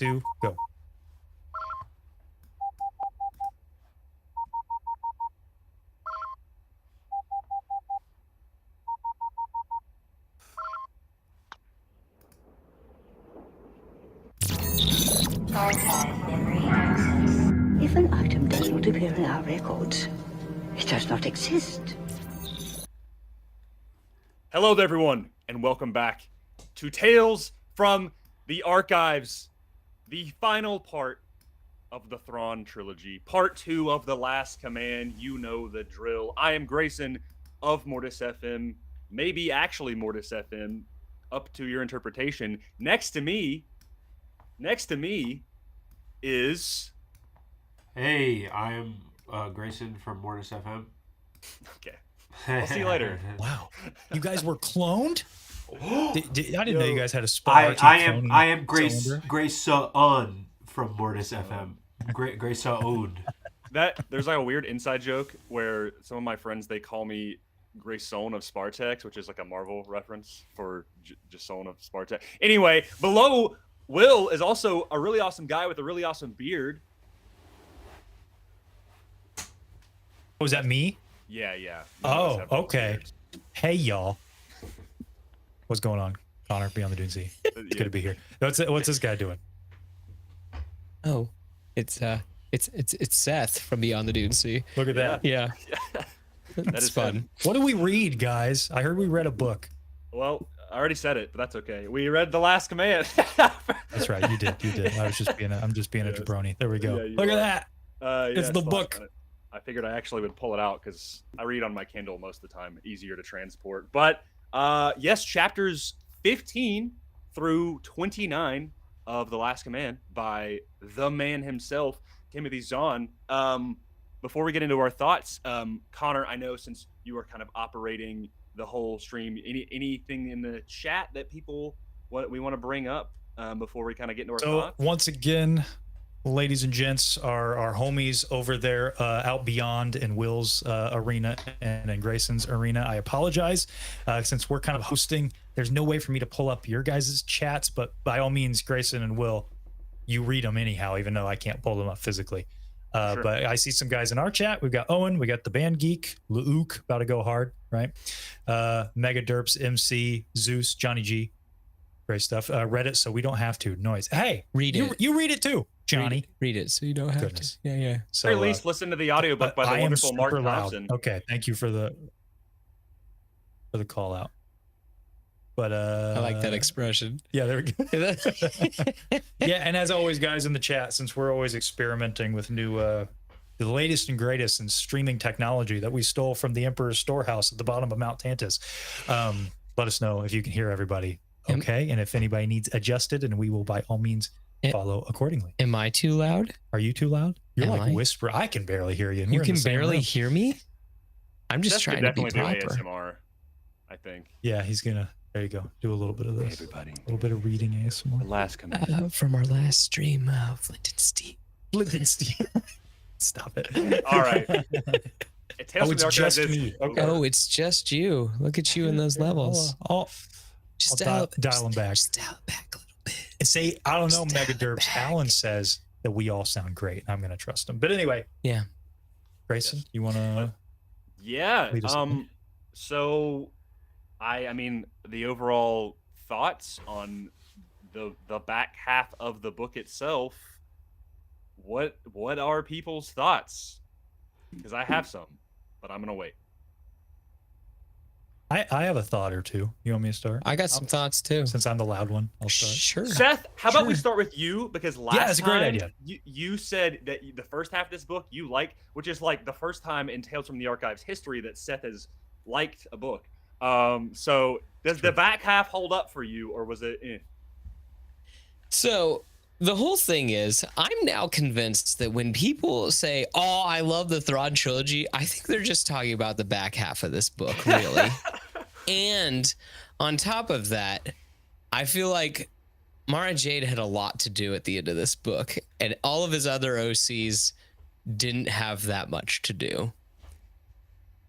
2, go. If an item does not appear in our records, it does not exist. Hello there, everyone, and welcome back to Tales from the Archives, the final part of the Thrawn trilogy, part 2 of The Last Command. You know the drill. I am Grayson of Mortis FM, maybe actually Mortis FM, up to your interpretation. Next to me is... Hey, I'm Grayson from Mortis FM. Okay. I'll see you later. Wow. You guys were cloned? I didn't know you guys had a I spot. am Grayson from Mortis FM. Grayson. There's like a weird inside joke where some of my friends, they call me Grayson of Spartex, which is like a Marvel reference for Jason of Spartex. Anyway, below Will is also a really awesome guy with a really awesome beard. Was that me? Yeah. Oh, okay. Hey, y'all. What's going on? Connor, Beyond the Dune Sea. It's good to be here. What's this guy doing? Oh, it's Seth from Beyond the Dune Sea. Look at that. Yeah. That is fun. What do we read, guys? I heard we read a book. Well, I already said it, but that's okay. We read The Last Command. That's right. You did. I'm just being a jabroni. There we go. Yeah, Look at that. It's the book. I figured I actually would pull it out because I read on my Kindle most of the time, easier to transport. But yes, chapters 15 through 29 of The Last Command by the man himself, Timothy Zahn. Before we get into our thoughts, Connor, I know since you are kind of operating the whole stream, anything in the chat that we want to bring up before we kind of get into our thoughts? Once again, ladies and gents, our homies over there out beyond in Will's arena and in Grayson's arena, I apologize. Since we're kind of hosting, there's no way for me to pull up your guys' chats, but by all means, Grayson and Will, you read them anyhow, even though I can't pull them up physically. Sure. But I see some guys in our chat. We've got Owen, we got the Band Geek, Luke, about to go hard, right? Mega Derps, MC, Zeus, Johnny G. Great stuff. Reddit, so we don't have to. Noise. Hey, read it. You read it too, Johnny. Read it so you don't have to. Yeah. So, at least listen to the audiobook by the wonderful Mark Thompson. Okay, thank you for the call out. But I like that expression. Yeah, there we go. Yeah, and as always, guys, in the chat, since we're always experimenting with new the latest and greatest in streaming technology that we stole from the Emperor's storehouse at the bottom of Mount Tantus, let us know if you can hear everybody. Okay, and if anybody needs adjusted, and we will by all means follow accordingly. Am I too loud? Are you too loud? You're whisper. I can barely hear you. You can barely hear me? I'm just trying to be proper. Do ASMR, I think. Yeah, he's gonna. There you go. Do a little bit of this. Hey, everybody. A little bit of reading ASMR. The Last Command. From our last stream, Flint and Steve. Stop it. All right. It's just me. Okay. Oh, it's just you. Look at you in those levels. Just dial them back. Just dial it back a little bit. And say, I don't know, Mega Derps. Alan says that we all sound great. I'm going to trust him. But anyway. Yeah. Grayson, you want to? Yeah. So, I mean, the overall thoughts on the back half of the book itself. What are people's thoughts? Because I have some, but I'm gonna wait. I have a thought or two. You want me to start? I got some thoughts too. Since I'm the loud one, I'll start. Sure. Seth, how about we start with you? Because last that's a great time idea. You said that the first half of this book you like, which is like the first time in Tales from the Archives history that Seth has liked a book. So does the back half hold up for you, or was it? So the whole thing is, I'm now convinced that when people say, "Oh, I love the Thrawn trilogy," I think they're just talking about the back half of this book, really. And on top of that, I feel like Mara Jade had a lot to do at the end of this book, and all of his other OCs didn't have that much to do.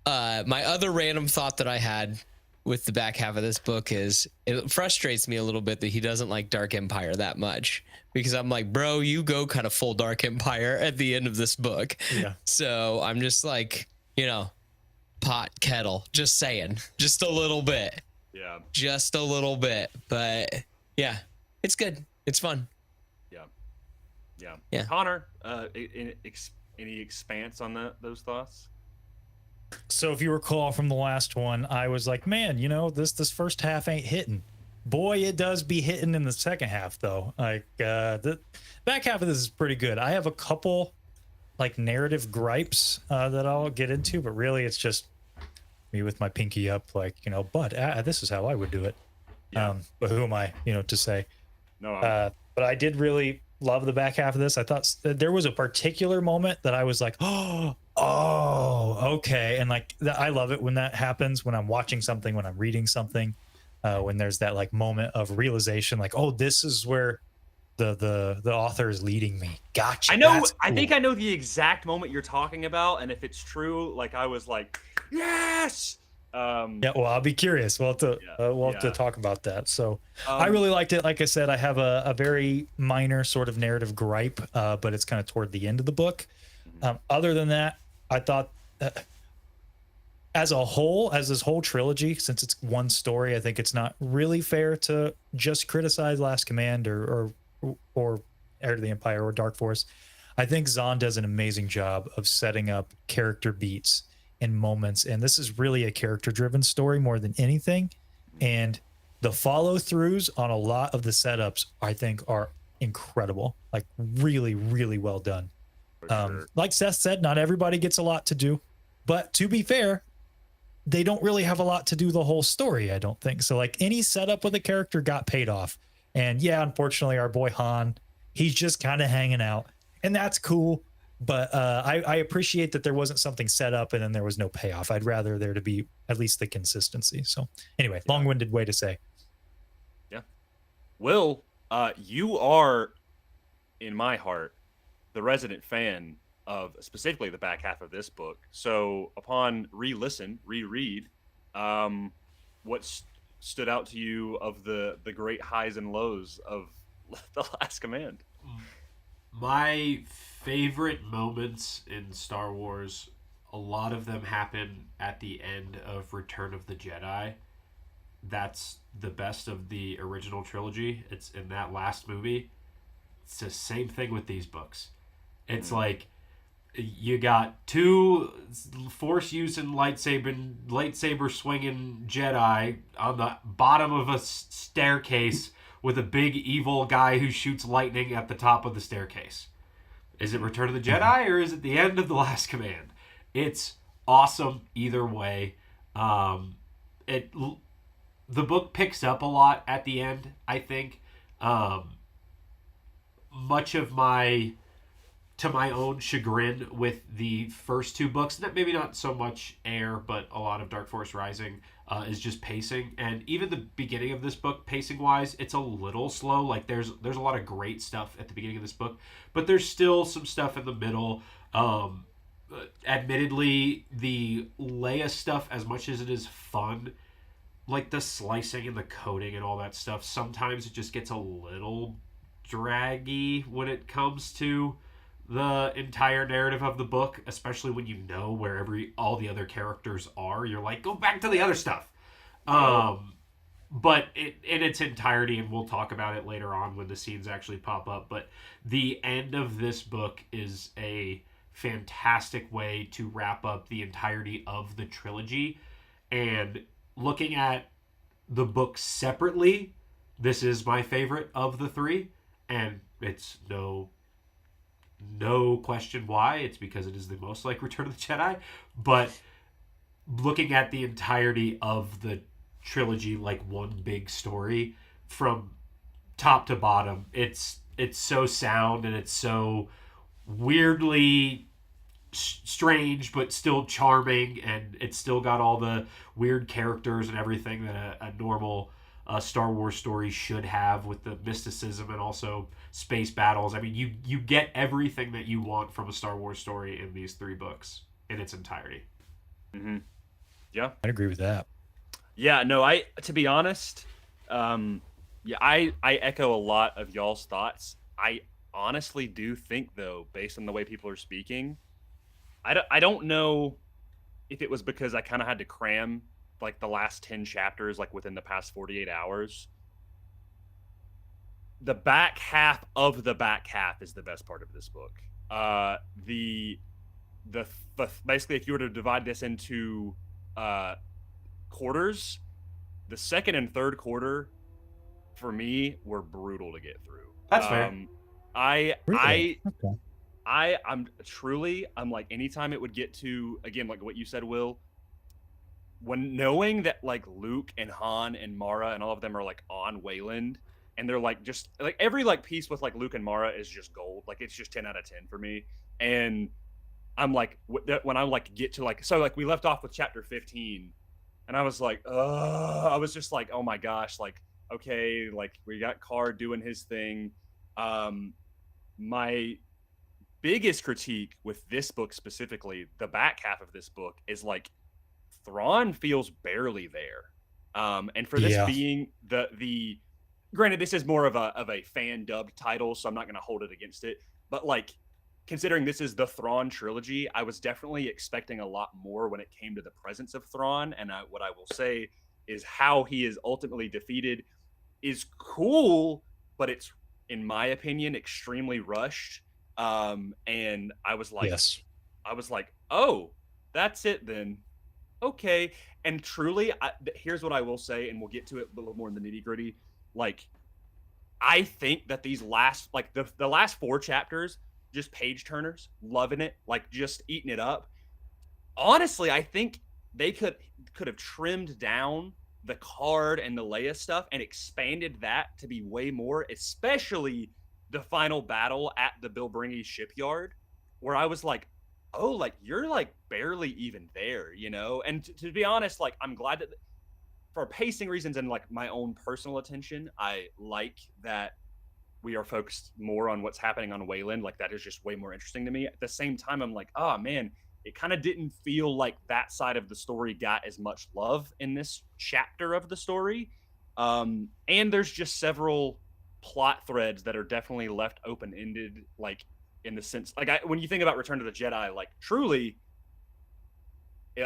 My other random thought that I had with the back half of this book is it frustrates me a little bit that he doesn't like Dark Empire that much, because I'm like, bro, you go kind of full Dark Empire at the end of this book. Yeah. So I'm just like, pot kettle, just saying, just a little bit, Yeah. just a little bit. But yeah, it's good. It's fun. Yeah. Connor, any expanse on those thoughts? So if you recall from the last one, I was like, man, this first half ain't hitting. Boy, it does be hitting in the second half, though. Like, the back half of this is pretty good. I have a couple like narrative gripes that I'll get into, but really it's just me with my pinky up, like, but this is how I would do it. Yeah. But who am I, to say? No. But I did really love the back half of this. I thought there was a particular moment that I was like, oh, okay. And like, I love it when that happens, when I'm watching something, when I'm reading something, when there's that like moment of realization, like, oh, this is where the author is leading me. Gotcha. I know. That's I cool. think I know the exact moment you're talking about, and if it's true, like I was like, yes. Yeah, well, I'll be curious. We'll have to talk about that. So I really liked it. Like I said, I have a very minor sort of narrative gripe, but it's kind of toward the end of the book. Other than that, I thought as a whole, as this whole trilogy, since it's one story, I think it's not really fair to just criticize Last Command or Heir to the Empire or Dark Force. I think Zahn does an amazing job of setting up character beats and moments, and this is really a character-driven story more than anything. And the follow-throughs on a lot of the setups, I think, are incredible. Like, really, really well done. Sure. Like Seth said, not everybody gets a lot to do, but to be fair, they don't really have a lot to do the whole story, I don't think. So like any setup with a character got paid off. And yeah, unfortunately, our boy Han, he's just kind of hanging out, and that's cool. But I appreciate that there wasn't something set up and then there was no payoff. I'd rather there to be at least the consistency. So anyway, long-winded way to say. Yeah. Will, you are, in my heart, the resident fan of specifically the back half of this book. So upon reread, what stood out to you of the great highs and lows of The Last Command? My favorite moments in Star Wars, a lot of them happen at the end of Return of the Jedi. That's the best of the original trilogy. It's in that last movie. It's the same thing with these books. It's like you got two force using lightsaber swinging Jedi on the bottom of a staircase with a big evil guy who shoots lightning at the top of the staircase. Is it Return of the Jedi or is it the end of The Last Command? It's awesome either way. The book picks up a lot at the end, I think. Much of to my own chagrin with the first two books, maybe not so much Heir, but a lot of Dark Force Rising, is just pacing. And even the beginning of this book, pacing wise, it's a little slow. Like there's a lot of great stuff at the beginning of this book, but there's still some stuff in the middle. Admittedly, the Leia stuff, as much as it is fun, like the slicing and the coding and all that stuff, sometimes it just gets a little draggy when it comes to the entire narrative of the book, especially when you know where all the other characters are. You're like, go back to the other stuff. But in its entirety, and we'll talk about it later on when the scenes actually pop up, but the end of this book is a fantastic way to wrap up the entirety of the trilogy. And looking at the book separately, this is my favorite of the three, and it's no question why. It's because it is the most like Return of the Jedi. But looking at the entirety of the trilogy like one big story from top to bottom, it's so sound and it's so weirdly strange but still charming, and it's still got all the weird characters and everything that a normal Star Wars story should have, with the mysticism and also space battles. I mean, you get everything that you want from a Star Wars story in these three books in its entirety. Mm-hmm. Yeah, I'd agree with that. Yeah, no, I to be honest, yeah, I echo a lot of y'all's thoughts. I honestly do think though, based on the way people are speaking, I don't know if it was because I kind of had to cram like the last 10 chapters like within the past 48 hours. The back half of the back half is the best part of this book. The basically, if you were to divide this into uh quarters, the second and third quarter for me were brutal to get through. That's fair. I Really? Okay. I'm like anytime it would get to, again, like what you said, Will, when knowing that like Luke and Han and Mara and all of them are like on Wayland, and they're like just like every like piece with like Luke and Mara is just gold. Like it's just 10 out of 10 for me. And I'm like when I like get to like, so like we left off with chapter 15, and I was like, I was just like, oh my gosh, like okay, like we got Carr doing his thing. My biggest critique with this book specifically, the back half of this book, is like Thrawn feels barely there. And for this Yeah. being the granted, this is more of a fan dubbed title, so I'm not going to hold it against it. But like, considering this is the Thrawn trilogy, I was definitely expecting a lot more when it came to the presence of Thrawn. And what I will say is how he is ultimately defeated is cool, but it's, in my opinion, extremely rushed. And I was like, Yes. oh, that's it then. Okay. And truly, here's what I will say, and we'll get to it a little more in the nitty gritty. Like, I think that these last, like the last 4 chapters, just page turners, loving it, like just eating it up. Honestly, I think they could have trimmed down the card and the Leia stuff and expanded that to be way more, especially the final battle at the Bilbringi shipyard, where I was like, oh, like you're like barely even there, you know? And to be honest, like I'm glad that for pacing reasons and like my own personal attention, I like that we are focused more on what's happening on Wayland. Like that is just way more interesting to me. At the same time, I'm like, oh man, it kind of didn't feel like that side of the story got as much love in this chapter of the story. And there's just several plot threads that are definitely left open-ended, like in the sense, like when you think about Return to the Jedi, like truly,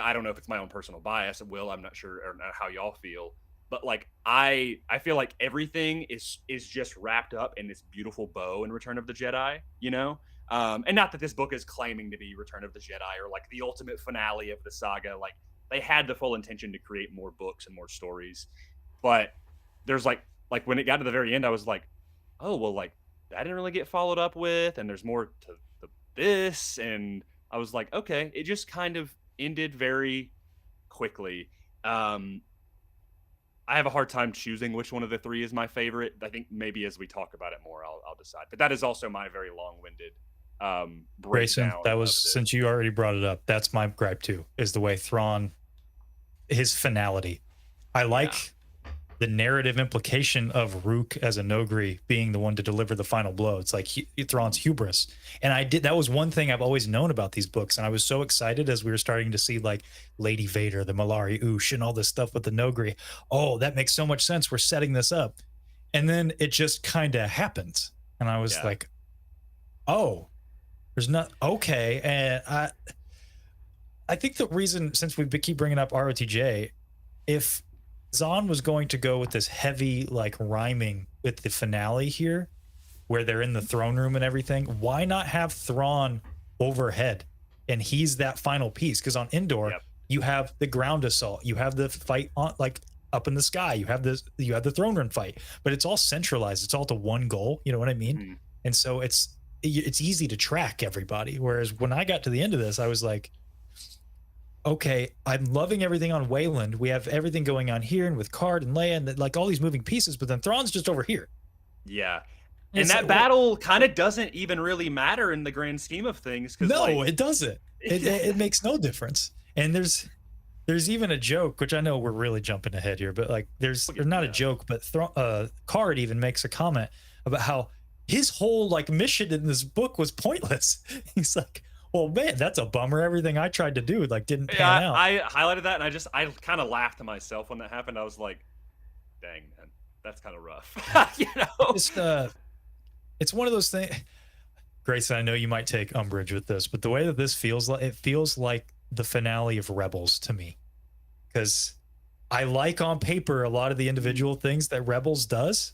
I don't know if it's my own personal bias. Will, I'm not sure or not how y'all feel, but like I feel like everything is just wrapped up in this beautiful bow in Return of the Jedi, you know? And not that this book is claiming to be Return of the Jedi or like the ultimate finale of the saga. Like they had the full intention to create more books and more stories, but there's like when it got to the very end, I was like, oh well, like that didn't really get followed up with, and there's more to this, and I was like, okay, it just kind of ended very quickly. I have a hard time choosing which one of the 3 is my favorite. I think maybe as we talk about it more, I'll decide. But that is also my very long-winded Grayson, breakdown. that was, since you already brought it up, that's my gripe too, is the way Thrawn, his finality. I like the narrative implication of Rook as a Nogri being the one to deliver the final blow. It's like Thrawn's hubris. And that was one thing I've always known about these books. And I was so excited as we were starting to see like Lady Vader, the Malari Oosh, and all this stuff with the Nogri. Oh, that makes so much sense. We're setting this up. And then it just kind of happened. And I was like, oh, there's not, okay. And I think the reason, since we keep bringing up ROTJ, if Zahn was going to go with this heavy like rhyming with the finale here, where they're in the throne room and everything, why not have Thrawn overhead and he's that final piece? Because on Endor, you have the ground assault, you have the fight on like up in the sky, you have the throne room fight, but it's all centralized, it's all to one goal, you know what I mean? And so it's easy to track everybody. Whereas when I got to the end of this, I was like, okay, I'm loving everything on Wayland. We have everything going on here and with Card and Leia and like all these moving pieces, but then Thrawn's just over here. Yeah. And that battle kind of doesn't even really matter in the grand scheme of things. No, like, it doesn't. It makes no difference. And there's even a joke, which I know we're really jumping ahead here, but like there's not a joke, but Card even makes a comment about how his whole like mission in this book was pointless. He's like, Well, man, that's a bummer. Everything I tried to do like didn't pan Yeah, out. I highlighted that, and I kind of laughed to myself when that happened. I was like, dang, man, that's kind of rough. You know? Just it's one of those things. Grayson, I know you might take umbrage with this, but the way that this feels like, it feels like the finale of Rebels to me, because I like on paper a lot of the individual things that Rebels does.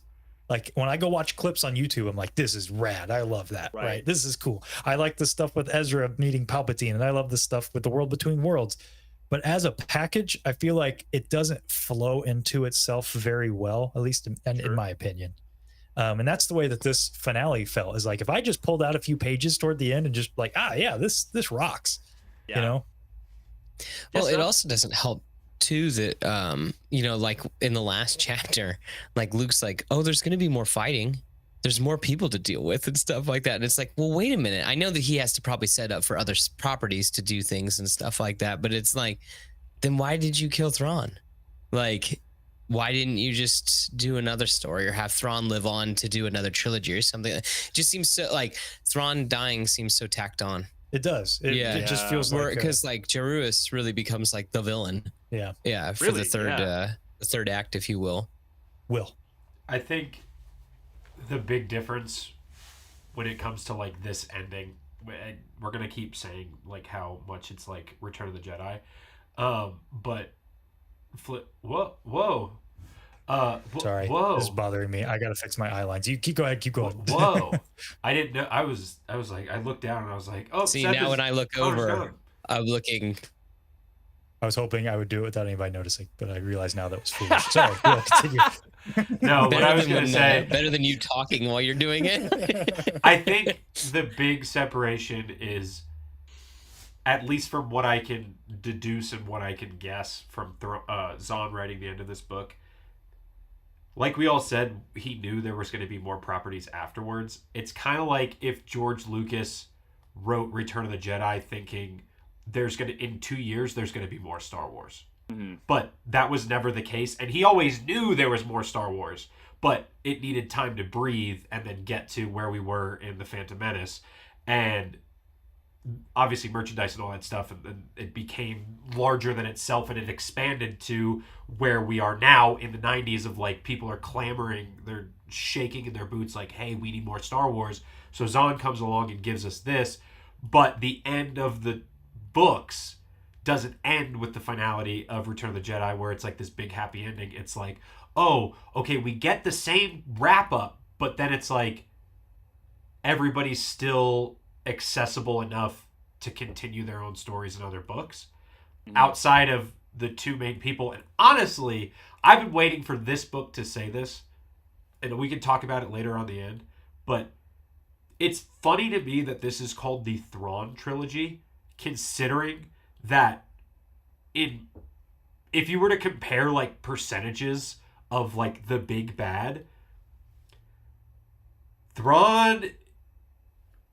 Like when I go watch clips on YouTube, I'm like, this is rad. I love that. Right. This is cool. I like the stuff with Ezra meeting Palpatine, and I love the stuff with the World Between Worlds. But as a package, I feel like it doesn't flow into itself very well, at least in my opinion. And that's the way that this finale felt, is like, if I just pulled out a few pages toward the end and just like, this rocks, you know? Well, it also doesn't help too that, like in the last chapter, like Luke's like, oh, there's going to be more fighting. There's more people to deal with and stuff like that. And it's like, well, wait a minute. I know that he has to probably set up for other properties to do things and stuff like that. But it's like, then why did you kill Thrawn? Like, why didn't you just do another story or have Thrawn live on to do another trilogy or something? It just seems so, like, Thrawn dying seems so tacked on. It does. It just feels like, because like Jaruus really becomes like the villain. Yeah. For Really, the third act, if you will. I think the big difference when it comes to like this ending, we're gonna keep saying like how much it's like Return of the Jedi, but sorry, whoa, this is bothering me. I gotta fix my eye lines. You keep going. Whoa. I didn't know. I was like, I looked down and I was like, oh, see, now when I look over, I'm looking. I was hoping I would do it without anybody noticing, but I realize now that was foolish. Sorry, continue. No, what I was going to say, better than you talking while you're doing it. I think the big separation is, at least from what I can deduce and what I can guess from Zahn writing the end of this book, like we all said, he knew there was going to be more properties afterwards. It's kind of like if George Lucas wrote Return of the Jedi thinking in 2 years, there's going to be more Star Wars. Mm-hmm. But that was never the case. And he always knew there was more Star Wars, but it needed time to breathe and then get to where we were in The Phantom Menace. And obviously merchandise and all that stuff, and it became larger than itself, and it expanded to where we are now in the 90s of like people are clamoring, they're shaking in their boots like, hey, we need more Star Wars. So Zahn comes along and gives us this, but the end of the books doesn't end with the finality of Return of the Jedi where it's like this big happy ending. It's like, oh, okay, we get the same wrap up, but then it's like everybody's still accessible enough to continue their own stories in other books outside of the two main people. And honestly, I've been waiting for this book to say this, and we can talk about it later on the end, but it's funny to me that this is called the Thrawn trilogy, considering that if you were to compare like percentages of like the big bad, Thrawn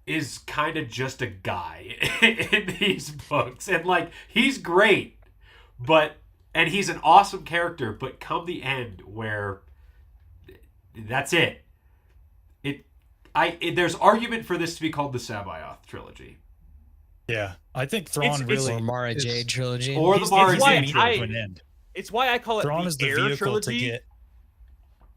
is kind of just a guy in these books, and like he's great, and he's an awesome character, but come the end where that's it. There's argument for this to be called the Sabaoth trilogy. Yeah, I think Thrawn really, or Mara Jade trilogy, or the Mara Jade trilogy. It's why I call it Thrawn the is the Heir vehicle trilogy. to get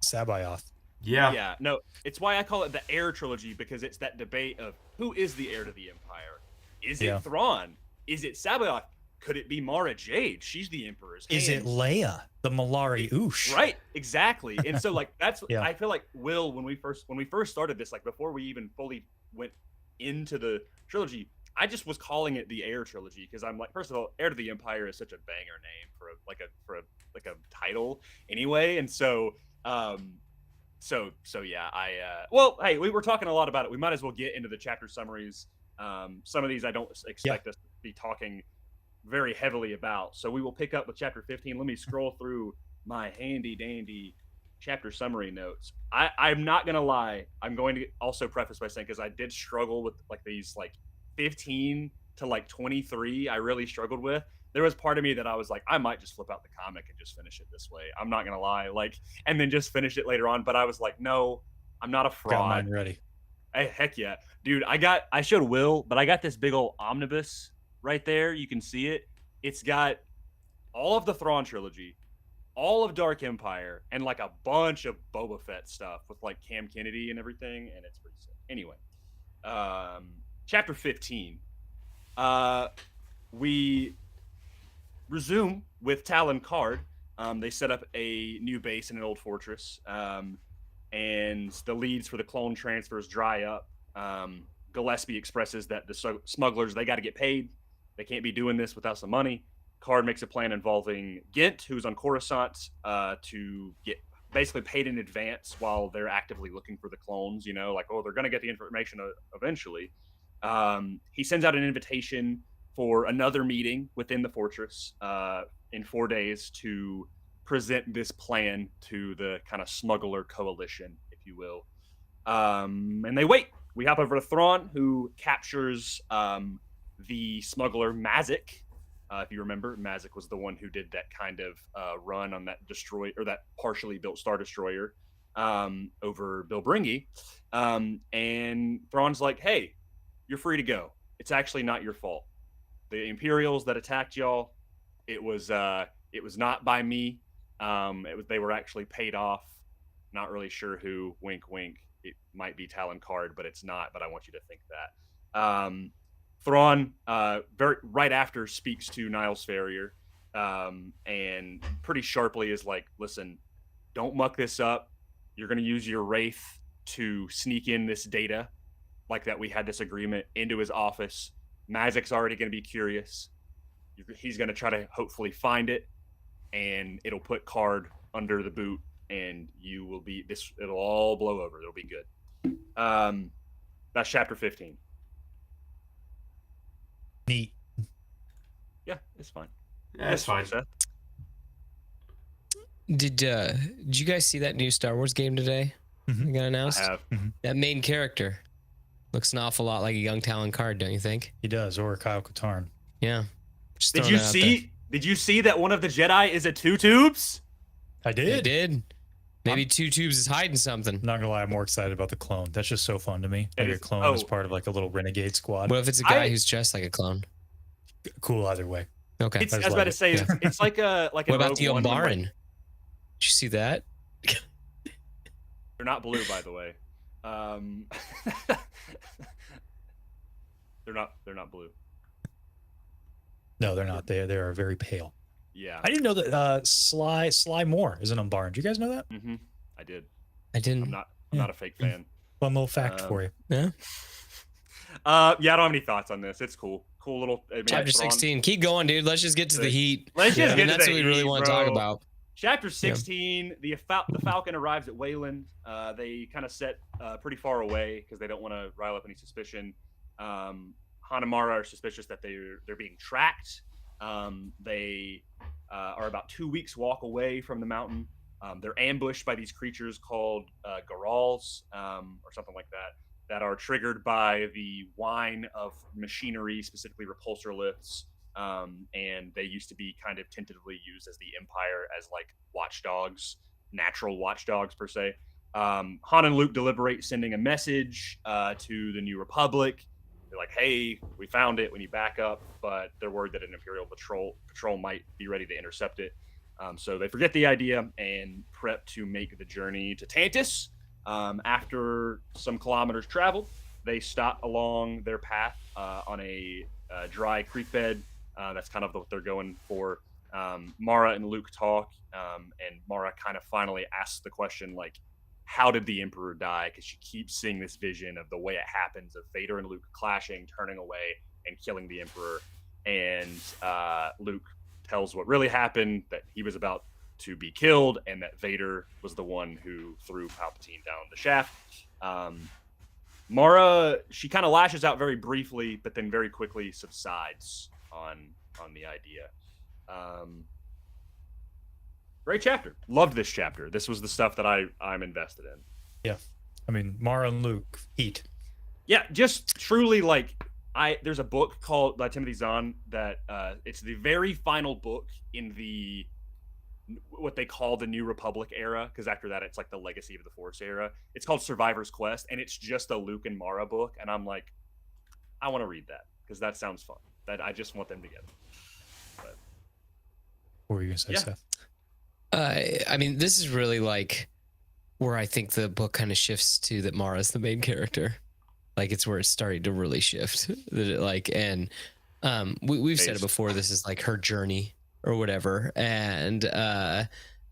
Sabaoth. Yeah. No, it's why I call it the Heir trilogy, because it's that debate of who is the heir to the Empire. Is it Thrawn? Is it Sabaoth? Could it be Mara Jade? She's the Emperor's hand. Is it Leia, the Malari Oosh? Right, exactly. And so like that's I feel like Will, when we first started this, like before we even fully went into the trilogy, I just was calling it the Heir trilogy because I'm like, first of all, Heir to the Empire is such a banger name for a title anyway, and so yeah, well, hey, we were talking a lot about it. We might as well get into the chapter summaries. Some of these I don't expect us to be talking very heavily about, so we will pick up with chapter 15. Let me scroll through my handy dandy chapter summary notes. I'm not gonna lie. I'm going to also preface by saying, because I did struggle with like these like 15 to like 23, I really struggled with. There was part of me that I was like, I might just flip out the comic and just finish it this way. I'm not gonna lie, like, and then just finish it later on. But I was like, no, I'm not a fraud. Got mine ready. Hey, heck yeah, dude! I showed Will, but I got this big old omnibus right there. You can see it. It's got all of the Thrawn trilogy, all of Dark Empire, and like a bunch of Boba Fett stuff with like Cam Kennedy and everything, and it's pretty sick. Anyway, chapter 15. We resume with Talon Card. They set up a new base in an old fortress, and the leads for the clone transfers dry up. Gillespie expresses that the smugglers, they got to get paid. They can't be doing this without some money. Card makes a plan involving Gint, who's on Coruscant, to get basically paid in advance while they're actively looking for the clones. You know, like, oh, they're going to get the information eventually. He sends out an invitation for another meeting within the fortress in 4 days to present this plan to the kind of smuggler coalition, if you will. And they wait. We hop over to Thrawn, who captures the smuggler Mazik. If you remember, Mazik was the one who did that kind of run on that destroyer, or that partially built Star Destroyer over Bilbringi. And Thrawn's like, hey, you're free to go. It's actually not your fault. The Imperials that attacked y'all, it was not by me. They were actually paid off. Not really sure who. Wink, wink. It might be Talon Card, but it's not. But I want you to think that. Thrawn, right after, speaks to Niles Ferrier, and pretty sharply is like, listen, don't muck this up. You're going to use your Wraith to sneak in this data, like that we had this agreement, into his office. Mazik's already going to be curious. He's going to try to hopefully find it, and it'll put Card under the boot, and you will be this. It'll all blow over. It'll be good. That's chapter 15. Neat. Yeah, it's fine. Yeah, it's fine. Seth. Did you guys see that new Star Wars game today? Mhm. It got announced. I have. That main character looks an awful lot like a young Talon Card, don't you think? He does, or Kyle Katarn. Yeah. Just Did throwing you that out see? Did you see that one of the Jedi is a two tubes? I there. did. It did. Maybe Two Tubes is hiding something. Not gonna lie, I'm more excited about the clone. That's just so fun to me. It Like a is- clone is oh. part of like a little renegade squad. What if it's a guy I- who's dressed like a clone? Cool either way. Okay. It's, I I just was about love to it. say, Yeah. it's like a What about Rogue the One when, like, Umbaran? Did you see that? They're not blue, by the way. They're not blue. No, they're not. They are very pale. Yeah. I didn't know that Sly Moore is an Umbaran. Do you guys know that? Mm-hmm. I did. I didn't. I'm not a fake fan. Fun little fact for you. Yeah. Yeah, I don't have any thoughts on this. It's cool. Cool little. I mean, Chapter Thrawn- 16. Keep going, dude. Let's just get to the heat. Let's just I mean, get to that's the what we really heat, want to talk bro. about. Chapter 16, the Falcon arrives at Wayland. They kind of set pretty far away because they don't want to rile up any suspicion. Hanamara are suspicious that they're being tracked. They are about 2 weeks walk away from the mountain. They're ambushed by these creatures called Garals, or something like that are triggered by the whine of machinery, specifically repulsor lifts. And they used to be kind of tentatively used as the Empire as like watchdogs, natural watchdogs per se. Han and Luke deliberate sending a message to the New Republic. They're like, hey, we found it, we need backup, but they're worried that an Imperial patrol might be ready to intercept it. So they forget the idea and prep to make the journey to Tantus. After some kilometers traveled, they stop along their path on a dry creek bed. That's kind of what they're going for. Mara and Luke talk, and Mara kind of finally asks the question, like, how did the Emperor die? Because she keeps seeing this vision of the way it happens, of Vader and Luke clashing, turning away, and killing the Emperor. And Luke tells what really happened, that he was about to be killed, and that Vader was the one who threw Palpatine down the shaft. Mara, she kind of lashes out very briefly, but then very quickly subsides on the idea. Great chapter. Loved this chapter. This was the stuff that I'm invested in. Yeah. I mean, Mara and Luke, heat. Yeah, just truly like there's a book called by Timothy Zahn that it's the very final book in the what they call the New Republic era, because after that it's like the Legacy of the Force era. It's called Survivor's Quest, and it's just a Luke and Mara book, and I'm like, I want to read that because that sounds fun. That I just want them together. But What were you gonna say, Yeah. Seth? I mean, this is really like where I think the book kind of shifts to that Mara's the main character. Like it's where it's starting to really shift. That it, like, and we've said it before. This is like her journey or whatever, and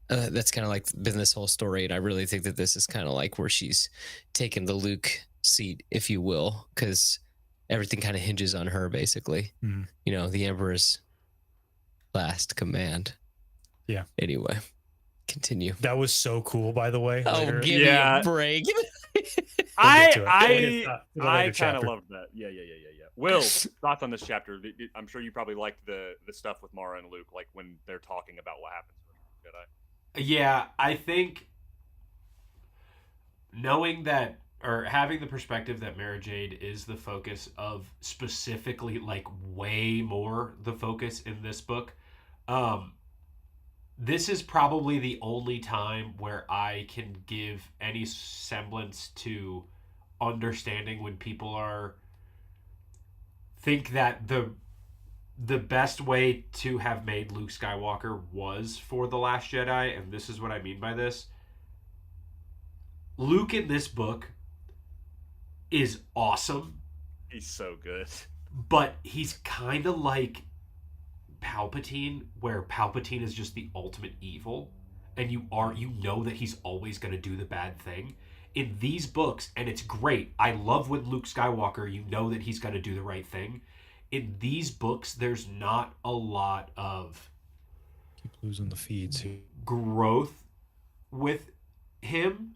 that's kind of like been this whole story. And I really think that this is kind of like where she's taken the Luke seat, if you will, because everything kind of hinges on her, basically. Mhm. You know, the Emperor's last command. Yeah. Anyway, continue. That was so cool, by the way. Oh, later. give me Yeah. a break. We'll get to it. We'll get to I the later kind of chapter. loved that. Yeah. Will, thoughts on this chapter? I'm sure you probably liked the stuff with Mara and Luke, like when they're talking about what happens to Jedi. Yeah, I think knowing that or having the perspective that Mara Jade is the focus of specifically like way more the focus in this book. This is probably the only time where I can give any semblance to understanding when people are think that the best way to have made Luke Skywalker was for The Last Jedi, and this is what I mean by this. Luke in this book is awesome, He's so good. but he's kind of like Palpatine, where Palpatine is just the ultimate evil, and you know that he's always going to do the bad thing. In these books, and it's great, I love when Luke Skywalker, you know that he's going to do the right thing. In these books, there's not a lot of Keep losing the feeds here. growth with him.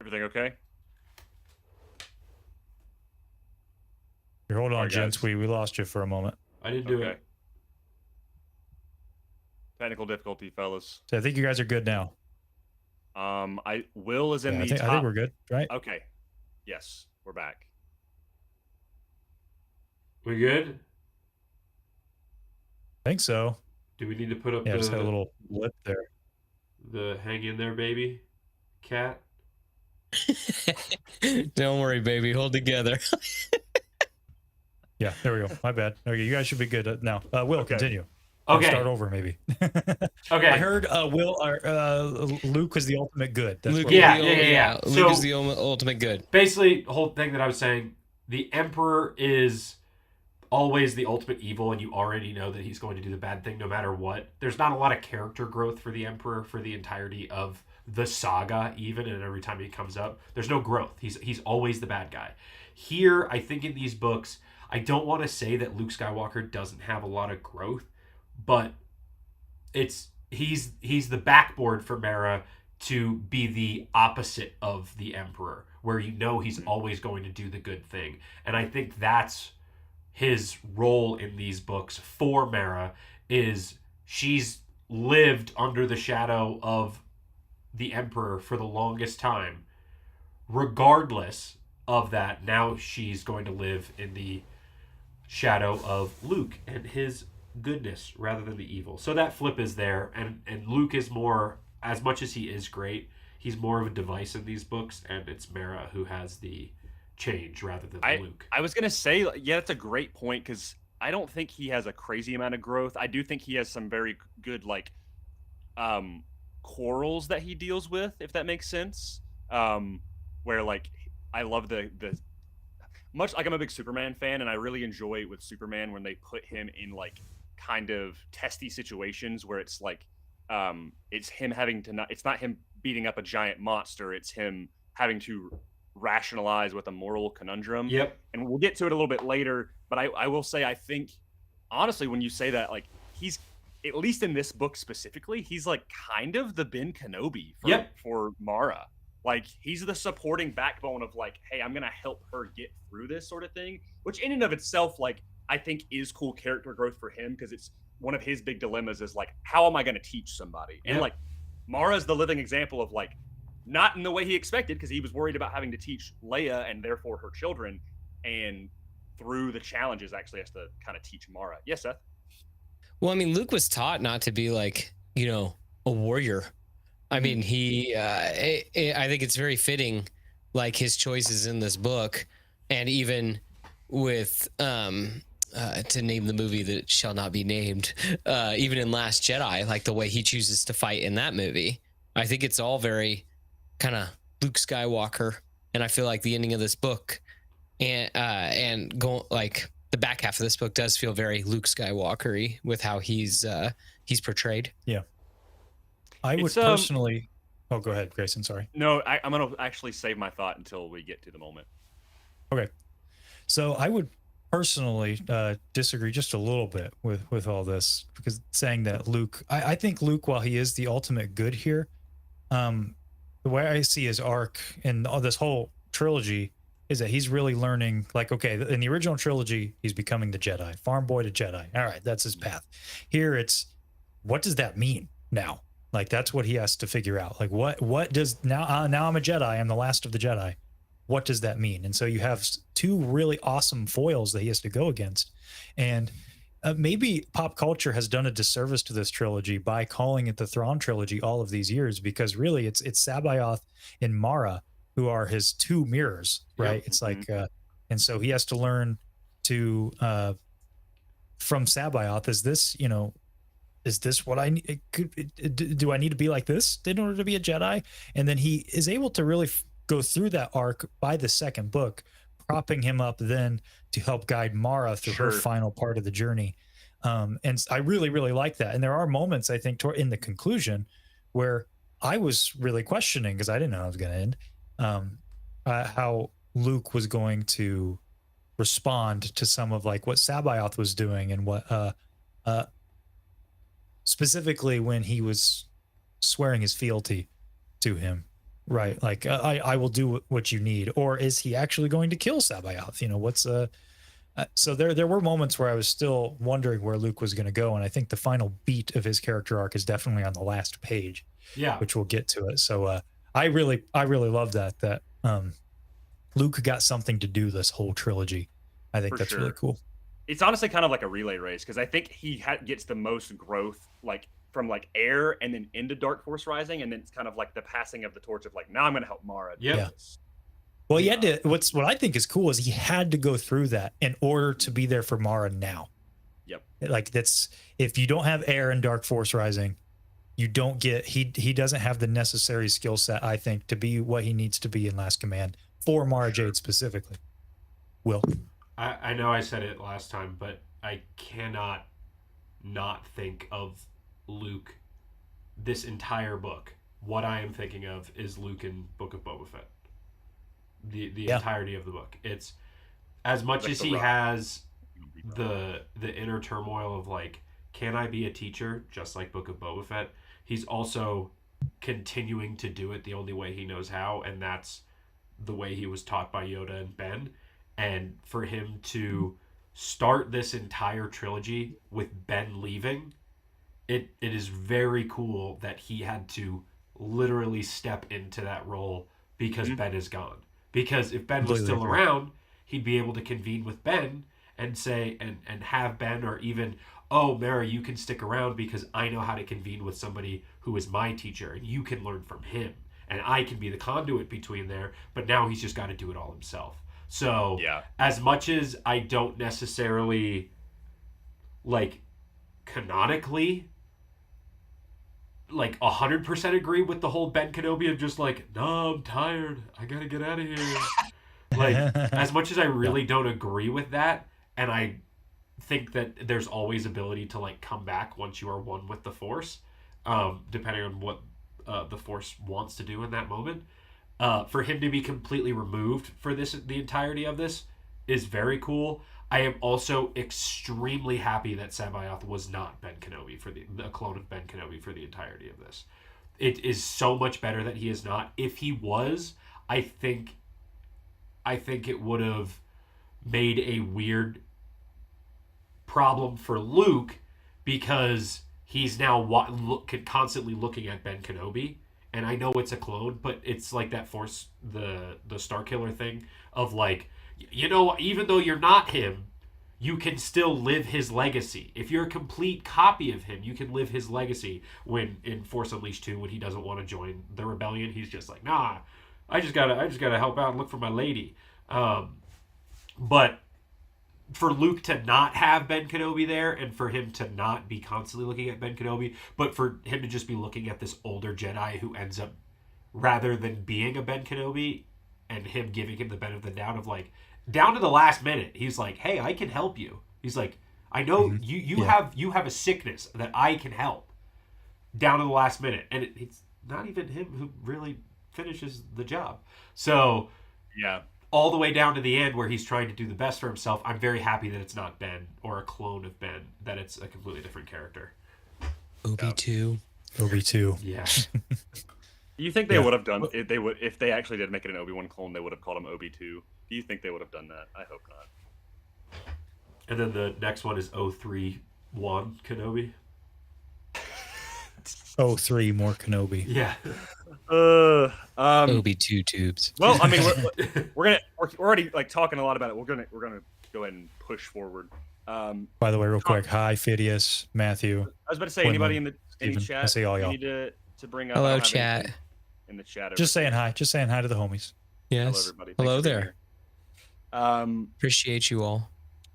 Everything okay? Here, hold on, Sorry, gents. guys. We lost you for a moment. I didn't do Okay. it. Technical difficulty, fellas. So I think you guys are good now. Will is in Yeah, the I think top. we're good, right? Okay. Yes, we're back. We good? I think so. Do we need to put up Yeah, just had a the little blip there. hang in there, baby cat? Don't worry, baby. Hold together. Yeah, there we go. My bad. Okay, you guys should be good now. Will, Okay. continue. Or Okay. Start over, maybe. Okay. I heard Luke was the ultimate good. That's Luke what is Yeah, the yeah, ul- yeah, yeah. Luke is So- the ultimate good. Basically, the whole thing that I was saying, the Emperor is always the ultimate evil, and you already know that he's going to do the bad thing no matter what. There's not a lot of character growth for the Emperor for the entirety of the saga, even, and every time he comes up, there's no growth. He's always the bad guy. Here, I think in these books, I don't want to say that Luke Skywalker doesn't have a lot of growth, but he's the backboard for Mara to be the opposite of the Emperor, where you know he's always going to do the good thing. And I think that's his role in these books for Mara, is she's lived under the shadow of the Emperor for the longest time. Regardless of that, now she's going to live in the shadow of Luke and his goodness rather than the evil. So that flip is there, and Luke is more, as much as he is great, he's more of a device in these books, and it's Mara who has the change rather than Luke. I was gonna say, yeah, that's a great point, because I don't think he has a crazy amount of growth. I do think he has some very good quarrels that he deals with, if that makes sense. Where like I love the much like I'm a big Superman fan, and I really enjoy with Superman when they put him in like kind of testy situations where it's like it's him having to it's not him beating up a giant monster, it's him having to rationalize with a moral conundrum. Yep. And we'll get to it a little bit later, but I will say, I think honestly, when you say that, like, he's, at least in this book specifically, he's like kind of the Ben Kenobi for Mara. Like, he's the supporting backbone of like, hey, I'm gonna help her get through this sort of thing, which in and of itself, like, I think is cool character growth for him, because it's one of his big dilemmas is like, how am I gonna teach somebody? And like, Mara's the living example of like, not in the way he expected, because he was worried about having to teach Leia and therefore her children, and through the challenges actually has to kind of teach Mara. Yes, Seth? Well, I mean, Luke was taught not to be like, a warrior. I mean, I think it's very fitting, like his choices in this book, and even with, to name the movie that shall not be named, even in Last Jedi, like the way he chooses to fight in that movie. I think it's all very kind of Luke Skywalker, and I feel like the ending of this book and go like the back half of this book does feel very Luke Skywalker-y with how he's portrayed. Yeah. I would personally. Oh, go ahead, Grayson. Sorry. No, I'm going to actually save my thought until we get to the moment. Okay. So I would personally disagree just a little bit with all this, because saying that Luke, I think Luke, while he is the ultimate good here, the way I see his arc in this whole trilogy is that he's really learning, like, okay, in the original trilogy, he's becoming the Jedi, farm boy to Jedi. All right, that's his path. Here it's, what does that mean now? Like, that's what he has to figure out. Like, what does now I'm a Jedi, I'm the last of the Jedi. What does that mean? And so you have two really awesome foils that he has to go against. And maybe pop culture has done a disservice to this trilogy by calling it the Thrawn trilogy all of these years, because really it's Sabayoth and Mara who are his two mirrors, right? Yep. It's like, and so he has to learn to, from Sabayoth, is this what I need? Do I need to be like this in order to be a Jedi? And then he is able to really go through that arc by the second book, propping him up then to help guide Mara through her final part of the journey. And I really, really like that. And there are moments, I think, in the conclusion where I was really questioning, because I didn't know how it was going to end, how Luke was going to respond to some of like what Sabayoth was doing, and what specifically when he was swearing his fealty to him, right? Like, I will do what you need. Or is he actually going to kill Sabayoth? What's so there were moments where I was still wondering where Luke was going to go. And I think the final beat of his character arc is definitely on the last page, which we'll get to it. So I really love that Luke got something to do this whole trilogy. I think that's really cool. It's honestly kind of like a relay race, because I think he gets the most growth, like from like Air and then into Dark Force Rising, and then it's kind of like the passing of the torch of like, now I'm going to help Mara. Yeah. Well, he had to. What I think is cool is he had to go through that in order to be there for Mara now. Yep. Like, that's, if you don't have Air and Dark Force Rising, you don't get, he doesn't have the necessary skill set, I think, to be what he needs to be in Last Command for Mara Jade specifically. Will. I know I said it last time, but I cannot not think of Luke this entire book. What I am thinking of is Luke in Book of Boba Fett. The entirety of the book. It's as much as he has the inner turmoil of like, can I be a teacher just like Book of Boba Fett? He's also continuing to do it the only way he knows how, and that's the way he was taught by Yoda and Ben. And for him to start this entire trilogy with Ben leaving, it is very cool that he had to literally step into that role because Ben is gone. Because if Ben was still around, he'd be able to convene with Ben and say, and have Ben, or even, oh, Mara, you can stick around because I know how to convene with somebody who is my teacher, and you can learn from him. And I can be the conduit between there, but now he's just got to do it all himself. So as much as I don't necessarily, like, canonically, like 100% agree with the whole Ben Kenobi of just like, no, I'm tired, I gotta get out of here. Like, as much as I really don't agree with that, and I think that there's always ability to like come back once you are one with the Force, depending on what the Force wants to do in that moment. For him to be completely removed for the entirety of this is very cool. I am also extremely happy that Sabayoth was not Ben Kenobi a clone of Ben Kenobi for the entirety of this. It is so much better that he is not. If he was, I think it would have made a weird problem for Luke, because he's now constantly looking at Ben Kenobi. And I know it's a clone, but it's like that Force, the Starkiller thing of like, even though you're not him, you can still live his legacy. If you're a complete copy of him, you can live his legacy. When in Force Unleashed 2, when he doesn't want to join the rebellion, he's just like, nah, I just gotta help out and look for my lady. But for Luke to not have Ben Kenobi there, and for him to not be constantly looking at Ben Kenobi, but for him to just be looking at this older Jedi who ends up, rather than being a Ben Kenobi, and him giving him the benefit of the doubt of like, down to the last minute, he's like, hey, I can help you. He's like, I know you have a sickness that I can help. Down to the last minute. And it's not even him who really finishes the job. So yeah, all the way down to the end where he's trying to do the best for himself, I'm very happy that it's not Ben or a clone of Ben, that it's a completely different character. Obi-2. Obi-2. Yeah. You think they would have done if they actually did make it an Obi-Wan clone, they would have called him Obi-2? Do you think they would have done that? I hope not. And then the next one is 031 Kenobi. 03 more Kenobi. Yeah. Obi-2 tubes. Well, I mean, we're already like talking a lot about it. We're gonna go ahead and push forward. By the way, real quick, hi Phidias, Matthew. I was about to say, Quinlan, anybody in the Steven, chat? I see all y'all. You need to bring up. Hello, chat. In the chat. Just saying hi. Just saying hi to the homies. Yes. Hello, everybody. Hello Thanks for being there. here. Appreciate you all.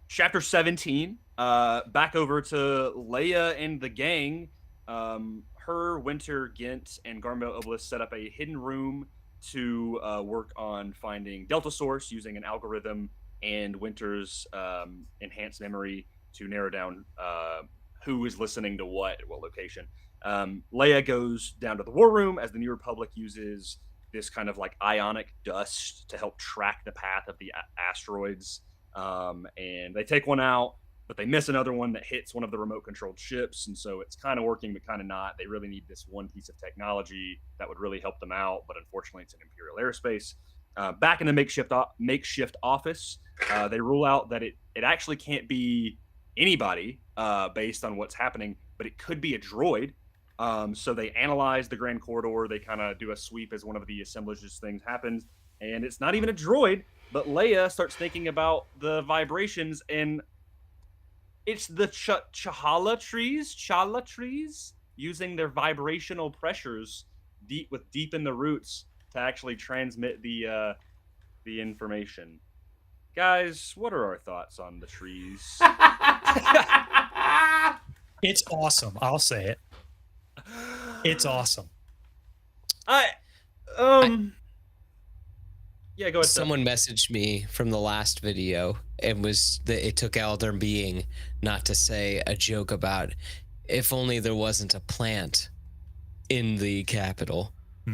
Chapter 17. Back over to Leia and the gang. Her, Winter, Gint, and Garmel Obelisk set up a hidden room to work on finding Delta Source using an algorithm and Winter's enhanced memory to narrow down who is listening to what at what location. Leia goes down to the war room as the New Republic uses this kind of like ionic dust to help track the path of the asteroids. And they take one out, but they miss another one that hits one of the remote controlled ships. And so it's kind of working, but kind of not. They really need this one piece of technology that would really help them out. But unfortunately, it's in Imperial airspace. Back in the makeshift office, they rule out that it actually can't be anybody based on what's happening, but it could be a droid. So they analyze the Grand Corridor. They kind of do a sweep as one of the assemblages things happens. And it's not even a droid, but Leia starts thinking about the vibrations, and it's the Chala trees using their vibrational pressures deep in the roots to actually transmit the information. Guys, what are our thoughts on the trees? It's awesome. I'll say it. It's awesome. Yeah, go ahead. Someone messaged me from the last video and was that it took Elder Being not to say a joke about if only there wasn't a plant in the capital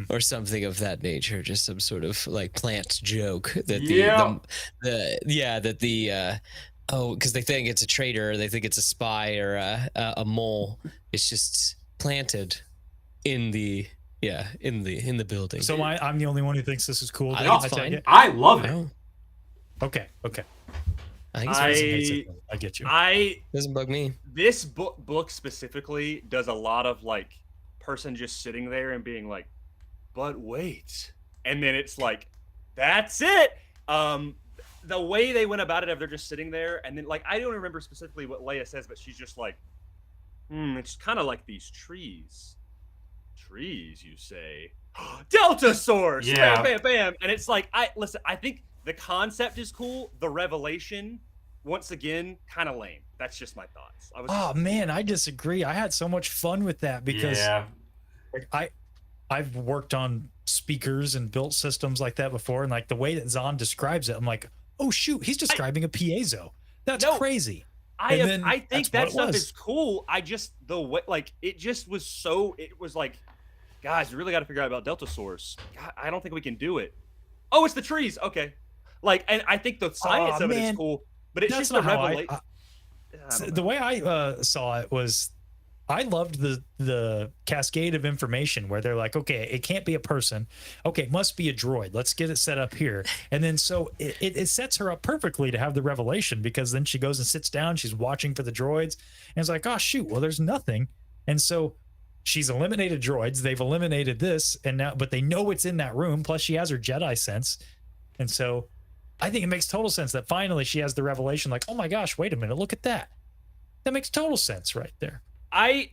or something of that nature, just some sort of like plant joke that because they think it's a traitor, or they think it's a spy or a mole. It's just planted in the building. So I'm the only one who thinks this is cool. I think it's fine. I love it. Okay. I think it's I get you. doesn't bug me. This book specifically does a lot of like person just sitting there and being like, but wait, and then it's like, that's it. The way they went about it, if they're just sitting there, and then like I don't remember specifically what Leia says, but she's just like, it's kind of like these trees. Trees, you say? Delta Source. Yeah. Bam, bam, bam. And it's like, I think the concept is cool. The revelation, once again, kind of lame. That's just my thoughts. Man, I disagree. I had so much fun with that because I've worked on speakers and built systems like that before, and like the way that Zahn describes it, I'm like, oh shoot, he's describing a piezo. That's crazy. I think that stuff is cool. I just the way it was like, guys, we really got to figure out about Delta Source. God, I don't think we can do it. Oh, it's the trees. Okay. Like, and I think the science of it is cool, but it's just the revelation. The way I saw it was, I loved the cascade of information where they're like, okay, it can't be a person. Okay, it must be a droid. Let's get it set up here. And then so it sets her up perfectly to have the revelation, because then she goes and sits down. She's watching for the droids. And it's like, oh, shoot, well, there's nothing. And so she's eliminated droids. They've eliminated this. And now, but they know it's in that room. Plus she has her Jedi sense. And so I think it makes total sense that finally she has the revelation, like, oh my gosh, wait a minute, look at that. That makes total sense right there. I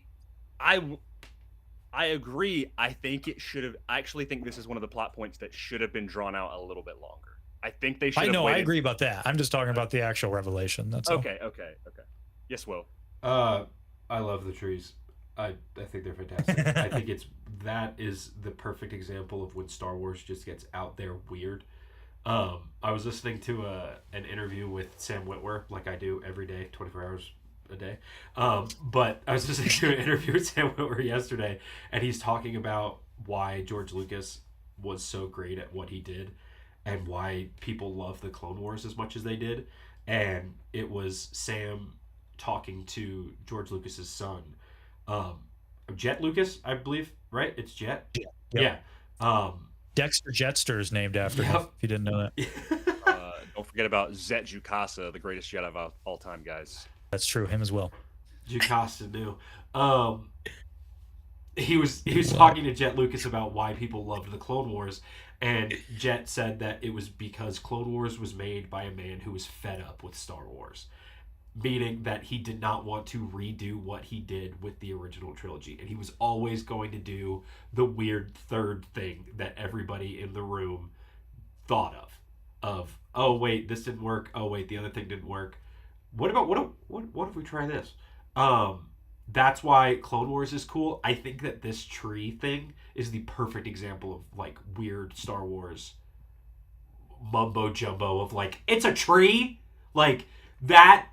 agree. I think it should have. I actually think this is one of the plot points that should have been drawn out a little bit longer. I think they should. I have know. waited. I agree about that. I'm just talking about the actual revelation. That's all. Okay. Yes, Will. I love the trees. I think they're fantastic. I think that is the perfect example of when Star Wars just gets out there weird. I was listening to an interview with Sam Witwer, like I do every day, 24 hours a day. But I was listening to an interview with Sam Witwer yesterday, and he's talking about why George Lucas was so great at what he did and why people love the Clone Wars as much as they did. And it was Sam talking to George Lucas's son, Jet Lucas, I believe, right? It's Jet. Yeah. Dexter Jetster is named after him. If you didn't know that, Don't forget about Zet Jukasa, the greatest Jedi of all time, guys. that's true. Him as well. Jukasa knew. He was talking to Jet Lucas about why people loved the Clone Wars, and Jet said that it was because Clone Wars was made by a man who was fed up with Star Wars, meaning that he did not want to redo what he did with the original trilogy, and he was always going to do the weird third thing that everybody in the room thought of oh wait, this didn't work, oh wait, the other thing didn't work, what if we try this? That's why Clone Wars is cool. I think that this tree thing is the perfect example of like weird Star Wars mumbo jumbo of like, it's a tree, like that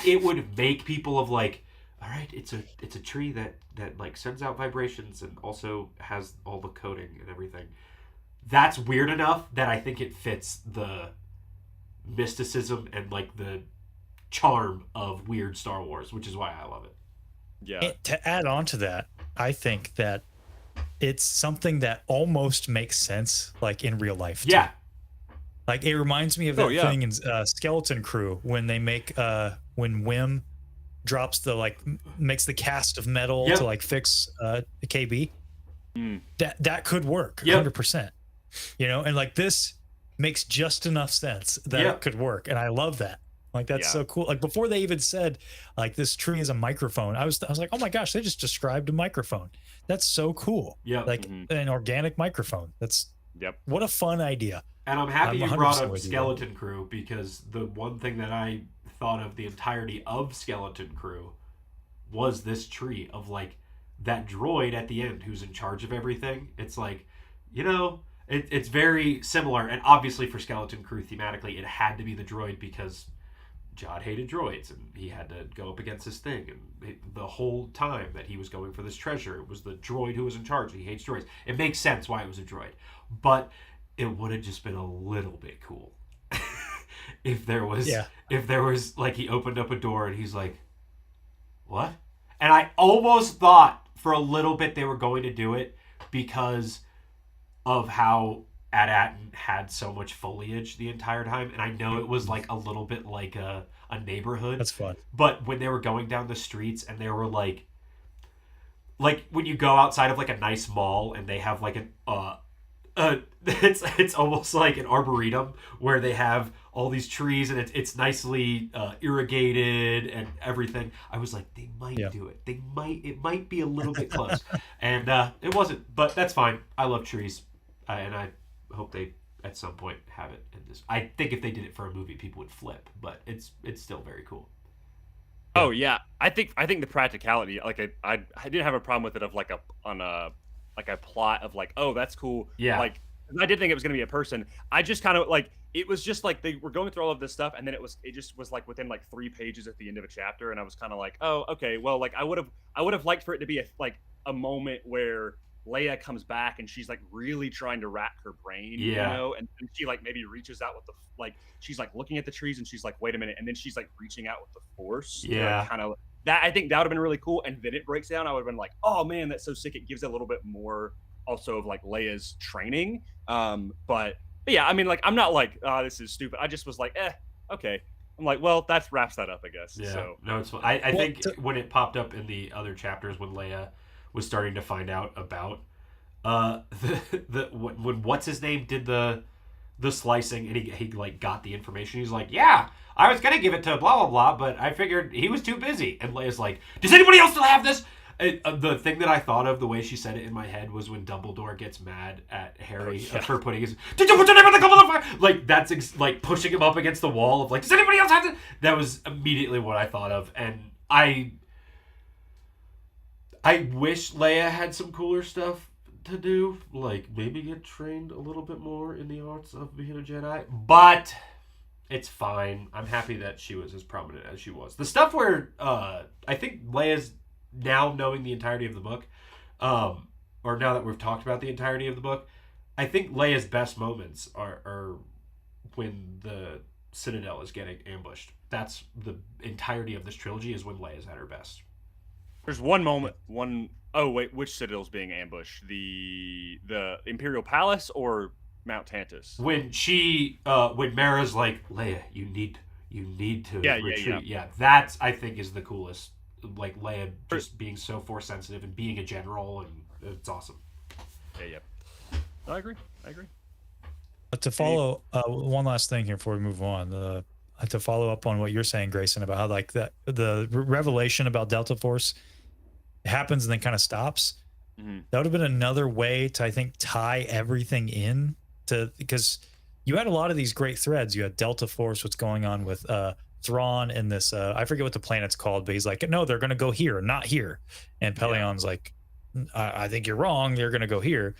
it would make people of like, all right, it's a tree that like sends out vibrations and also has all the coding and everything. That's weird enough that I think it fits the mysticism and like the charm of weird Star Wars, which is why I love it. Yeah. And to add on to that, I think that it's something that almost makes sense, like in real life. Too. Yeah. Like it reminds me of that thing in Skeleton Crew when they make when Wim drops makes the cast of metal to like fix the KB. That could work 100%. You know, and like this makes just enough sense that it could work, and I love that. Like that's so cool. Like before they even said like this tree is a microphone, I was like, oh my gosh, they just described a microphone. That's so cool. Yeah, like an organic microphone. That's what a fun idea. And I'm happy you brought up Skeleton Crew, because the one thing that I thought of the entirety of Skeleton Crew was this tree of like that droid at the end who's in charge of everything. It's like, you know, it's very similar. And obviously for Skeleton Crew thematically, it had to be the droid because Jod hated droids and he had to go up against this thing. And the whole time that he was going for this treasure, it was the droid who was in charge. He hates droids. It makes sense why it was a droid. But it would have just been a little bit cool if there was like he opened up a door and he's like, what? And I almost thought for a little bit they were going to do it because of how Ad-Atten had so much foliage the entire time. And I know it was like a little bit like a neighborhood. That's fun. But when they were going down the streets and they were like when you go outside of like a nice mall and they have like it's almost like an arboretum where they have all these trees and it's nicely irrigated and everything. I was like, they might do it. It might be a little bit close. And it wasn't, but that's fine. I love trees. And I hope they at some point have it in this. I think if they did it for a movie, people would flip, but it's still very cool. Oh yeah, I think the practicality, like I didn't have a problem with it of like a plot of like, oh, that's cool. Yeah. Like I did think it was gonna be a person. I just kind of like, it was just like they were going through all of this stuff, and then it just was like within like 3 pages at the end of a chapter, and I was kind of like, oh, okay, well, like I would have liked for it to be a moment where Leia comes back and she's like really trying to rack her brain, you know, and she like maybe reaches out with she's like looking at the trees and she's like, wait a minute, and then she's like reaching out with the Force. Yeah. Kind of that. I think that would have been really cool, and then it breaks down. I would have been like, oh man, that's so sick. It gives a little bit more also of like Leia's training. But yeah, I mean, like I'm not like, this is stupid. I just was like, okay. I'm like, well, that wraps that up, I guess. Yeah. So No, it's fun. I think when it popped up in the other chapters when Leia was starting to find out about when what's his name did the the slicing, and he like got the information. He's like, yeah, I was gonna give it to blah blah blah, but I figured he was too busy. And Leia's like, does anybody else still have this? The thing that I thought of, the way she said it in my head, was when Dumbledore gets mad at Harry for putting his, did you put your name on the Goblet of Fire? Like, that's like pushing him up against the wall of like, does anybody else have this? That was immediately what I thought of. And I wish Leia had some cooler stuff to do, like maybe get trained a little bit more in the arts of being a Jedi, but it's fine. I'm happy that she was as prominent as she was. The stuff where I think Leia's, now knowing the entirety of the book, or now that we've talked about the entirety of the book, I think Leia's best moments are when the Citadel is getting ambushed. That's the entirety of this trilogy, is when Leia's at her best. There's one moment, oh wait, which Citadel's being ambushed? The Imperial Palace or Mount Tantus? When when Mara's like, Leia, you need to retreat. Yeah, that I think is the coolest. Like Leia just being so force sensitive and being a general, and it's awesome. Yeah. I agree. But to follow one last thing here before we move on, to follow up on what you're saying, Grayson, about how like the revelation about Delta Force happens and then kind of stops. Mm-hmm. That would have been another way to, I think, tie everything in to, because you had a lot of these great threads. You had Delta Force, what's going on with Thrawn and this, I forget what the planet's called, but he's like, no, they're going to go here, not here. And Peleon's like, I think you're wrong. They're going to go here.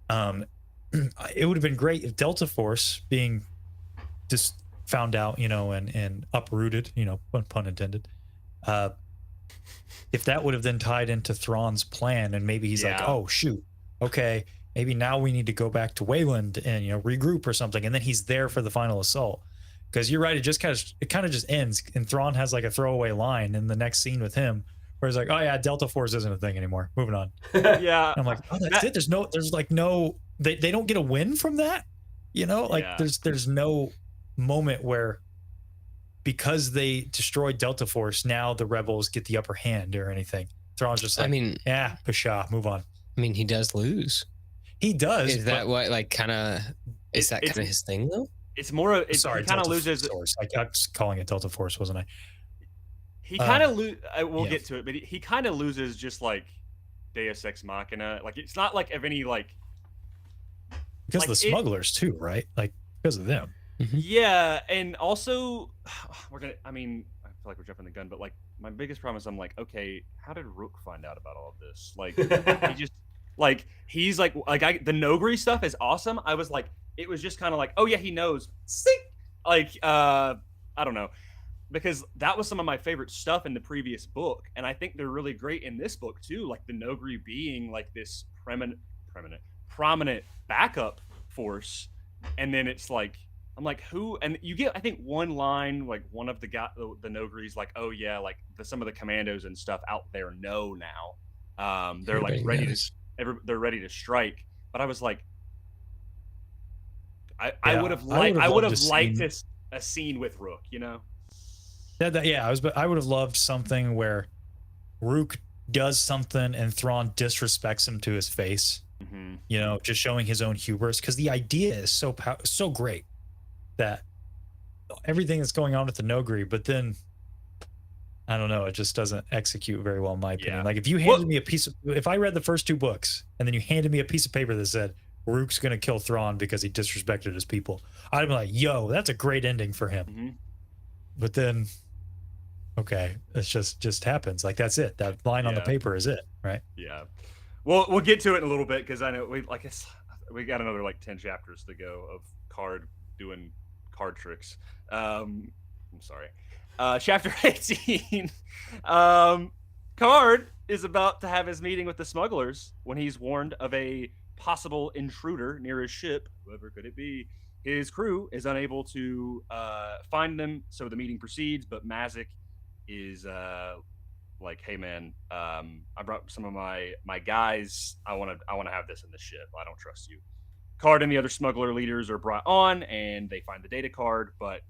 It would have been great if Delta Force being just found out, and uprooted, pun intended. If that would have then tied into Thrawn's plan, and maybe he's like, oh shoot, okay, maybe now we need to go back to Wayland and regroup or something, and then he's there for the final assault. Because you're right, it kind of just ends, and Thrawn has like a throwaway line in the next scene with him, where he's like, "Oh yeah, Delta Force isn't a thing anymore. Moving on." Yeah, and I'm like, "Oh, that's it." There's like no, they don't get a win from that, There's no moment where, because they destroyed Delta Force, now the rebels get the upper hand or anything. Thrawn's just like, pshaw, move on. I mean, he does lose. He does. Is that what kind of his thing though? It's more. He kind of loses. Force. I was calling it Delta Force, wasn't I? He kind of we'll get to it, but he kind of loses just like Deus Ex Machina. Like, it's not like of any like, because of the smugglers too, right? Like, because of them. Mm-hmm. Yeah, and also I feel like we're jumping the gun, but like my biggest problem is I'm like, okay, how did Rook find out about all of this? Like, he just like he's like the Nogri stuff is awesome. I was like, it was just kind of like, oh yeah, he knows. Like, I don't know, because that was some of my favorite stuff in the previous book, and I think they're really great in this book too. Like the Nogri being like this prominent backup force, and then it's like, I'm like, who? And you get, I think, one line, like one of the Nogri's like, oh yeah, like some of the commandos and stuff out there know now. They're like they're ready to strike. But I was like, I would have liked a scene with Rook, Yeah, I would have loved something where Rook does something and Thrawn disrespects him to his face. Mm-hmm. Just showing his own hubris, because the idea is so great, that everything that's going on with the Nogri, but then I don't know, it just doesn't execute very well in my opinion. Like, if you handed me if I read the first 2 books and then you handed me a piece of paper that said Rook's gonna kill Thrawn because he disrespected his people, I'd be like, yo, that's a great ending for him. Mm-hmm. But then, okay, it's just happens. Like, that's it. That line on the paper is it, right? Yeah. Well, we'll get to it in a little bit, because I know we got another like 10 chapters to go of Card doing card tricks. I'm sorry. Chapter 18. Card is about to have his meeting with the smugglers when he's warned of a possible intruder near his ship. Whoever could it be? His crew is unable to find them, so the meeting proceeds. But Mazik is like, hey man, I brought some of my guys. I want to have this in the ship. I don't trust you. Card and the other smuggler leaders are brought on, and they find the data card, but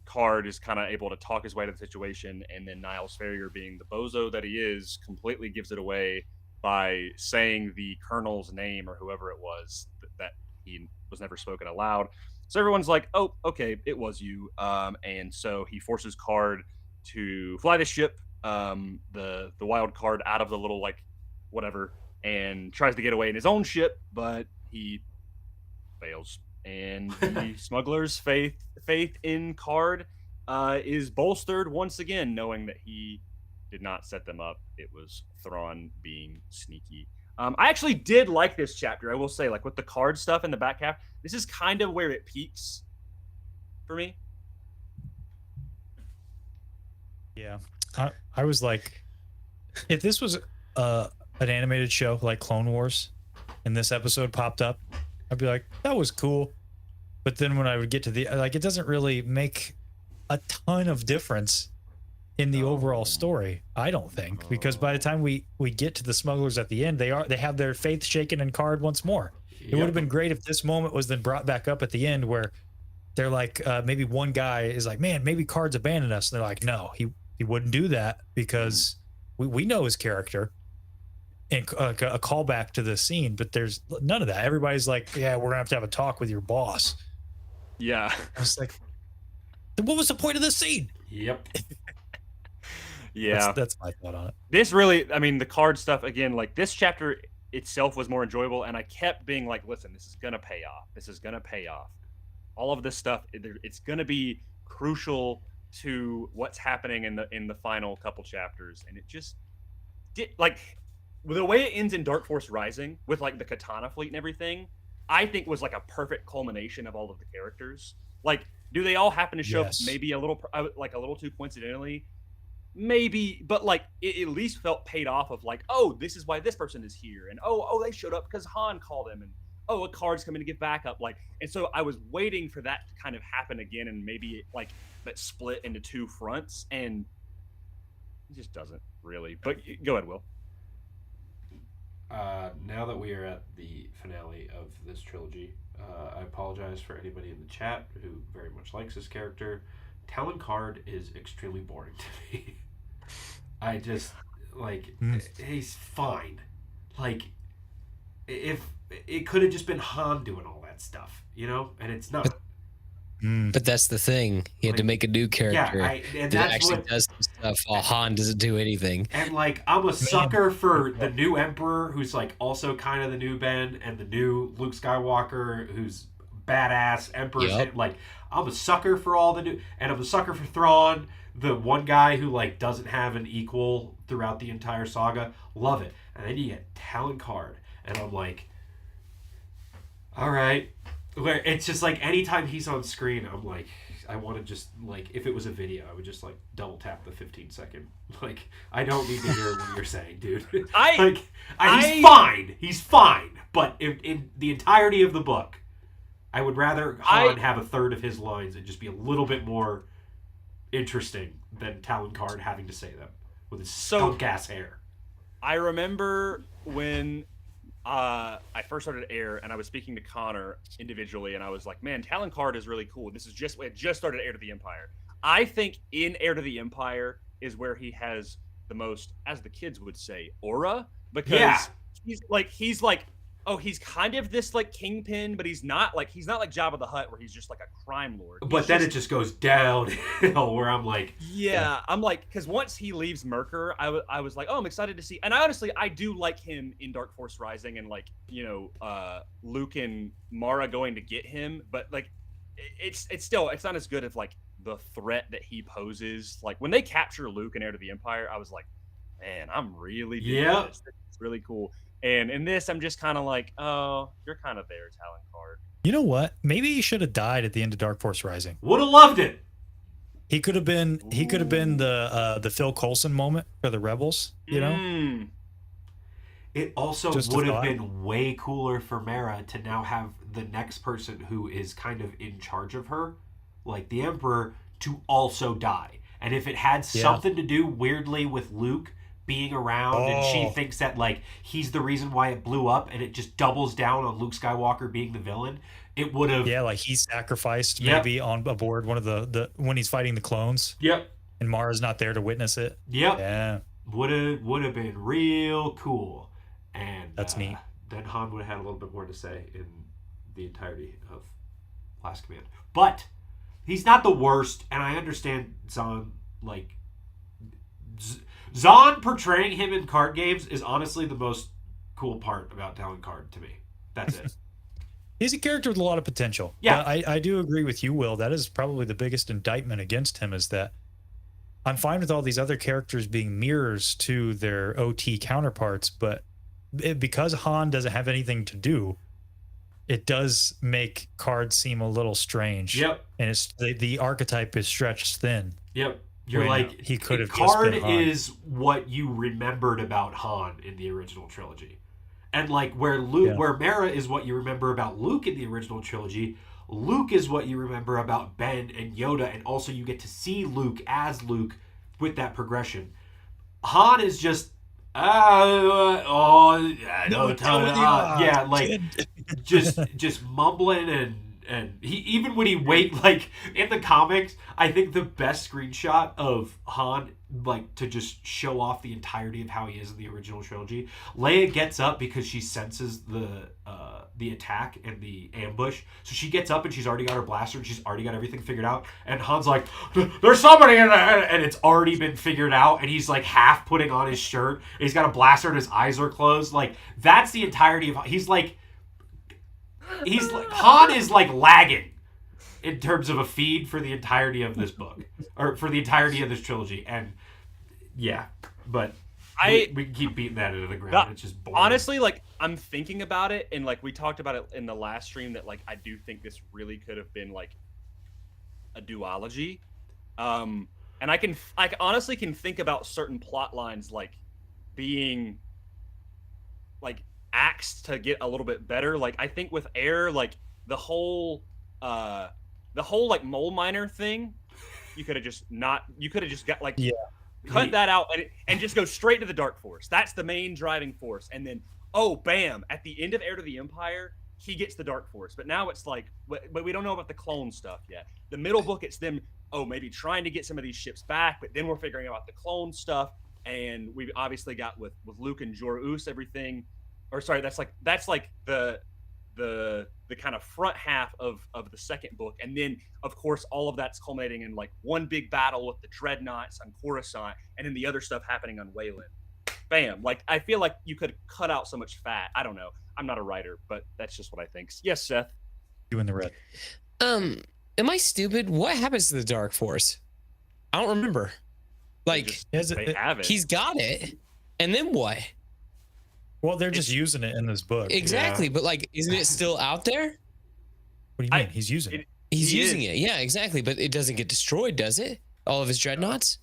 Card is kind of able to talk his way to the situation, and then Niles Ferrier, being the bozo that he is, completely gives it away by saying the colonel's name, or whoever it was that he was never spoken aloud. So everyone's like, oh, okay, it was you. And so he forces Card to fly the ship, the wild card, out of the little like whatever, and tries to get away in his own ship, but he fails. And the smuggler's faith in Card is bolstered once again, knowing that he did not set them up. It was Thrawn being sneaky. I actually did like this chapter. I will say, like with the card stuff in the back half, this is kind of where it peaks for me. Yeah, I was like, if this was an animated show like Clone Wars, and this episode popped up, I'd be like, that was cool. But then when I would get to the like, it doesn't really make a ton of difference in the overall story, I don't think, because by the time we get to the smugglers at the end, they have their faith shaken in Card once more. It would have been great if this moment was then brought back up at the end, where they're like, maybe one guy is like, man, maybe Card's abandoned us. And they're like, no, he wouldn't do that, because we know his character, and a callback to the scene. But there's none of that. Everybody's like, yeah, we're gonna have a talk with your boss. Yeah, I was like, what was the point of this scene? Yep. Yeah, that's my thought on it. This really, I mean, the card stuff again, like this chapter itself was more enjoyable, and I kept being like, listen, this is gonna pay off. This is gonna pay off. All of this stuff, it's gonna be crucial to what's happening in the final couple chapters, and it just did. Like the way it ends in Dark Force Rising with like the Katana fleet and everything, I think was like a perfect culmination of all of the characters. Like, do they all happen to show up maybe a little too coincidentally? Maybe, but like it at least felt paid off of like, oh, this is why this person is here, and oh, they showed up because Han called them, and oh, a Card's coming to get backup. Like, and so I was waiting for that to kind of happen again, and maybe like that split into two fronts, and it just doesn't really. But go ahead, Will. Now that we are at the finale of this trilogy, I apologize for anybody in the chat who very much likes this character. Talon Card is extremely boring to me. I just, like, he's fine. Like, if it could have just been Han doing all that stuff, you know? And it's not. But that's the thing. He had to make a new character and that actually does some stuff while Han doesn't do anything. And, like, I'm a sucker for the new Emperor, who's, like, also kind of the new Ben, and the new Luke Skywalker, who's badass Emperor. Yep. Like, I'm a sucker for all the new, and I'm a sucker for Thrawn, the one guy who like doesn't have an equal throughout the entire saga. Love it. And then you get Talon Card, and I'm like, all right. Where it's just like anytime he's on screen, I'm like, I want to just like, if it was a video, I would just like double tap the 15-second. Like, I don't need to hear what you're saying, dude. He's fine. He's fine. But in the entirety of the book, I would rather Han have a third of his lines and just be a little bit more interesting than Talon Card having to say them with his skunk-ass hair. I remember when I first started Air, and I was speaking to Connor individually, and I was like, man, Talon Card is really cool. It just started Heir to the Empire. I think in Heir to the Empire is where he has the most, as the kids would say, aura, because he's like, oh, he's kind of this like kingpin, but he's not like Jabba the Hutt, where he's just like a crime lord. But then it just goes downhill, where I'm like, I'm like, because once he leaves Merkur, I was like, oh, I'm excited to see. And I do like him in Dark Force Rising, and like, you know, Luke and Mara going to get him, but like, it's still, it's not as good as like the threat that he poses. Like when they capture Luke in Heir to the Empire, I was like, man, I'm really digging this. It's really cool. And in this, I'm just kind of like, oh, you're kind of there, Talon Card. You know what? Maybe he should have died at the end of Dark Force Rising. Would have loved it. He could have been. He could have been the Phil Coulson moment for the Rebels. You know. It also would have been way cooler for Mara to now have the next person who is kind of in charge of her, like the Emperor, to also die. And if it had something to do weirdly with Luke being around, and she thinks that like he's the reason why it blew up, and it just doubles down on Luke Skywalker being the villain, it would have like he sacrificed maybe on aboard one of the when he's fighting the clones. And Mara's not there to witness it. Would have been real cool. And that's neat. Then Han would have had a little bit more to say in the entirety of Last Command. But he's not the worst, and I understand Zahn, like... Zahn portraying him in card games is honestly the most cool part about Talon Card to me. That's it. He's a character with a lot of potential. Yeah. I do agree with you, Will. That is probably the biggest indictment against him, is that I'm fine with all these other characters being mirrors to their OT counterparts, but because Han doesn't have anything to do, it does make Card seem a little strange. Yep. And it's the archetype is stretched thin. Yep. You're When like, he could have just Card been Han. is what you remembered about Han in the original trilogy. And like where Luke, where Mara is what you remember about Luke in the original trilogy, Luke is what you remember about Ben and Yoda, and also you get to see Luke as Luke with that progression. Han is just just mumbling and he, even when he like in the comics, I think the best screenshot of Han, like to just show off the entirety of how he is in the original trilogy. Leia gets up because she senses the attack and the ambush, so she gets up and she's already got her blaster and she's already got everything figured out. And Han's like, "There's somebody in there," and it's already been figured out. And he's like half putting on his shirt. And he's got a blaster and his eyes are closed. Like that's the entirety of. He's like Han is like lagging in terms of a feed for the entirety of this book, or for the entirety of this trilogy. And yeah, but we can keep beating that into the ground. It's just boring. Honestly, like I'm thinking about it, and like we talked about it in the last stream, that like I do think this really could have been like a duology. And I honestly can think about certain plot lines like being like axed to get a little bit better. Like I think with Air, like the whole like mole miner thing, you could have just got like cut that out and just go straight to the Dark Force. That's the main driving force. And then bam, at the end of Heir to the Empire, he gets the Dark Force. But now it's like, but we don't know about the clone stuff yet. The middle book, it's them maybe trying to get some of these ships back, but then we're figuring out the clone stuff. And we've obviously got with Luke and Jor-Us everything. Or sorry, that's like the kind of front half of the second book, and then of course all of that's culminating in like one big battle with the dreadnoughts on Coruscant, and then the other stuff happening on Wayland. Bam! Like I feel like you could cut out so much fat. I don't know. I'm not a writer, but that's just what I think. Yes, Seth. You in the red. Am I stupid? What happens to the Dark Force? I don't remember. Like they have it. He's got it, and then what? Well, they're just using it in this book. Exactly, but like, isn't it still out there? What do you mean? He's using it. He's using it. Yeah, exactly. But it doesn't get destroyed, does it? All of his dreadnoughts?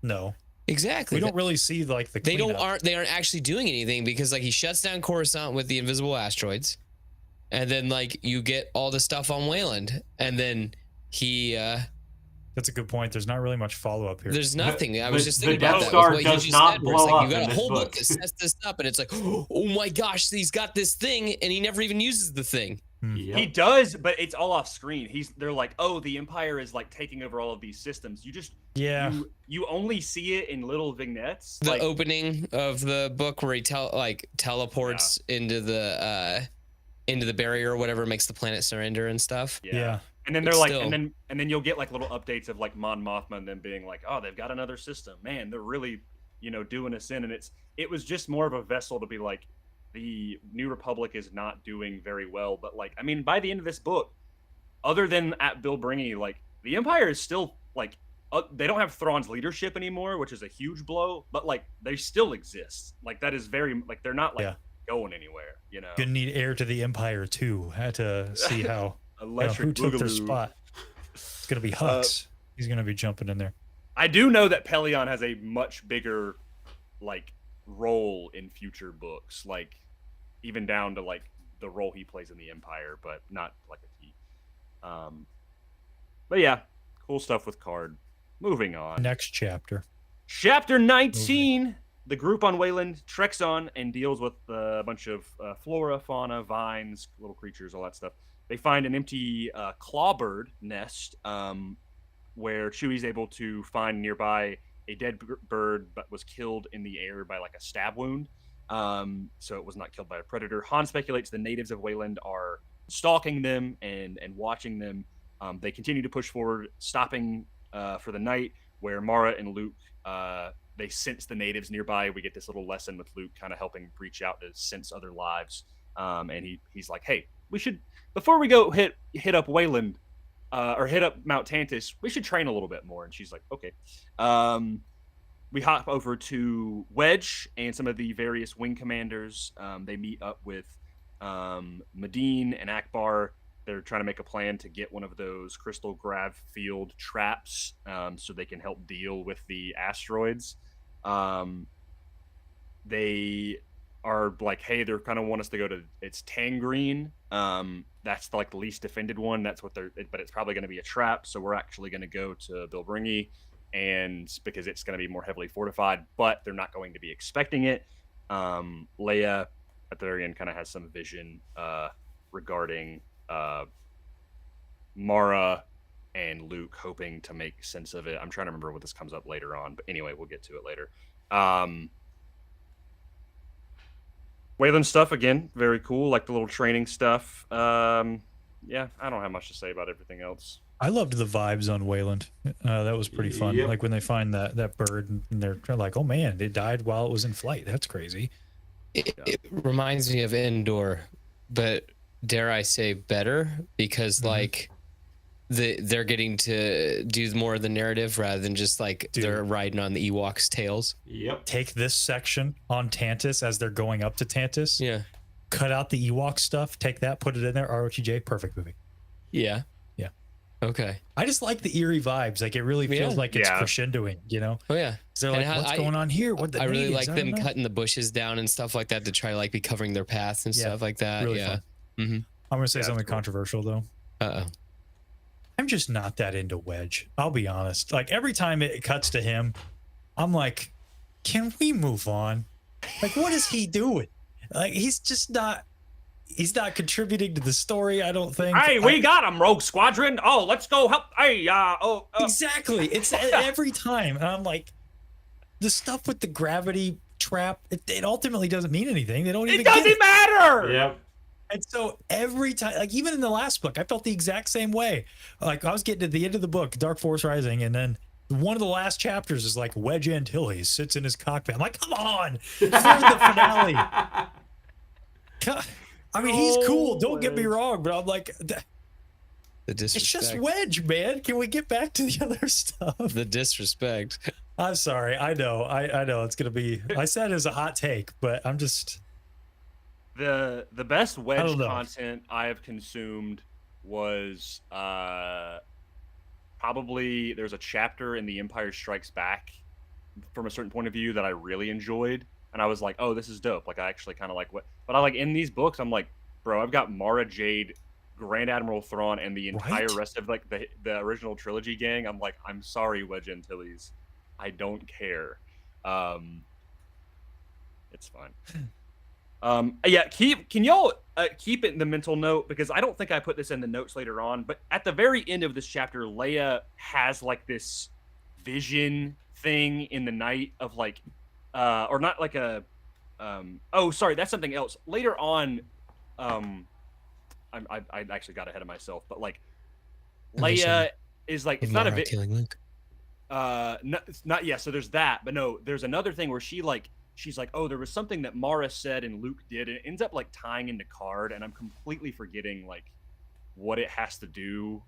No. Exactly. We don't really see like the cleanup. They aren't actually doing anything, because like he shuts down Coruscant with the invisible asteroids, and then like you get all the stuff on Wayland, and then he That's a good point. There's not really much follow up here. There's nothing. I was just thinking Death about that. Star What you does just not said, where it's blow like up you got in a this whole book. book that sets this up, and it's like, oh my gosh, he's got this thing, and he never even uses the thing. Yep. He does, but it's all off screen. They're like, the Empire is like taking over all of these systems. You just you only see it in little vignettes. The opening of the book where he teleports into the barrier or whatever, makes the planet surrender and stuff. Yeah. And then they're like, and then you'll get like little updates of like Mon Mothma and them being like, they've got another system. Man, they're really, doing us in. And it was just more of a vessel to be like, the New Republic is not doing very well. But like, I mean, by the end of this book, other than at Bill Bringey, like the Empire is still like, they don't have Thrawn's leadership anymore, which is a huge blow. But like, they still exist. Like that is very like they're not like going anywhere. Gonna need Heir to the Empire too. Had to see how. Electric who took their Boogaloo. spot. It's gonna be Hux. He's gonna be jumping in there. I do know that Pelion has a much bigger like role in future books, like even down to like the role he plays in the Empire, but not like a key. But yeah, cool stuff with Card. Moving on. Next chapter. Chapter 19. The group on Wayland treks on and deals with a bunch of flora, fauna, vines, little creatures, all that stuff. They find an empty clawbird nest where Chewie's able to find nearby a dead bird, but was killed in the air by like a stab wound. So it was not killed by a predator. Han speculates the natives of Wayland are stalking them and watching them. They continue to push forward, stopping for the night, where Mara and Luke they sense the natives nearby. We get this little lesson with Luke kind of helping reach out to sense other lives. And he's like, hey, we should, before we go hit up Wayland or hit up Mount Tantus, we should train a little bit more. And she's like, okay. We hop over to Wedge and some of the various wing commanders. They meet up with Medine and Akbar. They're trying to make a plan to get one of those crystal grav field traps so they can help deal with the asteroids. They are like, hey, they're kind of want us to go to, it's Tangreen. That's like the least defended one. That's what they're, but it's probably going to be a trap. So we're actually going to go to Bilbringi, and because it's going to be more heavily fortified, but they're not going to be expecting it. Leia at the very end kind of has some vision regarding Mara and Luke, hoping to make sense of it. I'm trying to remember what this comes up later on, but anyway, we'll get to it later. Wayland stuff, again, very cool, like the little training stuff. Yeah, I don't have much to say about everything else. I loved the vibes on Wayland. That was pretty fun. Yep. Like when they find that bird and they're like, oh man, it died while it was in flight. That's crazy. It reminds me of Endor, but dare I say better, because like they're getting to do more of the narrative rather than just like they're riding on the Ewoks' tails. Yep. Take this section on Tantus as they're going up to Tantus. Yeah. Cut out the Ewok stuff. Take that, put it in there. ROTJ, perfect movie. Yeah. Yeah. Okay. I just like the eerie vibes. Like it really feels like it's crescendoing, you know? Oh yeah. They're like, what's going on here? What the I really natives? like I don't them know. cutting the bushes down and stuff like that to try to like be covering their paths and stuff like that. Really yeah. fun. Mm-hmm. I'm gonna say something controversial though. Uh-oh. I'm just not that into Wedge. I'll be honest. Like every time it cuts to him, I'm like, can we move on? Like, what is he doing? Like, he's just not. He's not contributing to the story. I don't think. Hey, we got him, Rogue Squadron. Oh, let's go help. Hey, exactly. It's every time, and I'm like, the stuff with the gravity trap. It ultimately doesn't mean anything. They don't even. It doesn't matter. Yep. And so every time, like even in the last book, I felt the exact same way. Like I was getting to the end of the book, Dark Force Rising, and then one of the last chapters is like Wedge Antilles sits in his cockpit. I'm like, come on, for the finale. I mean, he's cool. Don't get me wrong, but I'm like, The it's disrespect. just Wedge, man. Can we get back to the other stuff? The disrespect. I'm sorry. I know. I know it's gonna be. I said it as a hot take, but I'm just. The best Wedge don't know. content I have consumed was probably there's a chapter in The Empire Strikes Back from a certain point of view that I really enjoyed, and I was like, oh, this is dope. Like I actually kind of like what, but I like in these books, I'm like, bro, I've got Mara Jade, Grand Admiral Thrawn, and the entire rest of like the original trilogy gang. I'm like, I'm sorry, Wedge Antilles, I don't care. It's fine. Yeah, can y'all keep it in the mental note, because I don't think I put this in the notes later on, but at the very end of this chapter, Leia has like this vision thing in the night of like or not like a oh sorry, that's something else. Later on, I actually got ahead of myself, but like Leia is like, it's not a killing Luke. not yeah, so there's that, but no, there's another thing where she's like, oh, there was something that Mara said and Luke did, and it ends up like tying into Card, and I'm completely forgetting like what it has to do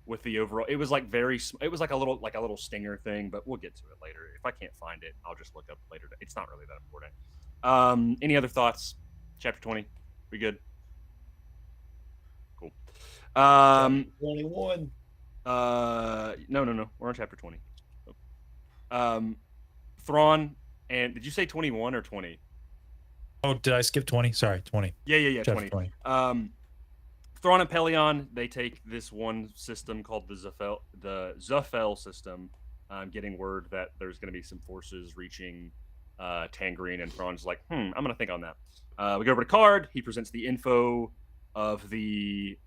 with the overall. It was like it was like a little stinger thing, but we'll get to it later. If I can't find it, I'll just look up later. It's not really that important. Any other thoughts? Chapter 20, we good? Cool. 21. No, we're on chapter 20. Thrawn. And did you say 21 or 20? Oh, did I skip 20? Sorry, 20. Yeah, Chapter 20. Thrawn and Pelion, they take this one system called the Zufel system, getting word that there's going to be some forces reaching Tangreen, and Thrawn's like, I'm going to think on that. We go over to Card. He presents the info of the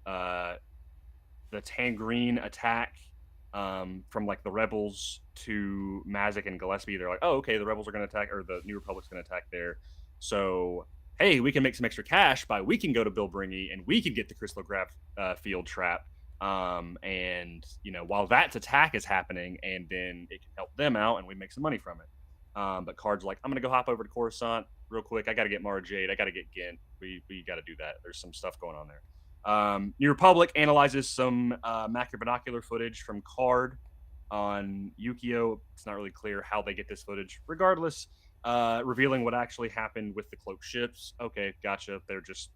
Tangreen attack. From like the rebels to Mazik and Gillespie. They're like, oh, okay, the rebels are going to attack, or the New Republic's going to attack there. So hey, we can make some extra cash by we can go to Bilbringi and we can get the crystallograph field trap. And while that attack is happening, and then it can help them out, and we make some money from it. But Card's like, I'm gonna go hop over to Coruscant real quick. I gotta get Mara Jade. I gotta get Gint. We gotta do that. There's some stuff going on there. New Republic analyzes some macro binocular footage from Card on Yukio. It's not really clear how they get this footage. Regardless, revealing what actually happened with the cloaked ships. Okay, gotcha. There's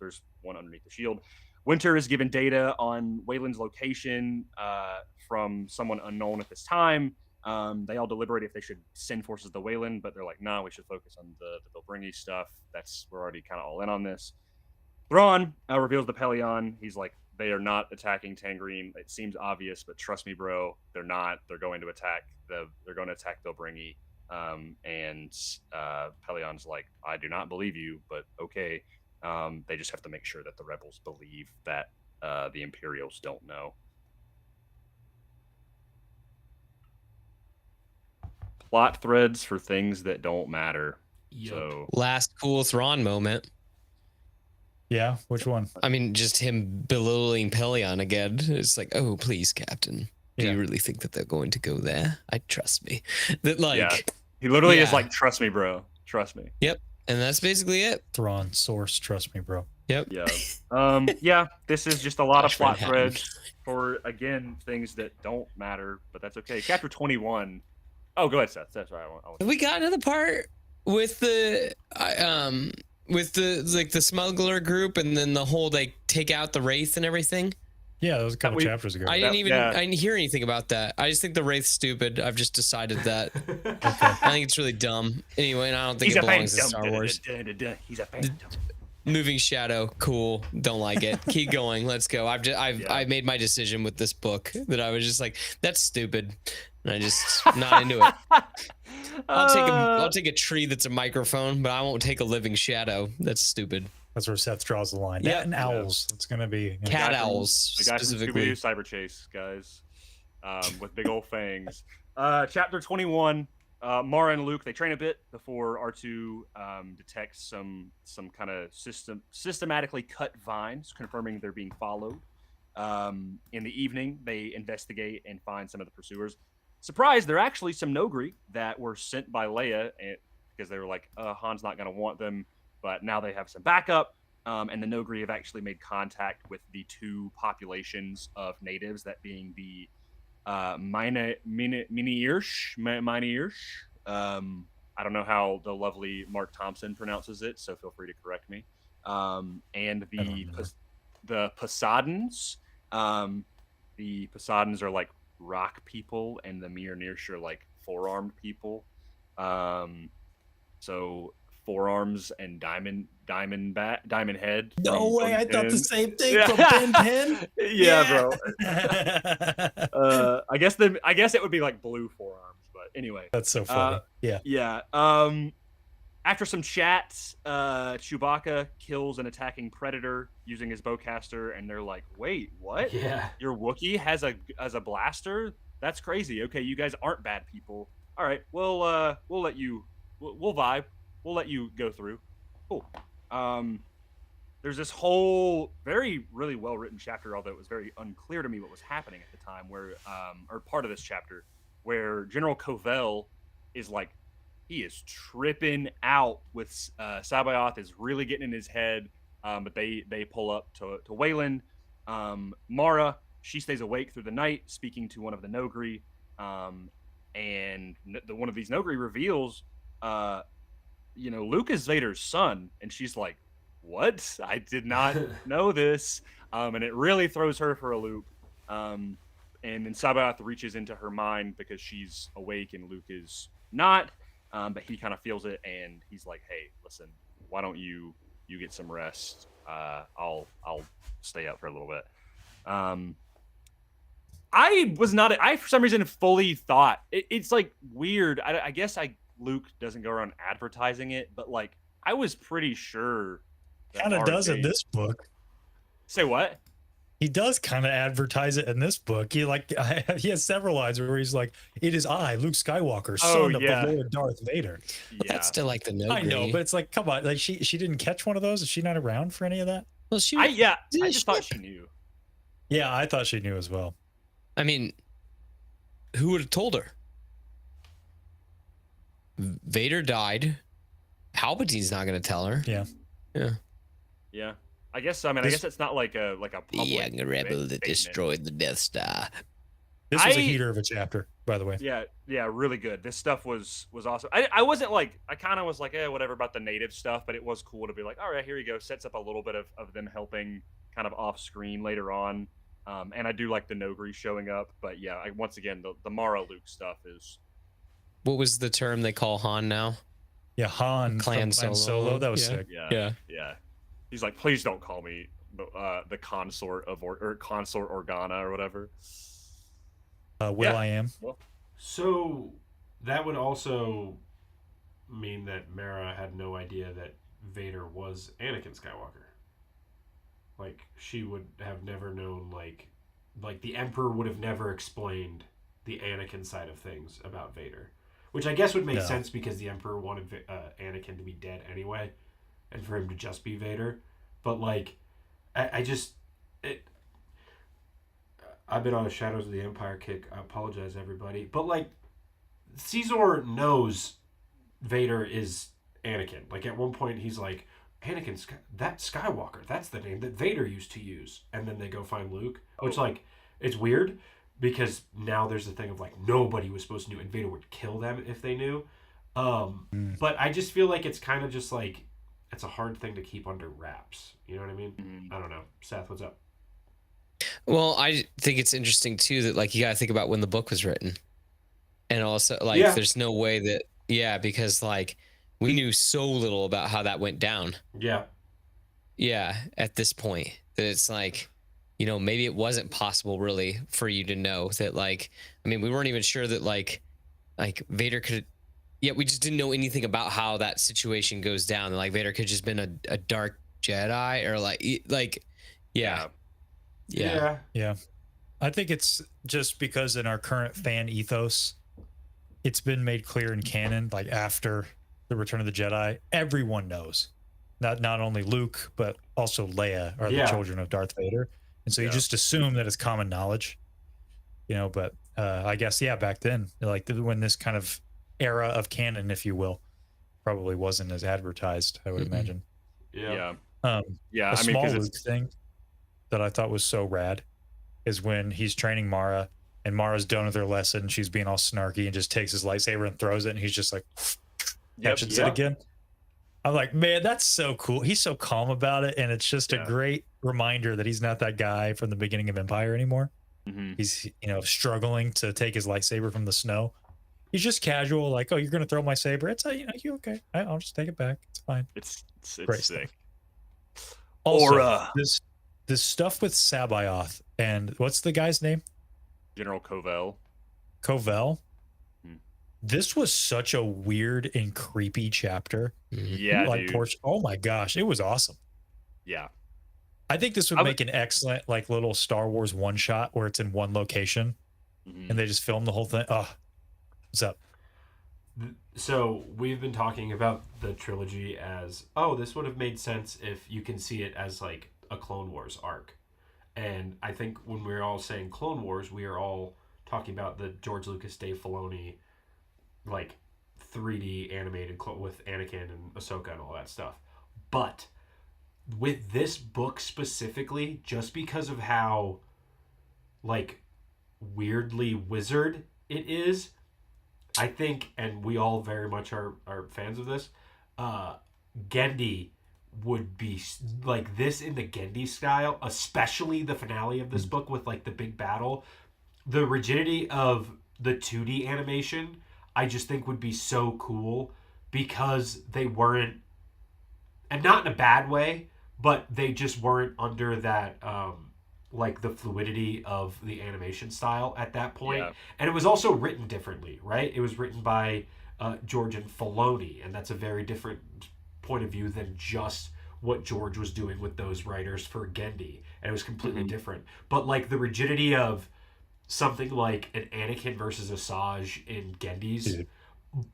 one underneath the shield. Winter is given data on Wayland's location from someone unknown at this time. They all deliberate if they should send forces to Wayland, but they're like, nah, we should focus on the Bilbringi stuff. We're already kind of all in on this. Thrawn reveals the Pelion. He's like, they are not attacking Tangerine. It seems obvious, but trust me, bro, they're not. They're going to attack Bilbringi. And Pelion's like, I do not believe you, but okay. They just have to make sure that the rebels believe that the Imperials don't know. Plot threads for things that don't matter. Yep. So Last cool Thrawn moment. Yeah, which one? I mean, just him belittling Pelion again. It's like, oh, please, Captain. Do Yeah. you really think that they're going to go there? I trust me. That yeah, he literally is yeah. like, trust me, bro. Trust me. Yep. And that's basically it. Thrawn source, trust me, bro. Yep. Yeah. Yeah, this is just a lot of Josh plot Manhattan. threads for, again, things that don't matter, but that's okay. Chapter 21. Oh, go ahead, Seth. That's right. We got to the part with the the smuggler group, and then the whole take out the wraith and everything. Yeah, that was a couple chapters ago. I didn't yeah. I didn't hear anything about that. I just think the wraith's stupid. I've just decided that. I think it's really dumb. Anyway, and I don't think it belongs in Star Wars. He's a phantom. Moving shadow, cool. Don't like it. Keep going. Let's go. I made my decision with this book that I was just like, that's stupid, and I just not into it. I'll take a tree that's a microphone, but I won't take a living shadow. That's stupid. That's where Seth draws the line. Yeah. That and owls. It's gonna be Cat owls The guy from specifically. Scooby-Doo Cyber Chase, guys, with big old fangs. Chapter 21. Mara and Luke, they train a bit before R2 detects some kind of systematically cut vines, confirming they're being followed. In the evening, they investigate and find some of the pursuers. Surprise, they're actually some Nogri that were sent by Leia because they were like, Han's not going to want them, but now they have some backup. And the Nogri have actually made contact with the two populations of natives, that being the Mini-Irsh. I don't know how the lovely Mark Thompson pronounces it, so feel free to correct me. And the Posadans. The Posadans are like rock people, and the Mini-Irsh are like four-armed people. So forearms and diamond head. No way! I thought the same thing Yeah. from Ben 10. Yeah, bro. I guess it would be like blue forearms, but anyway. That's so funny. Yeah. Yeah. After some chat, Chewbacca kills an attacking predator using his bowcaster, and they're like, "Wait, what? Yeah. Your Wookiee has a blaster? That's crazy. Okay, you guys aren't bad people. All right, we'll let you. We'll vibe. We'll let you go through. Cool." There's this whole really well written chapter, although it was very unclear to me what was happening at the time, where or part of this chapter where General Covell is like, he is tripping out with Sabayoth is really getting in his head, but they pull up to Wayland. Mara, she stays awake through the night, speaking to one of the Nogri, and one of these Nogri reveals, Luke is Vader's son, and she's like, what? I did not know this. And it really throws her for a loop. And then Sabayoth reaches into her mind because she's awake and Luke is not. But he kind of feels it, and he's like, hey, listen, why don't you get some rest? I'll stay up for a little bit. I for some reason fully thought it's like weird. I guess Luke doesn't go around advertising it, but like I was pretty sure that Kind of does in RJ this book. Say what? He does kind of advertise it in this book. He has several lines where he's like, "It is I, Luke Skywalker, Oh, son of yeah. the Lord Darth Vader." Yeah. That's still like the no. I know, but it's like, come on, like she didn't catch one of those. Is she not around for any of that? well, she. I Yeah, just thought she knew. Yeah, I thought she knew as well. I mean, who would have told her? Vader died. Palpatine's not going to tell her. Yeah. Yeah. Yeah. I guess it's not like a public The young rebel that statement. destroyed the Death Star. This was a I- heater of a chapter, by the way. Yeah, really good. This stuff was awesome. I wasn't like, I kind of was like, whatever about the native stuff, but it was cool to be like, all right, here you go. Sets up a little bit of them helping kind of off screen later on. And I do like the Nogri showing up, but yeah, once again, the Mara Luke stuff is. What was the term they call Han now? Yeah, Han Clan from Clan Solo. Solo. That was Yeah. sick. Yeah. He's like, please don't call me the consort of or consort Organa or whatever. Will I am. So that would also mean that Mara had no idea that Vader was Anakin Skywalker. Like, she would have never known, like the Emperor would have never explained the Anakin side of things about Vader. Which I guess would make No. sense because the Emperor wanted Anakin to be dead anyway, and for him to just be Vader. But, like, I've been on a Shadows of the Empire kick. I apologize, everybody. But, like, Caesar knows Vader is Anakin. Like, at one point, he's like, Anakin, that Skywalker, that's the name that Vader used to use. And then they go find Luke, which, like, it's weird because now there's the thing of, like, nobody was supposed to know, and Vader would kill them if they knew. But I just feel like it's kind of just, like, it's a hard thing to keep under wraps. You know what I mean? Mhm. I don't know. Seth, what's up? Well, I think it's interesting too that like you got to think about when the book was written, and also like Yeah. there's no way that because like we knew so little about how that went down. Yeah. Yeah, at this point that it's like, maybe it wasn't possible really for you to know that like I mean we weren't even sure that like Vader could. Yeah, we just didn't know anything about how that situation goes down. Like Vader could just been a dark Jedi or yeah. Yeah. I think it's just because in our current fan ethos, it's been made clear in canon, like after the Return of the Jedi, everyone knows. Not only Luke, but also Leia are the children of Darth Vader. And so you just assume that it's common knowledge. But I guess, back then, like when this kind of era of canon, if you will, probably wasn't as advertised, I would imagine. Yeah. Yeah. A I mean, small 'cause Luke thing that I thought was so rad is when he's training Mara and Mara's done with her lesson. She's being all snarky and just takes his lightsaber and throws it. And he's just like, catches it again. I'm like, man, that's so cool. He's so calm about it. And it's just a great reminder that he's not that guy from the beginning of Empire anymore. Mhm. He's, struggling to take his lightsaber from the snow. He's just casual, like, oh, you're going to throw my saber. It's, you okay. I'll just take it back. It's fine. It's Great sick. Also, this stuff with Sabayoth and what's the guy's name? General Covell. Covell. Hmm. This was such a weird and creepy chapter. Yeah, dude. Oh my gosh, it was awesome. Yeah. I think this would make an excellent like little Star Wars one shot where it's in one location Mhm. and they just film the whole thing. Oh, what's up? So we've been talking about the trilogy as, this would have made sense if you can see it as like a Clone Wars arc. And I think when we're all saying Clone Wars, we are all talking about the George Lucas, Dave Filoni, like 3D animated with Anakin and Ahsoka and all that stuff. But with this book specifically, just because of how like weirdly wizard it is, I think, and we all very much are fans of this, Gendy would be like this in the Gendy style, especially the finale of this book with like the big battle. The rigidity of the 2D animation, I just think would be so cool because they weren't, and not in a bad way, but they just weren't under that, like the fluidity of the animation style at that point. Yeah. And it was also written differently, right? It was written by George and Filoni, and that's a very different point of view than just what George was doing with those writers for Gendy. and it was completely different. But like the rigidity of something like an Anakin versus Asajj in Gendy's, Dude,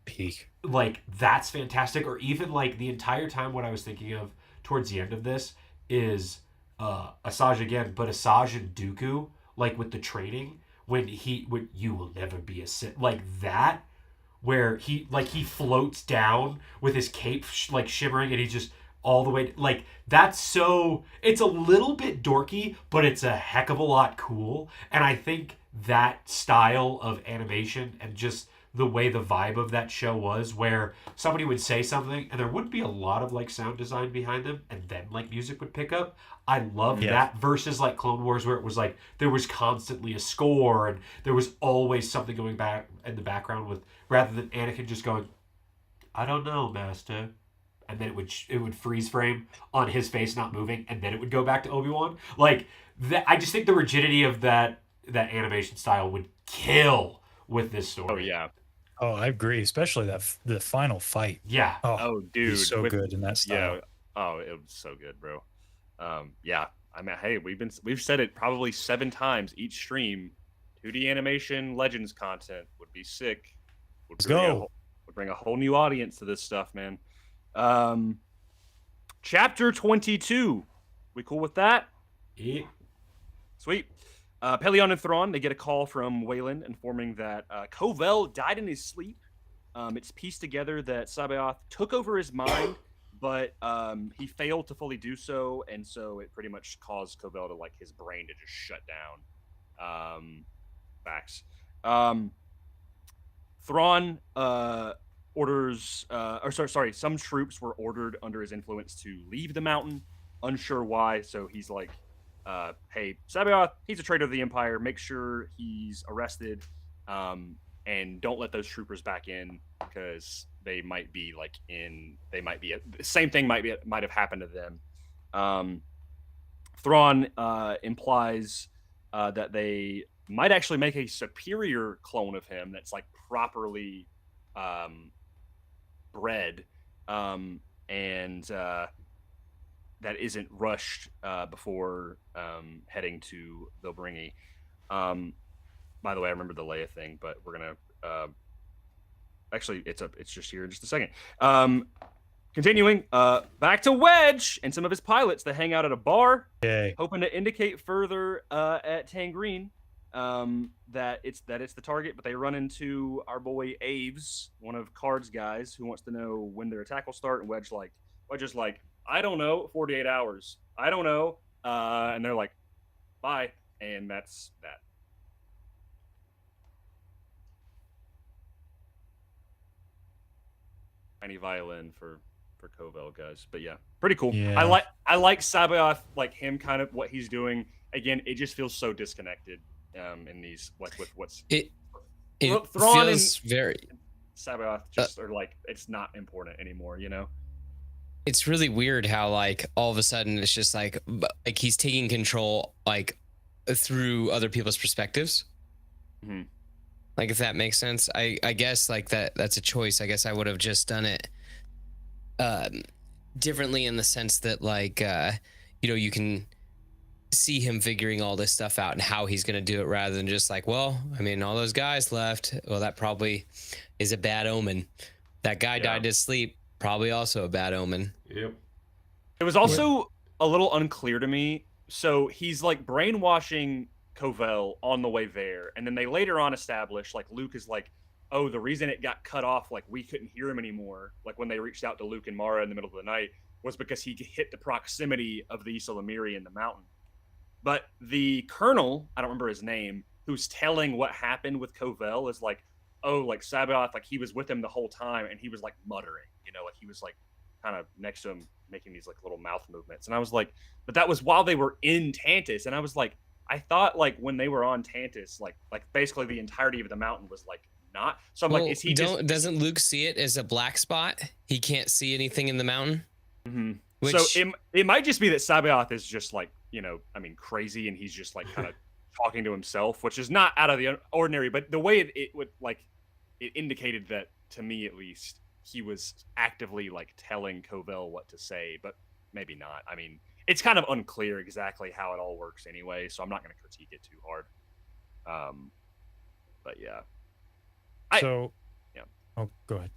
peak. like that's fantastic. Or even like the entire time, what I was thinking of towards the end of this is Asajj again, but Asajj and Dooku, like with the training when you will never be a Sith, like that, where he floats down with his cape like shimmering, and he's just all the way like that's so, it's a little bit dorky, but it's a heck of a lot cool. And I think that style of animation and just the way the vibe of that show was, where somebody would say something and there wouldn't be a lot of like sound design behind them, and then like music would pick up. I loved that versus like Clone Wars, where it was like there was constantly a score and there was always something going back in the background, with rather than Anakin just going, "I don't know, Master," and then it would freeze frame on his face not moving, and then it would go back to Obi-Wan. Like that, I just think the rigidity of that animation style would kill with this story. Oh yeah. Oh, I agree, especially the final fight. Yeah. Oh, dude, he's so good in that style. Yeah. Oh, it was so good, bro. Yeah. I mean, hey, we've said it probably 7 times each stream. 2D animation Legends content would be sick. Let's go. Would bring a whole new audience to this stuff, man. Chapter 22. We cool with that? Yeah. Sweet. Pelion and Thrawn, they get a call from Waylon informing that Covell died in his sleep. It's pieced together that Sabaoth took over his mind, but he failed to fully do so, and so it pretty much caused Covell to, like, his brain to just shut down. Facts. Thrawn orders, some troops were ordered under his influence to leave the mountain, unsure why, so he's like, hey, Sabaoth, he's a traitor to the Empire. Make sure he's arrested, and don't let those troopers back in, because they might be the same thing might have happened to them. Thrawn implies that they might actually make a superior clone of him that's like properly bred, and that isn't rushed before heading to Vilbringi. By the way, I remember the Leia thing, but we're gonna actually it's just here in just a second. Continuing, back to Wedge and some of his pilots that hang out at a bar, hoping to indicate further at Tangreen that it's the target, but they run into our boy Aves, one of Card's guys, who wants to know when their attack will start, and Wedge is like, I don't know, 48 hours. I don't know. And they're like, bye. And that's that. Tiny violin for Covell, guys. But yeah, pretty cool. Yeah. I like Sabaoth, like him, kind of what he's doing. Again, it just feels so disconnected in these, like, with what's it Thrawn feels and very Sabaoth just are like, it's not important anymore, you know? It's really weird how like all of a sudden it's just like he's taking control like through other people's perspectives. Mm-hmm. Like, if that makes sense. I guess like that's a choice. I guess I would have just done it differently, in the sense that like you can see him figuring all this stuff out and how he's going to do it, rather than just like, well, I mean, all those guys left. Well, that probably is a bad omen. That guy died in his sleep. Probably also a bad omen. Yep. It was also a little unclear to me. So he's like brainwashing Covell on the way there, and then they later on establish, like, Luke is like, oh, the reason it got cut off, like we couldn't hear him anymore, like when they reached out to Luke and Mara in the middle of the night, was because he hit the proximity of the Ysalamiri in the mountain. But the colonel, I don't remember his name, who's telling what happened with Covell, is like, oh, like Sabaoth, like he was with him the whole time, and he was like muttering, like he was like kind of next to him making these like little mouth movements. And I was like, but that was while they were in Tantus. And I was like, I thought like when they were on Tantus, like basically the entirety of the mountain was like not. So I'm like, is he doesn't Luke see it as a black spot? He can't see anything in the mountain. Mm-hmm. So it might just be that Sabaoth is just like, crazy, and he's just like kind of talking to himself, which is not out of the ordinary, but the way it would like, it indicated that, to me at least, he was actively like telling Covell what to say, but maybe not. I mean, it's kind of unclear exactly how it all works anyway, so I'm not going to critique it too hard. But yeah. Yeah. Oh, go ahead.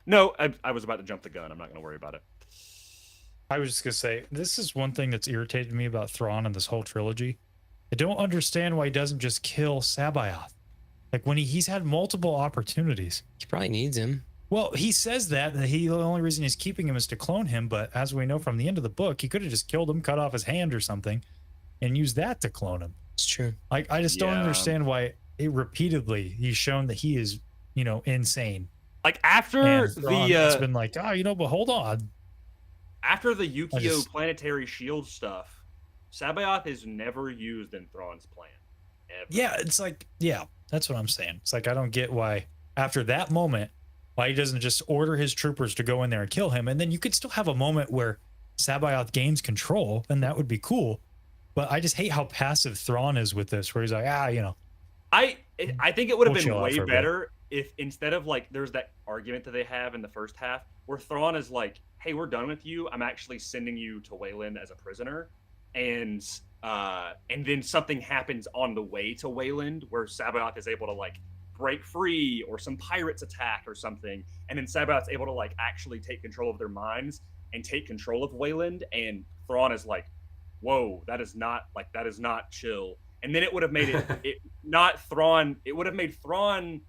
No, I was about to jump the gun. I'm not going to worry about it. I was just gonna say, this is one thing that's irritated me about Thrawn and this whole trilogy. I don't understand why he doesn't just kill Sabaoth. Like when he's had multiple opportunities. He probably needs him. Well, he says that the only reason he's keeping him is to clone him, but as we know from the end of the book, he could have just killed him, cut off his hand or something, and used that to clone him. It's true. Like I just don't understand why repeatedly he's shown that he is, insane. Like after it's been like, but hold on. After the Yukio planetary shield stuff, Sabaoth is never used in Thrawn's plan. Ever. Yeah, it's like, that's what I'm saying. It's like I don't get why after that moment, why he doesn't just order his troopers to go in there and kill him, and then you could still have a moment where Sabaoth gains control, and that would be cool. But I just hate how passive Thrawn is with this, where he's like, I think it would have been chill out way for a bit. better if instead of like there's that argument that they have in the first half where Thrawn is like, hey, we're done with you. I'm actually sending you to Wayland as a prisoner. And then something happens on the way to Wayland where Sabaoth is able to like break free or some pirates attack or something. And then Sabaoth's able to like actually take control of their minds and take control of Wayland. And Thrawn is like, whoa, that is not chill. And then it would have made it would have made Thrawn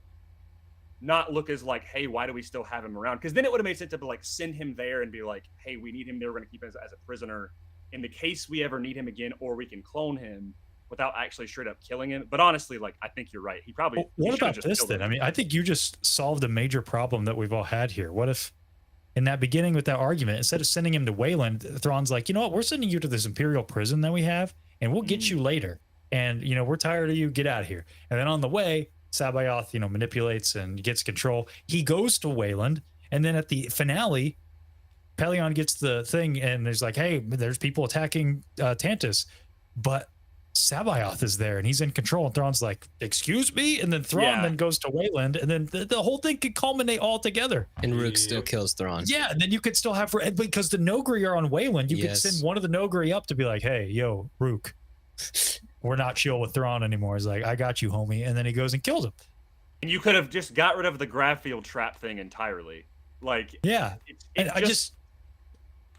not look as like, hey, why do we still have him around? Because then it would have made sense to like send him there and be like, hey, we need him there. We're going to keep him as a prisoner in the case we ever need him again, or we can clone him without actually straight up killing him. But honestly, like, I think you're right. He probably. What about this then? I mean, I think you just solved a major problem that we've all had here. What if in that beginning with that argument, instead of sending him to Wayland, Thrawn's like, you know what? We're sending you to this Imperial prison that we have, and we'll get you later. And, we're tired of you. Get out of here. And then on the way, Sabaoth, manipulates and gets control. He goes to Wayland, and then at the finale, Pelion gets the thing, and there's like, hey, there's people attacking Tantus, but Sabaoth is there, and he's in control. And Thrawn's like, excuse me? And then Thrawn then goes to Wayland, and then the whole thing could culminate all together. And Rook still kills Thrawn. Yeah, and then you could still have, because the Nogri are on Wayland, you could send one of the Nogri up to be like, hey, yo, Rook, we're not chill with Thrawn anymore. He's like, I got you, homie. And then he goes and kills him. And you could have just got rid of the Gravfield trap thing entirely. Like,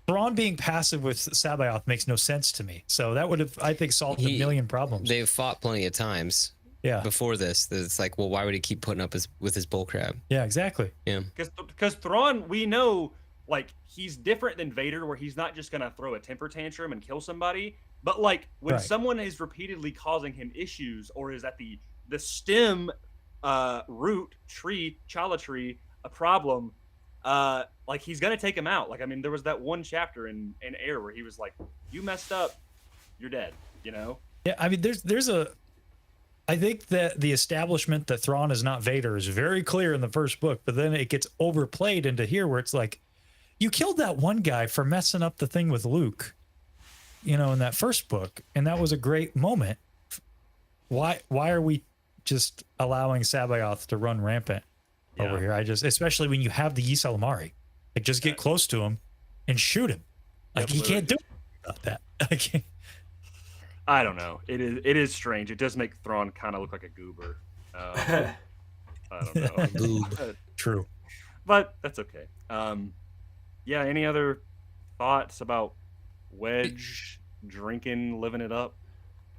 Thrawn being passive with Sabaoth makes no sense to me. So that would have, I think, solved a million problems. They've fought plenty of times. Yeah. Before this, it's like, well, why would he keep putting up with his bullcrap? Yeah, exactly. Yeah. Because Thrawn, we know, like, he's different than Vader, where he's not just gonna throw a temper tantrum and kill somebody. But like when someone is repeatedly causing him issues, or is at the stem root tree, Chala tree, a problem, like he's gonna take him out. Like, I mean, there was that one chapter in Air where he was like, you messed up, you're dead, Yeah, I mean, I think that the establishment that Thrawn is not Vader is very clear in the first book, but then it gets overplayed into here where it's like, you killed that one guy for messing up the thing with Luke, in that first book, and that was a great moment. Why are we just allowing Sabaoth to run rampant over here? Especially when you have the Ysalamari, like, just get close to him and shoot him. Like, he can't do about that. I don't know. It is strange. It does make Thrawn kind of look like a goober. I don't know. Goob. True. But that's okay. Any other thoughts about Wedge drinking, living it up?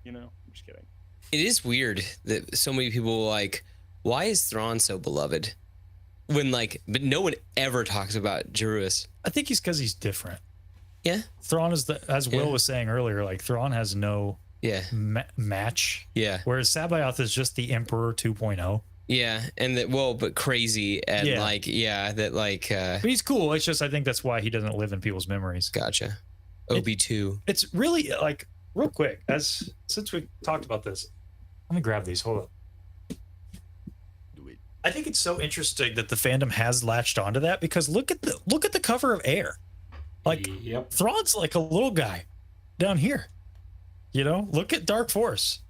I'm just kidding. It is weird that so many people like, why is Thrawn so beloved? But no one ever talks about Jerus. I think he's because he's different. Yeah. Thrawn is as Will was saying earlier, like, Thrawn has no match. Yeah. Whereas Sabaoth is just the Emperor 2.0. Yeah, and but crazy and But he's cool. It's just, I think that's why he doesn't live in people's memories. Gotcha. OB2. It's really, like, real quick, since we talked about this, let me grab these. Hold on. I think it's so interesting that the fandom has latched onto that, because look at the cover of Air. Like, Thrawn's like a little guy down here. Look at Dark Force.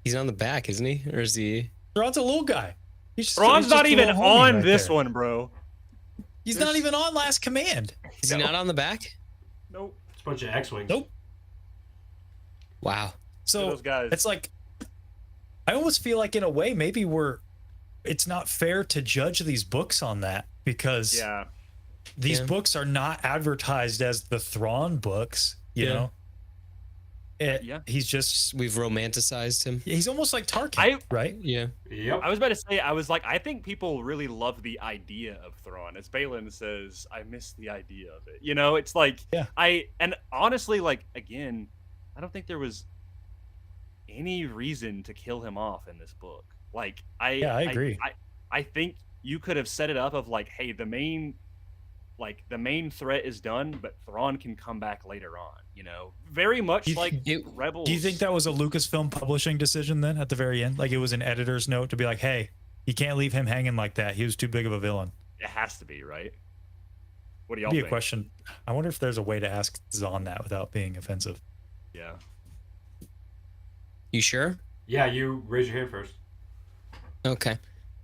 He's on the back, isn't he? Or is he? Thrawn's a little guy. Thrawn's not even on this one, bro. He's not even on Last Command. Is he not on the back? Nope. It's a bunch of X-Wings. Nope. Wow. So those guys. it's like, I almost feel like in a way, maybe it's not fair to judge these books on that, because Yeah. these books are not advertised as the Thrawn books, you know? He's just, We've romanticized him. he's almost like Tarkin, right? Yeah. Yep. I was about to say, I think people really love the idea of Thrawn. As Balin says, I miss the idea of it. You know, it's like, and honestly, like, again, I don't think there was any reason to kill him off in this book. Like, I agree. I think you could have set it up of like, hey, the main threat is done, but Thrawn can come back later on, you know? Very much Rebels. Do you think that was a Lucasfilm publishing decision then at the very end? Like, it was an editor's note to be like, hey, you can't leave him hanging like that. He was too big of a villain. It has to be, right? What do y'all Be think? a question. I wonder if there's a way to ask Zahn that without being offensive. Yeah. You sure? Yeah, you raise your hand first. Okay.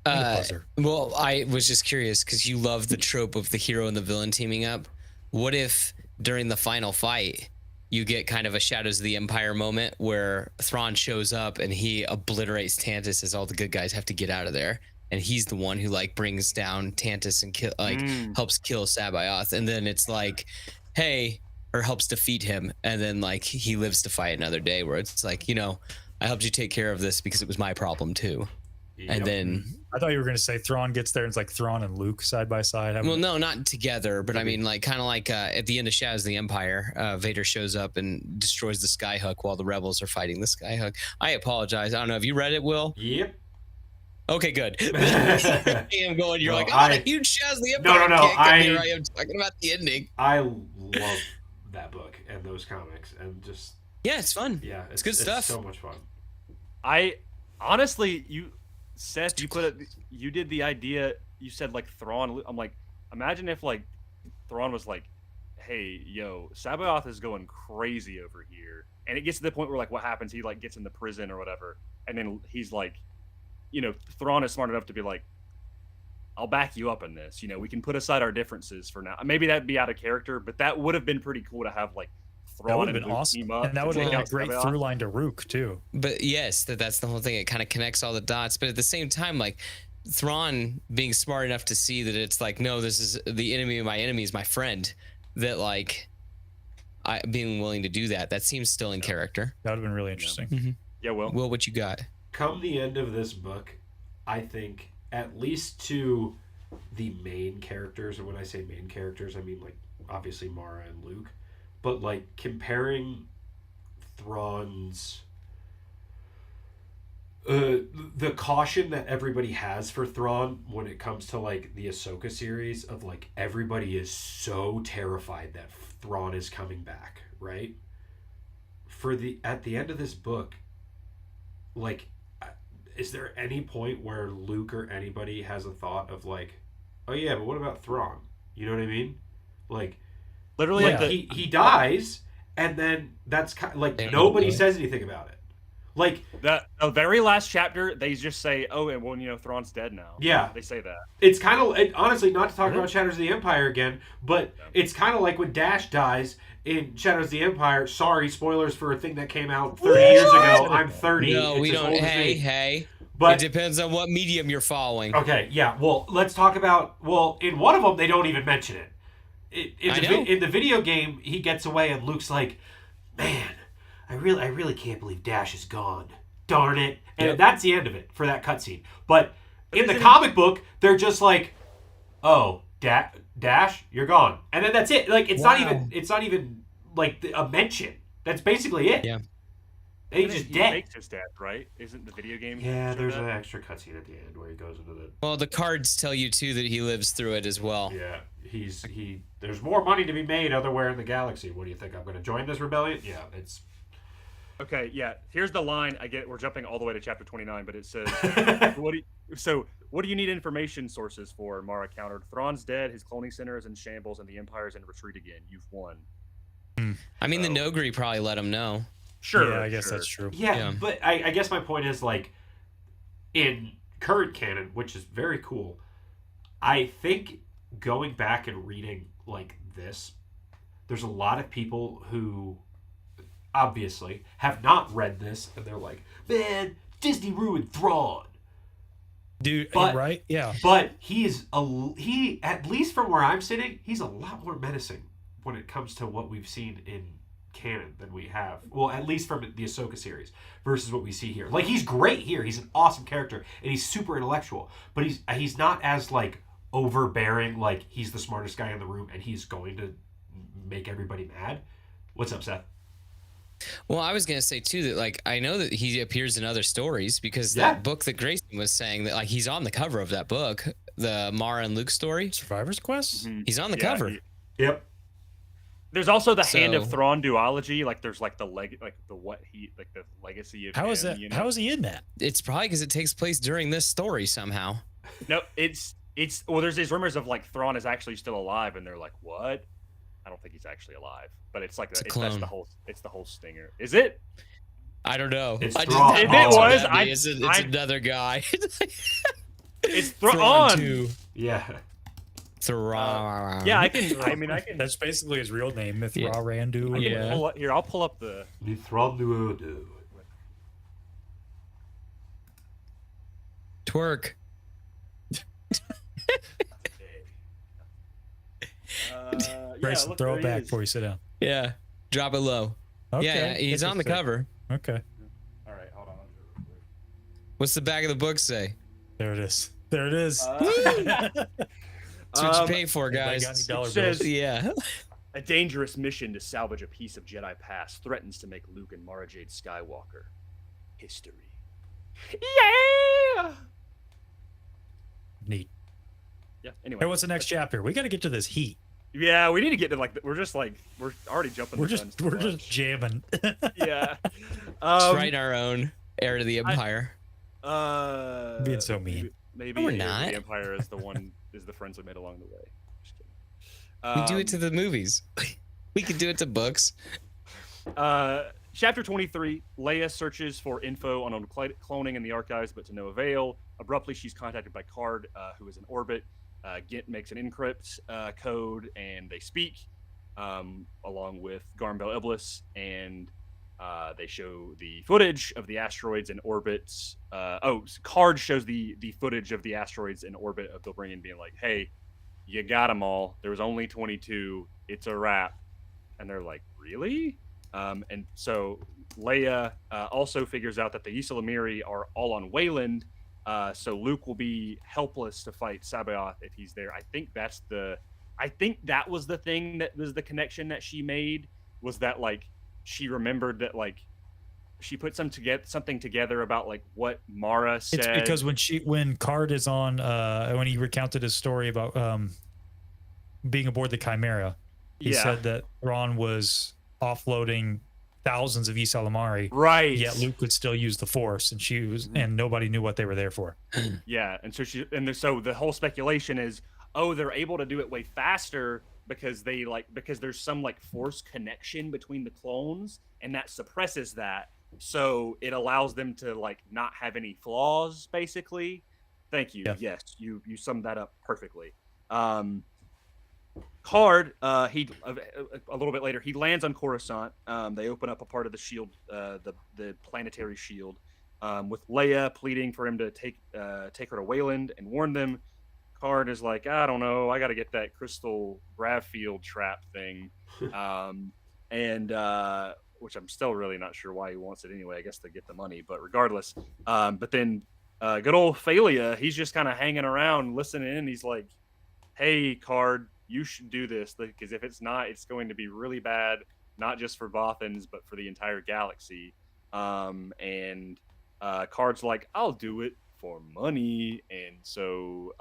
Well, I was just curious because you love the trope of the hero and the villain teaming up. What if during the final fight you get kind of a Shadows of the Empire moment where Thrawn shows up and he obliterates Tantus as all the good guys have to get out of there, and he's the one who like brings down Tantus and helps kill Sabaoth, and then it's like, hey, or helps defeat him, and then like he lives to fight another day, where it's like, you know, I helped you take care of this because it was my problem too. And then I thought you were going to say Thrawn gets there and it's like Thrawn and Luke side by side. Well, no, not together, but I mean, like, kind of like at the end of Shadows of the Empire, Vader shows up and destroys the Skyhook while the rebels are fighting the Skyhook. I apologize. I don't know. Have you read it, Will? Yep. Okay, good. I am going. You're like, I'm a huge Shadows of the Empire. No. Here I am talking about the ending. I love that book and those comics, and just it's fun. Yeah, it's good stuff. It's so much fun. I honestly, Seth, you did the idea. You said like Thrawn. I'm like, imagine if like Thrawn was like, hey, yo, Sabaoth is going crazy over here, and it gets to the point where like, what happens? He like gets in the prison or whatever, and then he's like, you know, Thrawn is smart enough to be like, I'll back you up in this. You know, we can put aside our differences for now. Maybe that'd be out of character, but that would have been pretty cool to have like that would Thrawn have been Luke awesome, team up, and that would have been a great Sabaoth. through line to Rook too. But yes, that's the whole thing. It kind of connects all the dots. But at the same time, like Thrawn being smart enough to see that it's like, no, this is the enemy of my enemy is my friend. That like, I being willing to do that seems still in character. That would have been really interesting. Mm-hmm. Yeah, Will, what you got? Come the end of this book, I think at least to the main characters, and when I say main characters, I mean like obviously Mara and Luke, but like comparing Thrawn's the caution that everybody has for Thrawn when it comes to like the Ahsoka series of like everybody is so terrified that Thrawn is coming back, right? At the end of this book, like, is there any point where Luke or anybody has a thought of like, oh yeah, but what about Thrawn? You know what I mean? Like, literally, like he dies, and then that's kind of, like nobody says anything about it. Like the very last chapter, they just say, "Oh, and well, you know, Thrawn's dead now." Yeah, they say that. It's kind of honestly not to talk about Shadows of the Empire again, but it's kind of like when Dash dies in Shadows of the Empire. Sorry, spoilers for a thing that came out 30 years ago. I'm 30. No, it's we don't. Hey, hey. But it depends on what medium you're following. Okay, yeah. Well, let's talk about. Well, in one of them, they don't even mention it. In the video game, he gets away, and Luke's like, "Man, I really can't believe Dash is gone. Darn it!" And that's the end of it for that cutscene. But in the comic book, they're just like, "Oh, Dash, you're gone," and then that's it. Like it's not even like a mention. That's basically it. Yeah. And he's just dead. Makes his death, right? Isn't the video game? Yeah, there's an extra cutscene at the end where he goes into the. Well, the cards tell you too that he lives through it as well. Yeah, he. There's more money to be made elsewhere in the galaxy. What do you think? I'm going to join this rebellion? Yeah, it's. Okay, yeah. Here's the line. I get. We're jumping all the way to chapter 29, but it says, "What do you need information sources for?" Mara countered. "Thrawn's dead. His cloning center is in shambles, and the Empire's in retreat again. You've won." I mean, the Nogri probably let him know. Sure, yeah, I guess that's true. Yeah, but I guess my point is like, in current canon, which is very cool, I think going back and reading like this, there's a lot of people who obviously, have not read this, and they're like, man, Disney ruined Thrawn. Dude, But- right? Yeah. But he at least from where I'm sitting, he's a lot more menacing when it comes to what we've seen in canon than we have. Well, at least from the Ahsoka series versus what we see here. Like, he's great here. He's an awesome character, and he's super intellectual. But he's not as, like, overbearing, like, he's the smartest guy in the room, and he's going to make everybody mad. What's up, Seth? Well, I was gonna say too that like I know that he appears in other stories because Yeah. that book that Grayson was saying that like he's on the cover of that book, the Mara and Luke story. Survivor's Quest? He's on the Yeah, cover. Yep. There's also the Hand of So- Thrawn duology. Like there's like the the legacy of How is him, that? you know? How is he in that? It's probably because it takes place during this story somehow. No, it's well. There's these rumors of like Thrawn is actually still alive, and they're like, what? I don't think he's actually alive, but it's like It's a that's clone. the whole stinger. Is it? I don't know. It's I Thrawn. If it that's what was, that I- means. It's I- another guy. It's Thrawn Thrawn. 2. Yeah. Thrawn. Yeah, I can. I mean, I can. That's basically his real name, Mithra Yeah. Randu. I can Yeah. pull up, here, I'll pull up the. The Thrawn duo. Twerk. Grayson, look, throw there it he back is. before you sit down. Yeah. Drop it low. Okay. Yeah, he's on the interesting. cover. Okay. All right, hold on. What's the back of the book say? There it is. There it is. That's what you pay for, Anybody got guys. any dollar it says- bills? Yeah. A dangerous mission to salvage a piece of Jedi past threatens to make Luke and Mara Jade Skywalker history. Yeah. Neat. Yeah. Anyway. Hey, what's the next chapter? We got to get to this heat. Yeah, we need to get to like we're already jumping. We're the just guns too we're just much. jamming. Yeah. Just writing our own heir to the empire. Being so mean. Maybe No, we're Heir to not. the Empire is the friends we made along the way. Just We do kidding. it to the movies. We could do it to books. Chapter 23, Leia searches for info on cloning in the archives, but to no avail. Abruptly, she's contacted by Card, who is in orbit. Gint makes an encrypt code, and they speak, along with Garmbel Iblis, and they show the footage of the asteroids in orbit. Card shows the footage of the asteroids in orbit of Bilbringen being like, hey, you got them all. There was only 22. It's a wrap. And they're like, really? And so Leia also figures out that the Ysalamiri are all on Wayland, so Luke will be helpless to fight Sabaoth if he's there. I think that was the thing that was the connection that she made, was that like she remembered that like she put something together about like what Mara said. It's because when Card is on when he recounted his story about being aboard the Chimera, he said that Thrawn was offloading thousands of Ysalamiri, right. yet Luke could still use the Force, and nobody knew what they were there for. Yeah, and so the whole speculation is, oh, they're able to do it way faster because there's some like Force connection between the clones, and that suppresses that, so it allows them to like not have any flaws, basically. Thank you. Yeah. Yes, you summed that up perfectly. Card, he a little bit later, he lands on Coruscant. They open up a part of the shield, the planetary shield, with Leia pleading for him to take her to Wayland and warn them. Card is like, I don't know, I got to get that crystal grav field trap thing, and which I'm still really not sure why he wants it anyway. I guess to get the money, but regardless. But then good old Phalia, he's just kind of hanging around, listening in. He's like, hey, Card, you should do this, because if it's not, it's going to be really bad, not just for Bothans, but for the entire galaxy. And Card's like, I'll do it for money. And so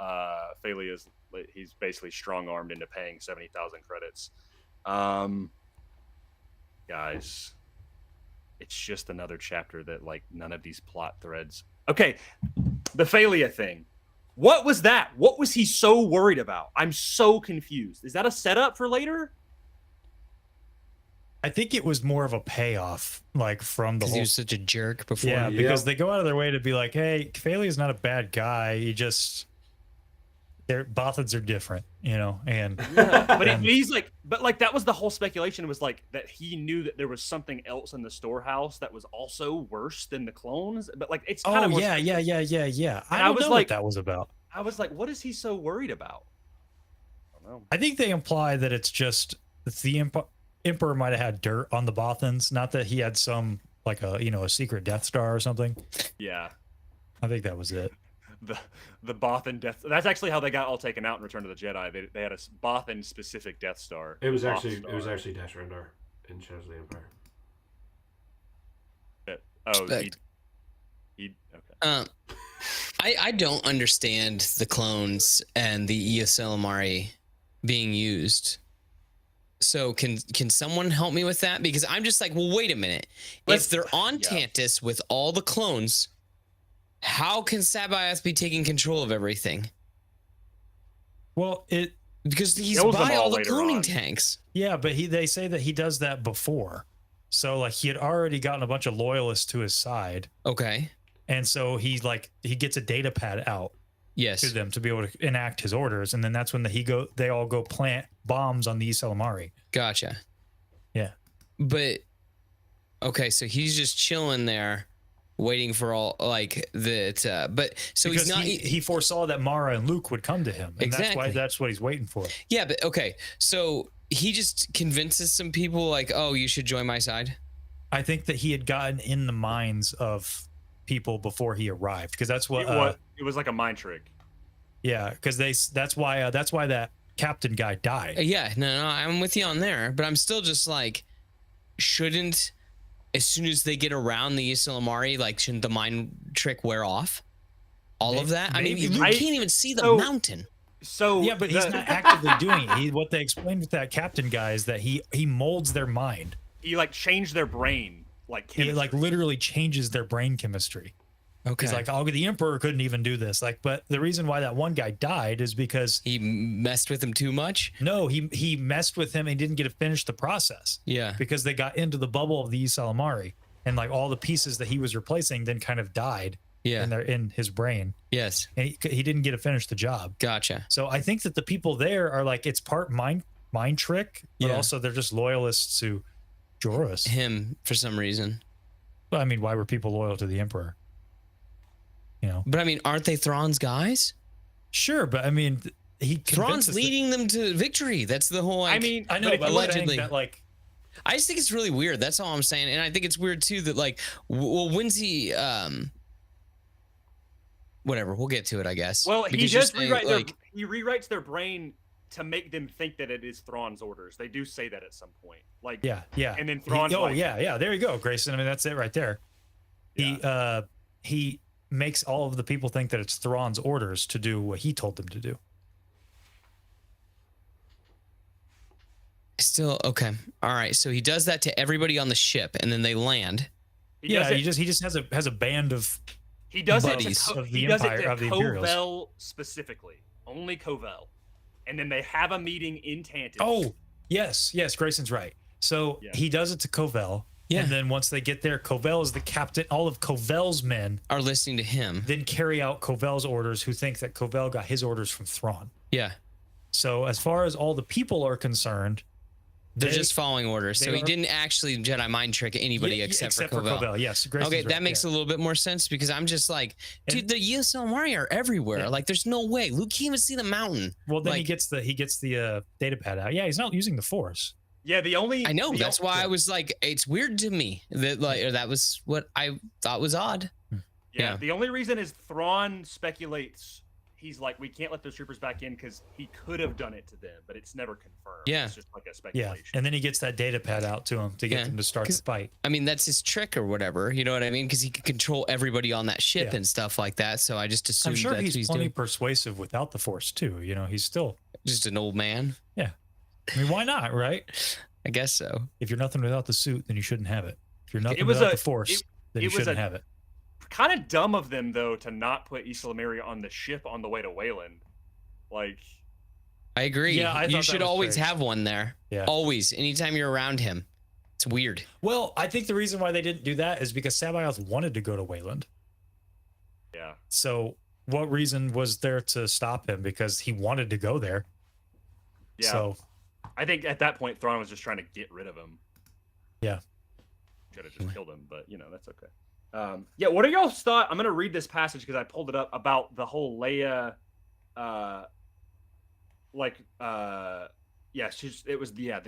he's basically strong-armed into paying 70,000 credits. Guys, it's just another chapter that, like, none of these plot threads. Okay, the Phalia thing. What was that? What was he so worried about? I'm so confused. Is that a setup for later? I think it was more of a payoff, like from the Because whole. he was such a jerk before. Yeah, because they go out of their way to be like, "Hey, Phalia is not a bad guy. He just their Bothans are different, and Yeah, but and- he's like, but like that was the whole speculation was like that he knew that there was something else in the storehouse that was also worse than the clones. But like it's kind of yeah. I I don't was know like- what that was about. I was like, what is he so worried about? I don't know. I think they imply that it's just the Emperor might have had dirt on the Bothans, not that he had some like a secret Death Star or something. Yeah, I think that was it. the Bothan Death. That's actually how they got all taken out in Return of the Jedi. They had a Bothan specific Death Star. It was Hoth actually Star. Dash Rendar in Shadows of the Empire. Oh, Respect. he okay. I don't understand the clones and the Eosalamari being used. So can someone help me with that? Because I'm just like, well, wait a minute. If they're on yeah. Tantus with all the clones, how can Sabaoth be taking control of everything? Well, Because he's Kills them by all all the later cloning on. tanks. yeah, but they say that he does that before. So like he had already gotten a bunch of loyalists to his side. Okay. And so he gets a data pad out Yes. to them to be able to enact his orders, and then that's when they all go plant bombs on the Esalamari. Gotcha. Yeah. But okay, so he's just chilling there, waiting for all like that. But so Because he's not. he foresaw that Mara and Luke would come to him, and Exactly. that's what he's waiting for. Yeah, but okay, so he just convinces some people like, oh, you should join my side. I think that he had gotten in the minds of people before he arrived, because that's what. It was like a mind trick. Yeah, because that's why that captain guy died. Yeah, no, I'm with you on there, but I'm still just like, shouldn't as soon as they get around the Ysalamari, like, shouldn't the mind trick wear off? All of that. I mean, Maybe. you I- can't even see the so- mountain. So Yeah, but he's not actively doing it. What they explained with that captain guy is that he molds their mind. he like changed their brain, like He like literally changes their brain chemistry. Okay. He's like, oh, the Emperor couldn't even do this. Like, but the reason why that one guy died is because he messed with him too much. no, he messed with him and didn't get to finish the process Yeah. because they got into the bubble of the Ysalamari, and like all the pieces that he was replacing then kind of died Yeah. in his brain, Yes. and he didn't get to finish the job. Gotcha. So I think that the people there are like, it's part mind trick, but Yeah. also they're just loyalists to Joruus. Him for some reason. Well, I mean, why were people loyal to the Emperor? But I mean, aren't they Thrawn's guys? Sure, but I mean, he Thrawn's convinces leading them to victory. That's the whole. Like, I mean, I know, but if but you- allegedly- that like, I just think it's really weird. That's all I'm saying, and I think it's weird too that like, well, when's he? Whatever. We'll get to it, I guess. well, he Because you're does saying, rewrite like, he rewrites their brain to make them think that it is Thrawn's orders. They do say that at some point. Like yeah. And then Thrawn's like, yeah. There you go, Grayson. I mean, that's it right there. He makes all of the people think that it's Thrawn's orders to do what he told them to do. Still okay. All right. So he does that to everybody on the ship, and then they land. he does it, he just has a band of he does it buddies to, of the he does Empire- it to of the Imperials. Covell specifically. Only Covell. And then they have a meeting in Tantus. Oh, yes, Grayson's right. So Yeah. he does it to Covell. Yeah. And then once they get there, Covell is the captain. All of Covell's men Are listening to him. then carry out Covell's orders, who think that Covell got his orders from Thrawn. Yeah. So as far as all the people are concerned, They're they- just following orders. So they he are- didn't actually Jedi mind trick anybody Yeah, except for Covell. Yes. Grayson's Okay, right that makes there. a little bit more sense because I'm just like, dude, And- the Ysalamari are everywhere. Yeah. Like, there's no way Luke can't even see the mountain. Well, then he like- gets the data pad out. Yeah, he's not using the Force. Yeah, the only I know. the That's o- why I was like, it's weird to me that like, or that was what I thought was odd. yeah. The only reason is Thrawn speculates he's like, we can't let those troopers back in because he could have done it to them, but it's never confirmed. Yeah. It's just like a Yeah, speculation. and then he gets that data pad out to him to get Yeah, them to start the 'cause- fight. I mean, that's his trick or whatever. You know what I mean? Because he could control everybody on that ship Yeah. and stuff like that. So I just assumed I'm sure that's what he's he's plenty doing. persuasive without the Force too. He's still. Just an old man. I mean, why not, right? I guess so. If you're nothing without the suit, then you shouldn't have it. If you're nothing was without a- the Force, then it you was shouldn't a- have it. Kind of dumb of them though to not put Ysalamiri on the ship on the way to Wayland. Like, I agree. Yeah, I you thought that should was always strange. have one there. Yeah. Always. Anytime you're around him. It's weird. Well, I think the reason why they didn't do that is because Sabaoth wanted to go to Wayland. yeah. So what reason was there to stop him? Because he wanted to go there. Yeah. So I think at that point, Thrawn was just trying to get rid of him. yeah. Should have just killed him, but that's okay. Yeah, what are y'all's thoughts? I'm gonna read this passage because I pulled it up about the whole Leia, the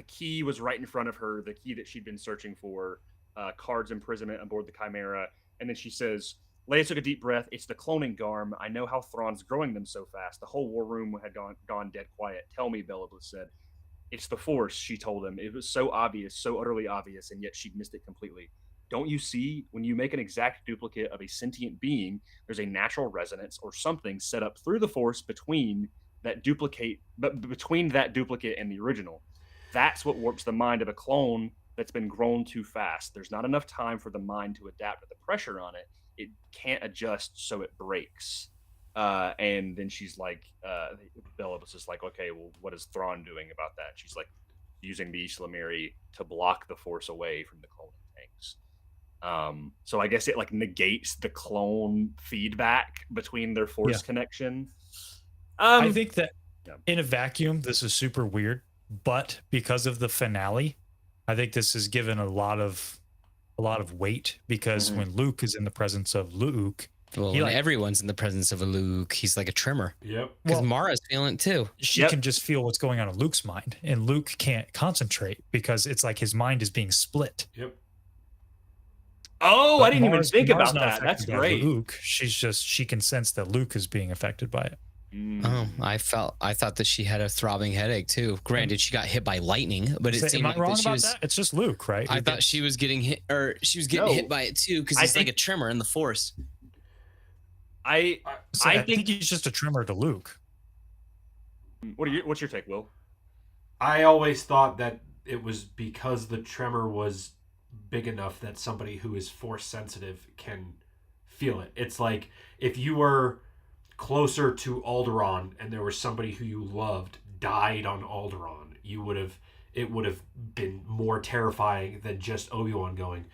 key was right in front of her, the key that she'd been searching for, Card's imprisonment aboard the Chimera, and then she says, Leia took a deep breath. It's the cloning Garm. I know how Thrawn's growing them so fast. The whole war room had gone dead quiet. Tell me, Bella Bliss said. It's the Force, she told him. It was so obvious, so utterly obvious, and yet she'd missed it completely. Don't you see? When you make an exact duplicate of a sentient being, there's a natural resonance or something set up through the Force between that duplicate and the original. That's what warps the mind of a clone that's been grown too fast. There's not enough time for the mind to adapt to the pressure on it. It can't adjust, so it breaks. And then she's like, Bella was just like, okay, well, what is Thrawn doing about that? She's like, using the Islamiri to block the Force away from the cloning tanks. So I guess it like negates the clone feedback between their Force connection. I think that in a vacuum, this is super weird, but because of the finale, I think this is given a lot of weight because when Luke is in the presence of Luke, well, everyone's in the presence of a Luke. He's like a trimmer. Yep. Because Mara's feeling it too. She can just feel what's going on in Luke's mind, and Luke can't concentrate because it's like his mind is being split. Yep. Oh, But I didn't even Mara's think not about that. affected That's by great. Luke, she can sense that Luke is being affected by it. Oh, I thought that she had a throbbing headache too. Granted, she got hit by lightning, but it seemed Am I like wrong that she about was. that? It's just Luke, right? I thought she was getting hit, or she was getting hit by it too, because he's like a trimmer in the Force. I think he's just a trimmer to Luke. What's your take, Will? I always thought that it was because the tremor was big enough that somebody who is Force sensitive can feel it. It's like if you were closer to Alderaan and there was somebody who you loved died on Alderaan, it would have been more terrifying than just Obi-Wan going,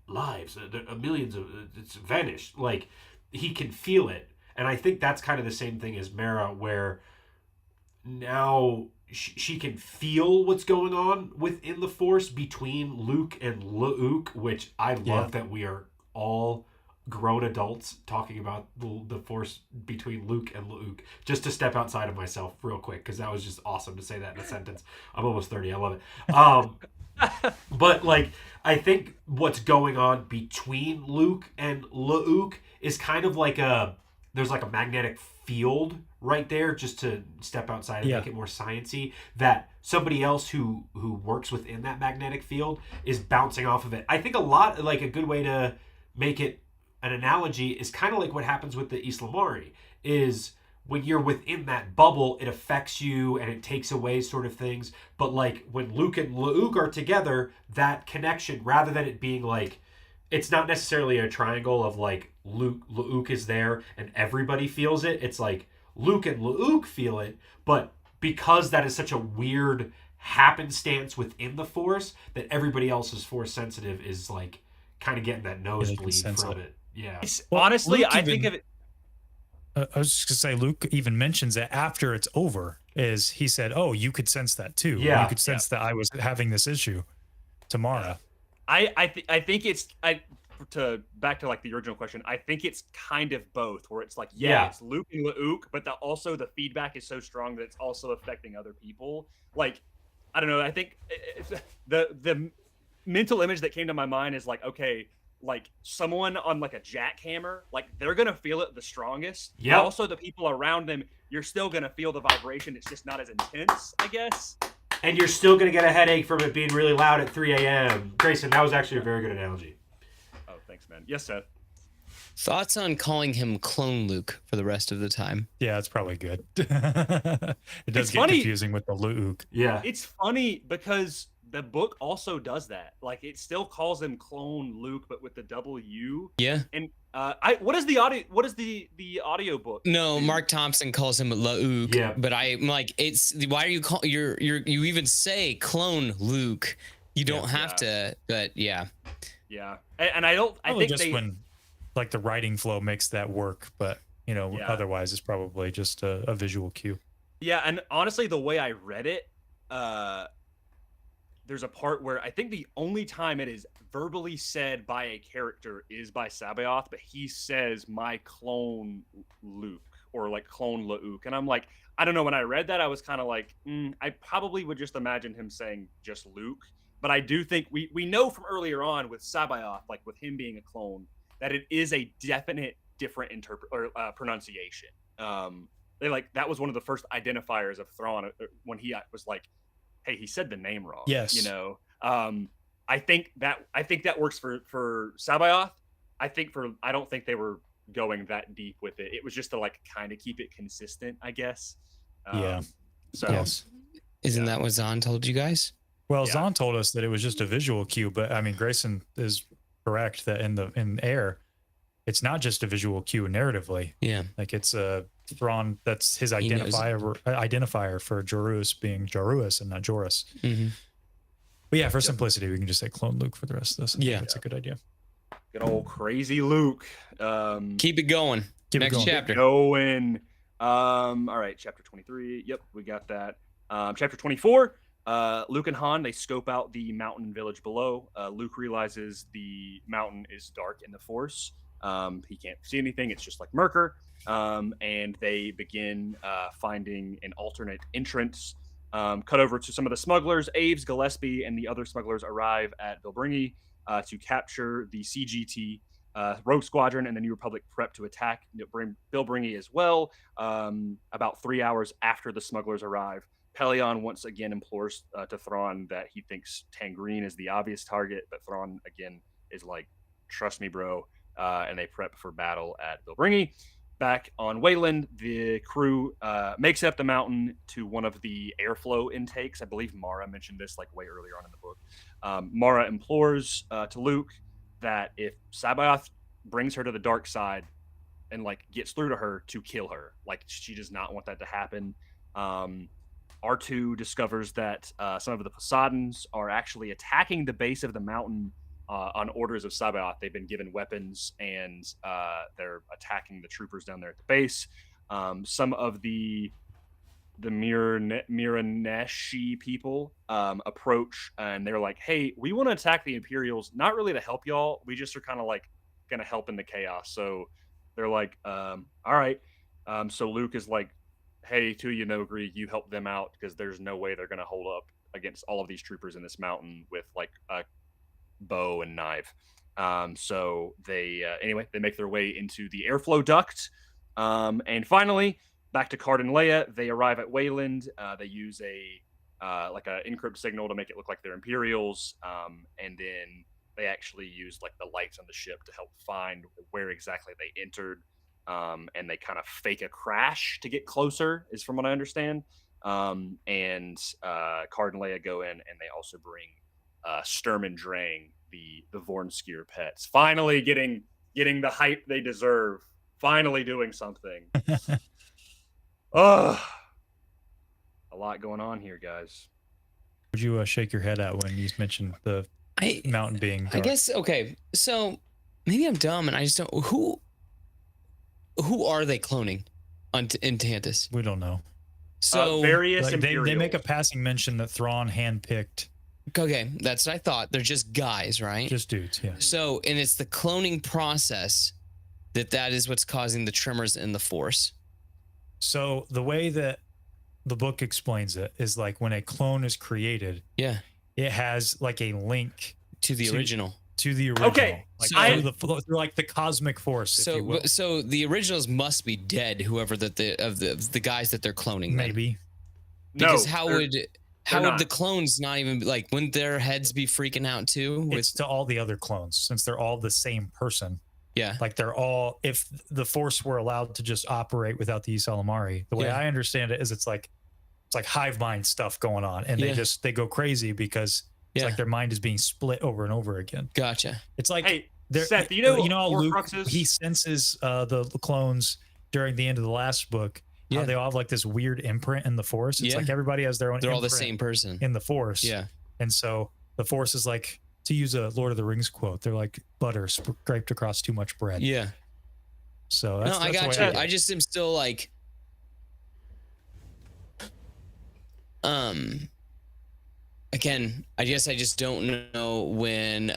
lives, millions of, it's vanished. Like, he can feel it. And I think that's kind of the same thing as Mara, where now she can feel what's going on within the Force between Luke and Luke, which I love that we are all grown adults talking about the Force between Luke and Luke. Just to step outside of myself real quick, because that was just awesome to say that in a sentence. I'm almost 30. I love it. But like, I think what's going on between Luke and Luke is kind of like there's like a magnetic field right there, just to step outside and make it more sciencey, that somebody else who works within that magnetic field is bouncing off of it. I think a good way to make it an analogy is kind of like what happens with the Islamari, is when you're within that bubble, it affects you and it takes away sort of things. But like when Luke and Luke are together, that connection, rather than it being like, it's not necessarily a triangle of like Luke is there and everybody feels it. It's like Luke and Luke feel it, but because that is such a weird happenstance within the Force, that everybody else's Force sensitive is like kind of getting that nosebleed from it. Yeah. Well, honestly, Luke I think of it. I was just gonna say, Luke even mentions that after it's over, is he said, "Oh, you could sense that too. Yeah. You could sense that I was having this issue." Tamara. I think it's back to like the original question. I think it's kind of both, where it's like it's Luke and Luke, but also the feedback is so strong that it's also affecting other people. Like, I don't know. I think the mental image that came to my mind is like, okay, like someone on like a jackhammer, like they're gonna feel it the strongest. Yeah. Also, the people around them, you're still gonna feel the vibration. It's just not as intense, I guess. And you're still going to get a headache from it being really loud at 3 a.m. Grayson, that was actually a very good analogy. Oh, thanks, man. Yes, Seth. Thoughts on calling him Clone Luke for the rest of the time? Yeah, it's probably good. It does get confusing with the Luke. Yeah. It's funny because the book also does that. Like, it still calls him Clone Luke, but with the W. Yeah. And what is the audio? What is the audio book? No, Mark Thompson calls him Luke. Yeah. But I'm like, it's why are you call you even say Clone Luke? You don't have to. But yeah. Yeah, and I don't. I think just when like the writing flow makes that work, but Yeah. Otherwise it's probably just a visual cue. Yeah, and honestly, the way I read it, there's a part where I think the only time it is verbally said by a character is by Sabaoth, but he says, "My clone Luke," or like "clone Lauk," and I'm like, I don't know. When I read that, I was kind of like, I probably would just imagine him saying just Luke, but I do think we know from earlier on with Sabaoth, like with him being a clone, that it is a definite different pronunciation. That was one of the first identifiers of Thrawn when he was like, hey, he said the name wrong. Yes. I think that works for Sabaoth. I don't think they were going that deep with it. It was just to like kind of keep it consistent, I guess. So Yes. Isn't that what Zahn told you guys? Well, Yeah. Zahn told us that it was just a visual cue, but I mean, Grayson is correct that in Air, it's not just a visual cue narratively. Yeah. Like it's a Thrawn. That's his He knows identifier for Jorus being Jorus and not Joris. Mm-hmm. But yeah, for simplicity, we can just say clone Luke for the rest of this. Yeah. That's a good idea. good old crazy Luke. Keep it going. Keep it Next going. chapter. Going. All right, chapter 23. Yep, we got that. Chapter 24. Luke and Han, they scope out the mountain village below. Luke realizes the mountain is dark in the Force. He can't see anything. It's just like murker. And they begin finding an alternate entrance. Cut over to some of the smugglers. Aves, Gillespie, and the other smugglers arrive at Bilbringi to capture the CGT. Rogue Squadron and the New Republic prep to attack Bilbringi as well. About 3 hours after the smugglers arrive, Pelion once again implores to Thrawn that he thinks Tangreen is the obvious target, but Thrawn again is like, trust me, bro. And they prep for battle at Bilbringi. Back on Wayland, the crew makes up the mountain to one of the airflow intakes. I believe Mara mentioned this like way earlier on in the book. Mara implores to Luke that if Sabaoth brings her to the dark side and like gets through to her, to kill her. Like she does not want that to happen. R2 discovers that some of the Poseidons are actually attacking the base of the mountain on orders of Sabaoth. They've been given weapons and they're attacking the troopers down there at the base. Some of the Miraneshi people approach and they're like, hey, we want to attack the Imperials, not really to help y'all. We just are kind of like going to help in the chaos. So they're like, all right. So Luke is like, hey, Greek, you help them out because there's no way they're going to hold up against all of these troopers in this mountain with like a bow and knife. So they they make their way into the airflow duct. And finally, back to Card and Leia, they arrive at Wayland. They use a encrypt signal to make it look like they're Imperials. And then they actually use like the lights on the ship to help find where exactly they entered. And they kind of fake a crash to get closer, is from what I understand. And Card and Leia go in, and they also bring Sturm and Drang, the Vornskir pets. Finally getting the hype they deserve. Finally doing something. A lot going on here, guys. Would you shake your head at when you mentioned the mountain being dark? I guess, okay, so maybe I'm dumb and I just don't. Who are they cloning in Tantus? We don't know. So various Like, Imperials. they make a passing mention that Thrawn handpicked okay, that's what I thought. They're just guys, right? just dudes. Yeah. So, and it's the cloning process that is what's causing the tremors in the Force. So the way that the book explains it is like when a clone is created, Yeah, it has like a link to the original. to the original. Okay, Like so through like the cosmic force, if you will. So the originals must be dead. Whoever of the guys that they're cloning, then. Maybe. Because No, how they're- would not. the clones not even wouldn't their heads be freaking out too? It's to all the other clones since they're all the same person. Yeah, Like they're all, if the force were allowed to just operate without the Ysalamari, the way Yeah. I understand it is it's like hive mind stuff going on, and Yeah. they go crazy because it's Yeah. like their mind is being split over and over again. gotcha. It's like Hey, they're- Seth, do you know how what Luke, Horcruxes? he senses the clones during the end of the last book. Yeah. How they all have like this weird imprint in the force. It's Yeah. like everybody has their own. They're all the imprint same person. in the force. Yeah, And so the force is like, to use a Lord of the Rings quote, they're like butter scraped across too much bread. yeah. So No, that's I the got way you. do I it. just am still like, again, I guess I just don't know when.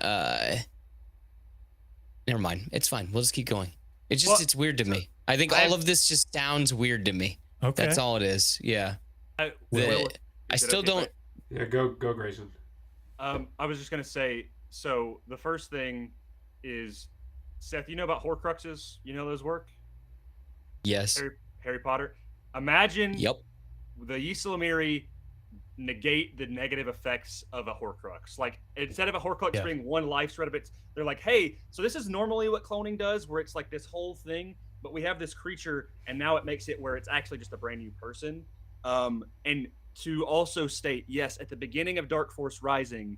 Never mind. It's fine. We'll just keep going. It's just Well, it's weird to me. I think all of this just sounds weird to me. Okay. That's all it is. Yeah. I, The- Will, I is it still okay if don't. Yeah, go Grayson. I was just gonna say. So the first thing is, Seth. You know about Horcruxes? You know those work? Yes. Harry Potter. Imagine Yep. the Ysalamiri negate the negative effects of a Horcrux. Like instead of a Horcrux Yeah. being one life shred of it, they're like, hey, so this is normally what cloning does, where it's like this whole thing, but we have this creature, and now it makes it where it's actually just a brand new person. And to also state, yes, at the beginning of Dark Force Rising,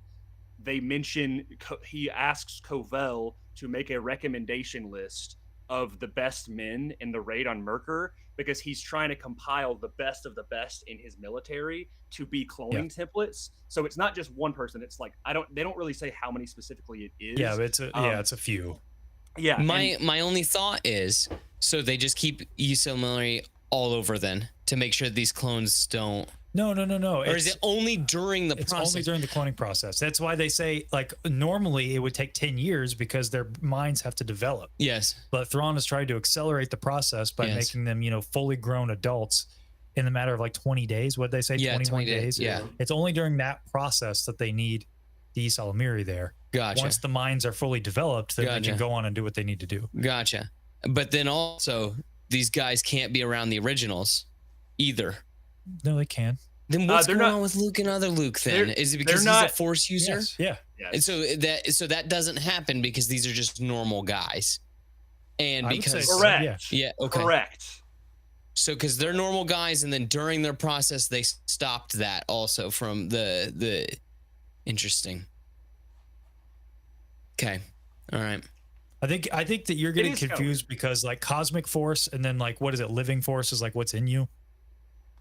they mention he asks Covell to make a recommendation list of the best men in the raid on Merkur, because he's trying to compile the best of the best in his military to be cloning templates. So it's not just one person. It's like they don't really say how many specifically it is. Yeah, but it's a few. Yeah. My only thought is, so they just keep Ysalamiri all over then to make sure these clones don't. No. Or is it only during the It's process? only during the cloning process. That's why they say, like, normally it would take 10 years because their minds have to develop. Yes. But Thrawn has tried to accelerate the process by Yes. making them, fully grown adults in the matter of like 20 days. What'd they say? Yeah, 21 20 days, days. yeah. It's only during that process that they need the Ysalamiri there. Gotcha. Once the minds are fully developed, then they Gotcha. can go on and do what they need to do. Gotcha. But then also, these guys can't be around the originals either. No, they can. Then what's they're going not- on with Luke and other Luke then? they're- Is it because they're he's not- a Force user? Yes. Yeah. Yes. And so that doesn't happen because these are just normal guys. And I would say because so, Correct. yeah. yeah, okay. Correct. So because they're normal guys, and then during their process they stopped that also from the interesting. Okay. All right. I think that you're getting is kinda confused because like cosmic force and then like what is it? Living force is like what's in you.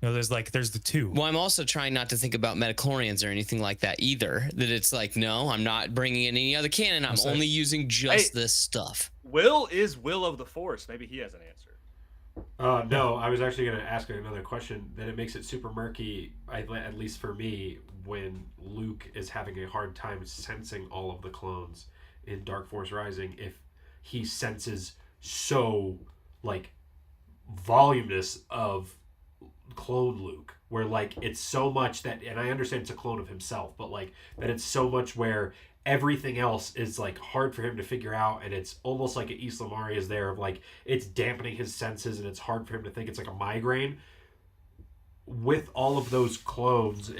There's the two. Well, I'm also trying not to think about metachlorians or anything like that either. That it's like, no, I'm not bringing in any other canon. I'm sorry. only using just Hey. this stuff. Will is Will of the Force. Maybe he has an answer. No, I was actually going to ask another question. That it makes it super murky, at least for me, when Luke is having a hard time sensing all of the clones in Dark Force Rising. If he senses so like voluminous of clone Luke, where like it's so much that, and I understand it's a clone of himself, but like that it's so much where everything else is like hard for him to figure out, and it's almost like an Ysalamiri is there of like it's dampening his senses, and it's hard for him to think. It's like a migraine. With all of those clones,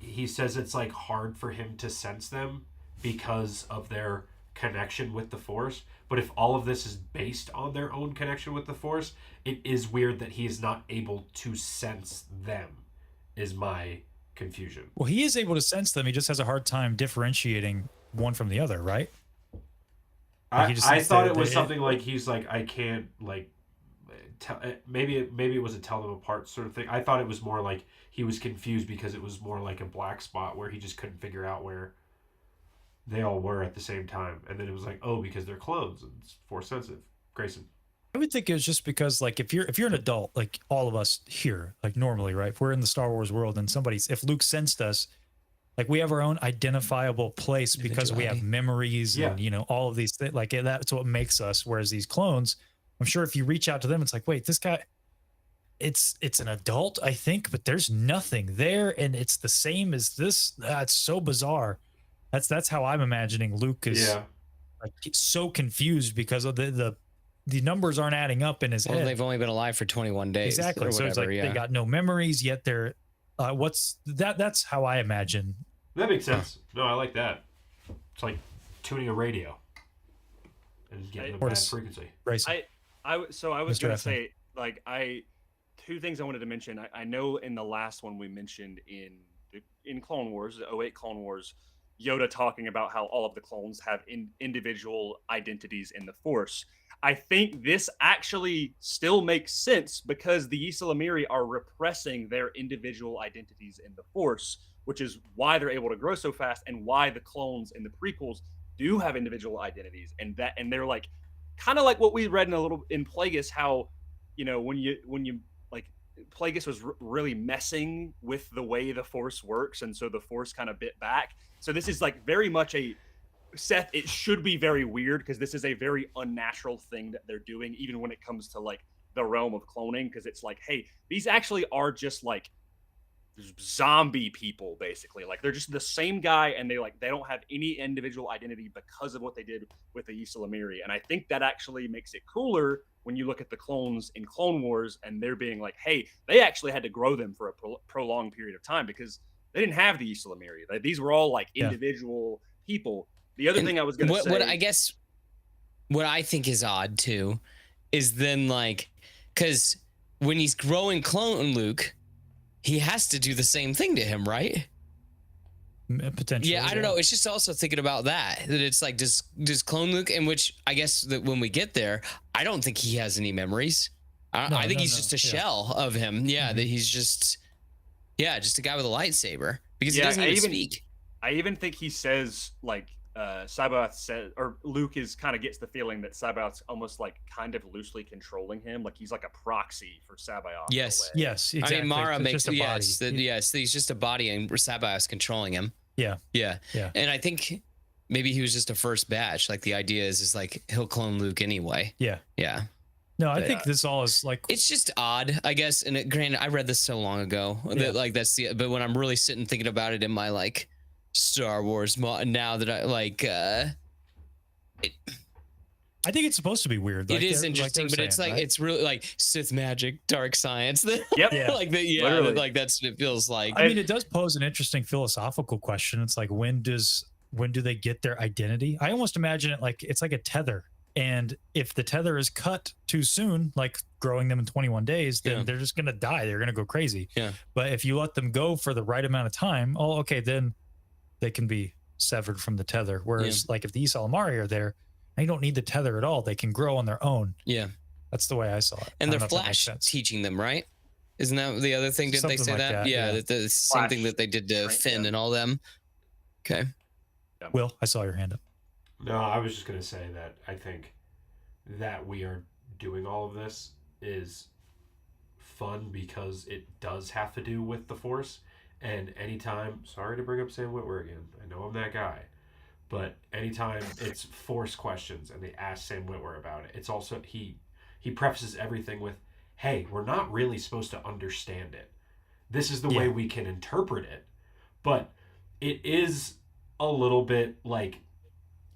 he says it's like hard for him to sense them because of their connection with the Force. But if all of this is based on their own connection with the Force, it is weird that he is not able to sense them, is my confusion. Well, he is able to sense them. He just has a hard time differentiating one from the other, right? Like, he just I thinks thought that it was they- something like he's like, I can't like tell. Maybe it was a tell them apart sort of thing. I thought it was more like he was confused because it was more like a black spot where he just couldn't figure out where they all were at the same time, and then it was like, oh, because they're clones and it's Force sensitive. Grayson. I would think it was just because like if you're an adult, like all of us here, like normally, right? If we're in the Star Wars world and if Luke sensed us, like we have our own identifiable place because we have Individuality. memories and all of these things. Like that's what makes us. Whereas these clones, I'm sure if you reach out to them, it's like, wait, this guy, it's an adult, I think, but there's nothing there, and it's the same as this. That's so bizarre. That's how I'm imagining Luke is like so confused because of the numbers aren't adding up in his Well, head. they've only been alive for 21 days. Exactly. Or So it's whatever, like they got no memories yet. They're that's how I imagine. That makes sense. No, I like that. It's like tuning a radio and getting a bad Mortis. frequency. Racing. I was Mr. going to FM. say, like, two things I wanted to mention. I know in the last one we mentioned in Clone Wars, the 08 Clone Wars, Yoda talking about how all of the clones have individual identities in the Force. I think this actually still makes sense because the Ysalamiri are repressing their individual identities in the Force, which is why they're able to grow so fast and why the clones in the prequels do have individual identities, and they're like kind of like what we read in Plagueis, how, when you like, Plagueis was really messing with the way the Force works, and so the Force kind of bit back. So this is like very much a Seth. It should be very weird because this is a very unnatural thing that they're doing, even when it comes to like the realm of cloning, because it's like, hey, these actually are just like zombie people, basically. Like, they're just the same guy, and they don't have any individual identity because of what they did with the Ysalamiri. And I think that actually makes it cooler when you look at the clones in Clone Wars, and they're being like, hey, they actually had to grow them for a prolonged period of time because they didn't have the Ysalamiri. Like, these were all like individual people. The other thing I was going to say, what I think is odd too is then, like, because when he's growing clone Luke, he has to do the same thing to him, right? Potentially. Yeah, I don't know. It's just also thinking about that it's like, does clone Luke, in which I guess that when we get there, I don't think he has any memories. I think he's just a shell of him. Yeah, that he's just a guy with a lightsaber, because he doesn't even speak. I even think he says, like, Cyboth says, or Luke gets the feeling that Cyboth's almost like kind of loosely controlling him, like he's like a proxy for Cyboth. Yes, exactly. I mean, Mara makes he's just a body, and Cyboth's controlling him. Yeah. And I think maybe he was just a first batch. Like, the idea is like he'll clone Luke anyway. Yeah. No, I think this all is like, it's just odd, I guess. And granted, I read this so long ago that like but when I'm really sitting thinking about it in my like Star Wars now that I like I think it's supposed to be weird. Like, it is interesting, but it's like, right? It's really like Sith magic, dark science. Yep. Like like that's what it feels like. I mean, it does pose an interesting philosophical question. It's like, when do they get their identity? I almost imagine it like it's like a tether. And if the tether is cut too soon, like growing them in 21 days, then they're just going to die. They're going to go crazy. Yeah. But if you let them go for the right amount of time, then they can be severed from the tether. Whereas like if the Ysalamiri are there, they don't need the tether at all. They can grow on their own. Yeah. That's the way I saw it. And they're Flash teaching them, right? Isn't that the other thing? Did they say that? Yeah. That's the same thing that they did to Finn and all them. Okay. Will, I saw your hand up. No, I was just going to say that I think that we are doing all of this is fun because it does have to do with the Force. And anytime, sorry to bring up Sam Witwer again, I know I'm that guy, but anytime it's Force questions and they ask Sam Witwer about it, it's also, he prefaces everything with, hey, we're not really supposed to understand it. This is the way we can interpret it. But it is a little bit like,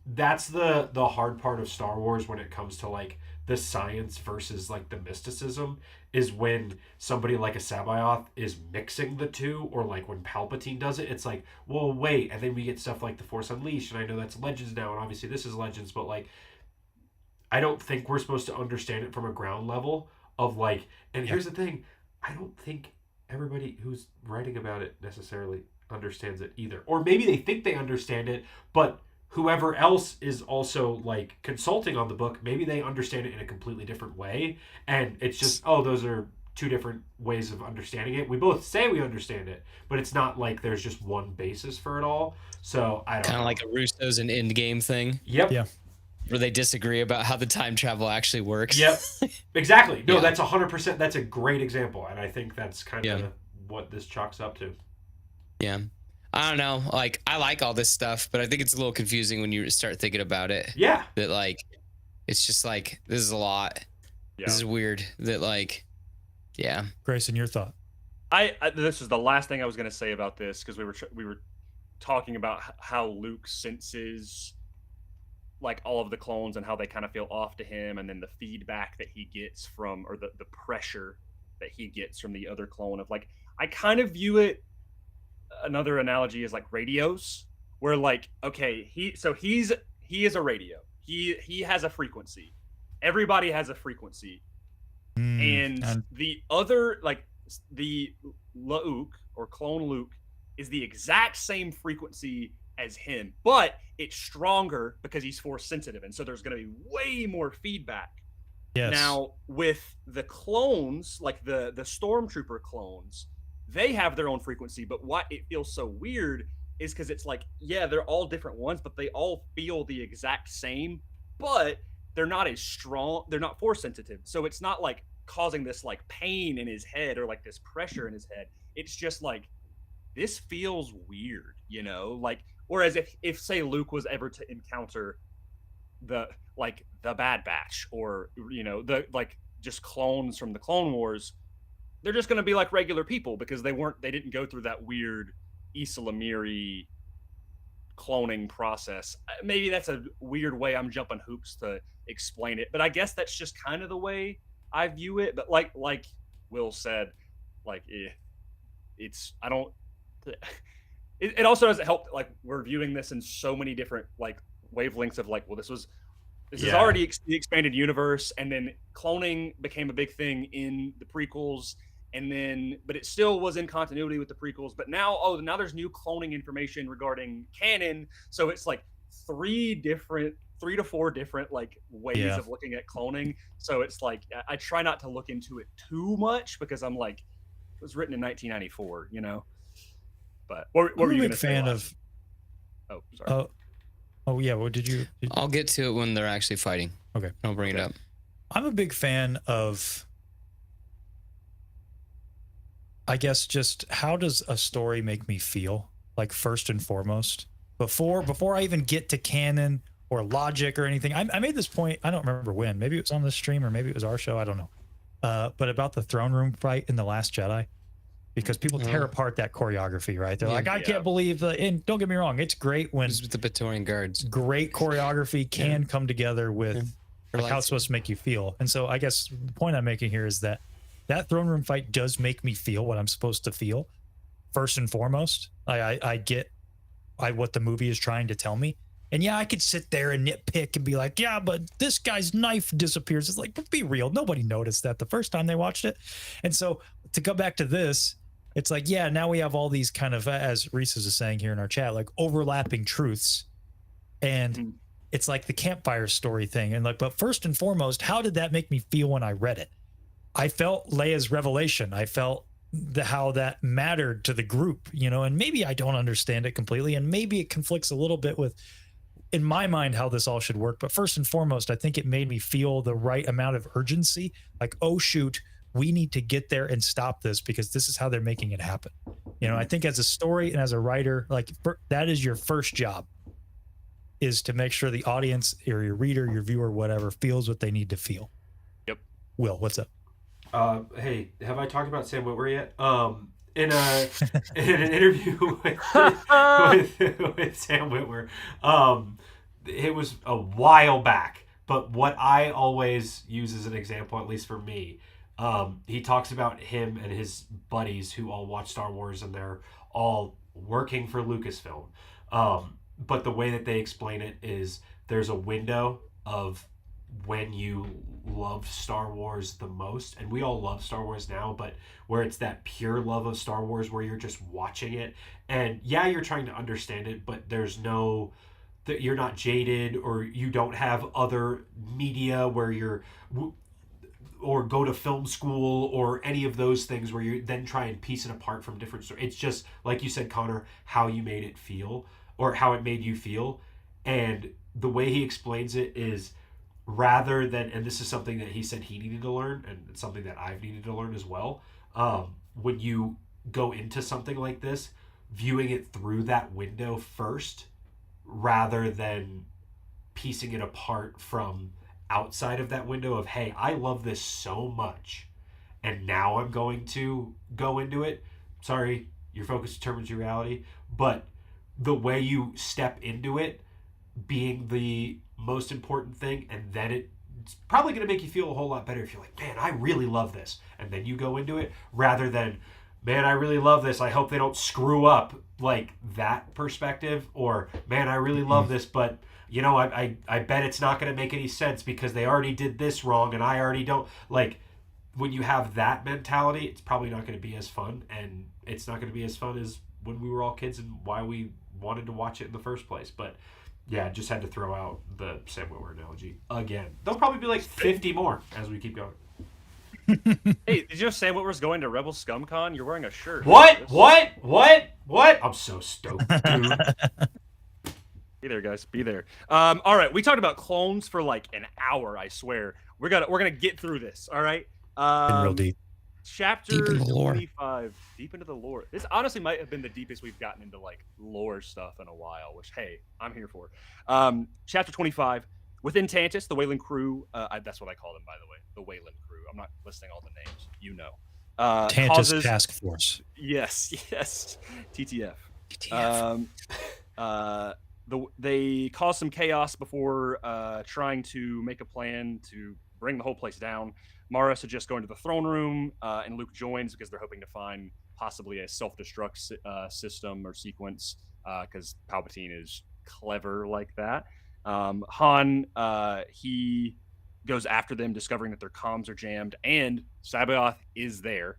that's the hard part of Star Wars when it comes to like the science versus like the mysticism, is when somebody like a Sabaoth is mixing the two, or like when Palpatine does it, it's like, well, wait, and then we get stuff like the Force Unleashed, and I know that's Legends now, and obviously this is Legends, but like, I don't think we're supposed to understand it from a ground level of like, and here's the thing, I don't think everybody who's writing about it necessarily understands it either, or maybe they think they understand it, but whoever else is also like consulting on the book, maybe they understand it in a completely different way. And it's just, those are two different ways of understanding it. We both say we understand it, but it's not like there's just one basis for it all. So I don't know. Kind of like a Russo's and Endgame thing. Yep. Yeah. Where they disagree about how the time travel actually works. Yep. Exactly. No, that's 100%. That's a great example. And I think that's kind of what this chalks up to. Yeah. I don't know. Like, I like all this stuff, but I think it's a little confusing when you start thinking about it. Yeah. That like, it's just like, this is a lot. Yeah. This is weird. That like, yeah. Grayson, your thought? I this is the last thing I was going to say about this, because we were talking about how Luke senses like all of the clones and how they kind of feel off to him, and then the feedback that he gets from, or the pressure that he gets from the other clone, of like, I kind of view it, another analogy is like radios, where like, okay, he is a radio. He has a frequency. Everybody has a frequency. And the other, like the Luke or clone Luke, is the exact same frequency as him, but it's stronger because he's Force sensitive, and so there's going to be way more feedback. Yes. Now with the clones, like the Stormtrooper clones, they have their own frequency, but what it feels so weird is because it's like, yeah, they're all different ones, but they all feel the exact same, but they're not as strong. They're not force sensitive, so it's not like causing this like pain in his head or like this pressure in his head. It's just like, this feels weird, you know? Like, whereas if say Luke was ever to encounter the Bad Batch, or you know, the like just clones from the Clone Wars, they're just going to be like regular people because they didn't go through that weird Issa Lamiri cloning process. Maybe that's a weird way I'm jumping hoops to explain it, but I guess that's just kind of the way I view it. But like Will said, like it's I don't. It also doesn't help like we're viewing this in so many different like wavelengths of like, well, this is already the expanded universe, and then cloning became a big thing in the prequels, and then but it still was in continuity with the prequels. But now there's new cloning information regarding canon, so it's like 3 to 4 different like ways of looking at cloning. So it's like I try not to look into it too much because I'm like, it was written in 1994, you know. But what were you going to say? Oh, sorry. Oh yeah, what did you? I'll get to it when they're actually fighting. Okay, I'll bring it up. I'm a big fan of, I guess, just how does a story make me feel? Like first and foremost, before I even get to canon or logic or anything. I made this point. I don't remember when. Maybe it was on the stream or maybe it was our show. I don't know. But about the throne room fight in The Last Jedi. Because people tear apart that choreography, right? They're like, I can't believe and don't get me wrong, it's great when with the Praetorian guards. Great choreography can come together with like how it's supposed to make you feel. And so I guess the point I'm making here is that throne room fight does make me feel what I'm supposed to feel. First and foremost, I get what the movie is trying to tell me. And yeah, I could sit there and nitpick and be like, yeah, but this guy's knife disappears. It's like, but be real. Nobody noticed that the first time they watched it. And so to go back to this, it's like, yeah, now we have all these kind of, as Reese is saying here in our chat, like overlapping truths. And it's like the campfire story thing. And like, but first and foremost, how did that make me feel when I read it? I felt Leia's revelation. I felt how that mattered to the group, you know, and maybe I don't understand it completely. And maybe it conflicts a little bit with, in my mind, how this all should work. But first and foremost, I think it made me feel the right amount of urgency. Like, oh, shoot, we need to get there and stop this because this is how they're making it happen. You know, I think as a story and as a writer, like that is your first job, is to make sure the audience or your reader, your viewer, whatever, feels what they need to feel. Yep. Will, what's up? Hey, have I talked about Sam Witwer yet? In an interview with Sam Witwer, it was a while back, but what I always use as an example, at least for me, he talks about him and his buddies who all watch Star Wars and they're all working for Lucasfilm. But the way that they explain it is there's a window of when you love Star Wars the most, and we all love Star Wars now, but where it's that pure love of Star Wars where you're just watching it and yeah, you're trying to understand it, but there's no, that you're not jaded or you don't have other media where you're or go to film school or any of those things where you then try and piece it apart from different stories. It's just, like you said, Connor, how you made it feel or how it made you feel. And the way he explains it is rather than, and this is something that he said he needed to learn and it's something that I've needed to learn as well, when you go into something like this, viewing it through that window first rather than piecing it apart from outside of that window of, hey, I love this so much and now I'm going to go into it. Sorry, your focus determines your reality, but the way you step into it being the most important thing, and then it's probably going to make you feel a whole lot better if you're like, man, I really love this, and then you go into it rather than, man, I really love this, I hope they don't screw up, like that perspective, or man, I really love this, but you know, I bet it's not going to make any sense because they already did this wrong and I already don't. Like, when you have that mentality, it's probably not going to be as fun, and it's not going to be as fun as when we were all kids and why we wanted to watch it in the first place. But yeah, just had to throw out the Sam Witwer analogy again. There'll probably be like 50 more as we keep going. Hey, did you know Sam Witwer's going to Rebel ScumCon? You're wearing a shirt. What? I'm so stoked, dude. Be there, guys. Be there. All right, we talked about clones for like an hour. I swear. We're gonna get through this. All right. Been real deep. Chapter Deep in the lore. 25. Deep into the lore. This honestly might have been the deepest we've gotten into like lore stuff in a while. Which hey, I'm here for. Chapter 25. Within Tantus, the Wayland crew. That's what I call them, by the way. The Wayland crew. I'm not listing all the names. You know. Tantus Task Force. Yes. TTF. TTF. They cause some chaos before trying to make a plan to bring the whole place down. Mara suggests going to the throne room, and Luke joins because they're hoping to find possibly a self-destruct system or sequence, because Palpatine is clever like that. Han, he goes after them, discovering that their comms are jammed, and Sabaoth is there.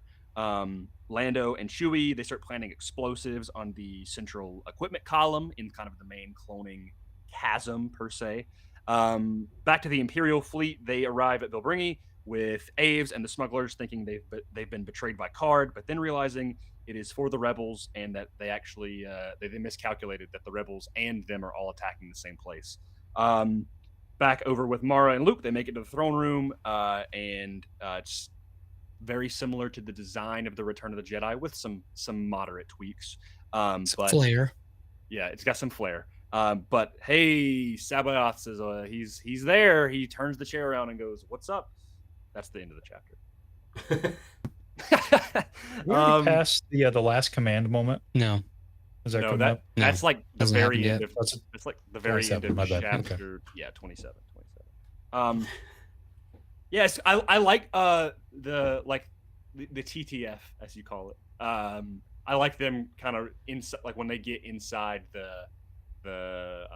Lando and Chewie, they start planning explosives on the central equipment column in kind of the main cloning chasm, per se. Back to the Imperial fleet, they arrive at Vilbringi with Aves and the smugglers, thinking they've been betrayed by Card, but then realizing it is for the rebels and that they actually they miscalculated that the rebels and them are all attacking the same place. Back over with Mara and Luke, they make it to the throne room, and it's very similar to the design of the Return of the Jedi with some moderate tweaks. But Flair. yeah, it's got some flair. But hey, Sabaoth says he's there. He turns the chair around and goes, "What's up?" That's the end of the chapter. We already passed the last command moment. No. Is that No, coming up? that's like the Hasn't very happened end yet. of it's like the very end 27, of my bad. chapter. Yeah, 27. Yes, I like the TTF, as you call it. I like them kind of inside, like when they get inside the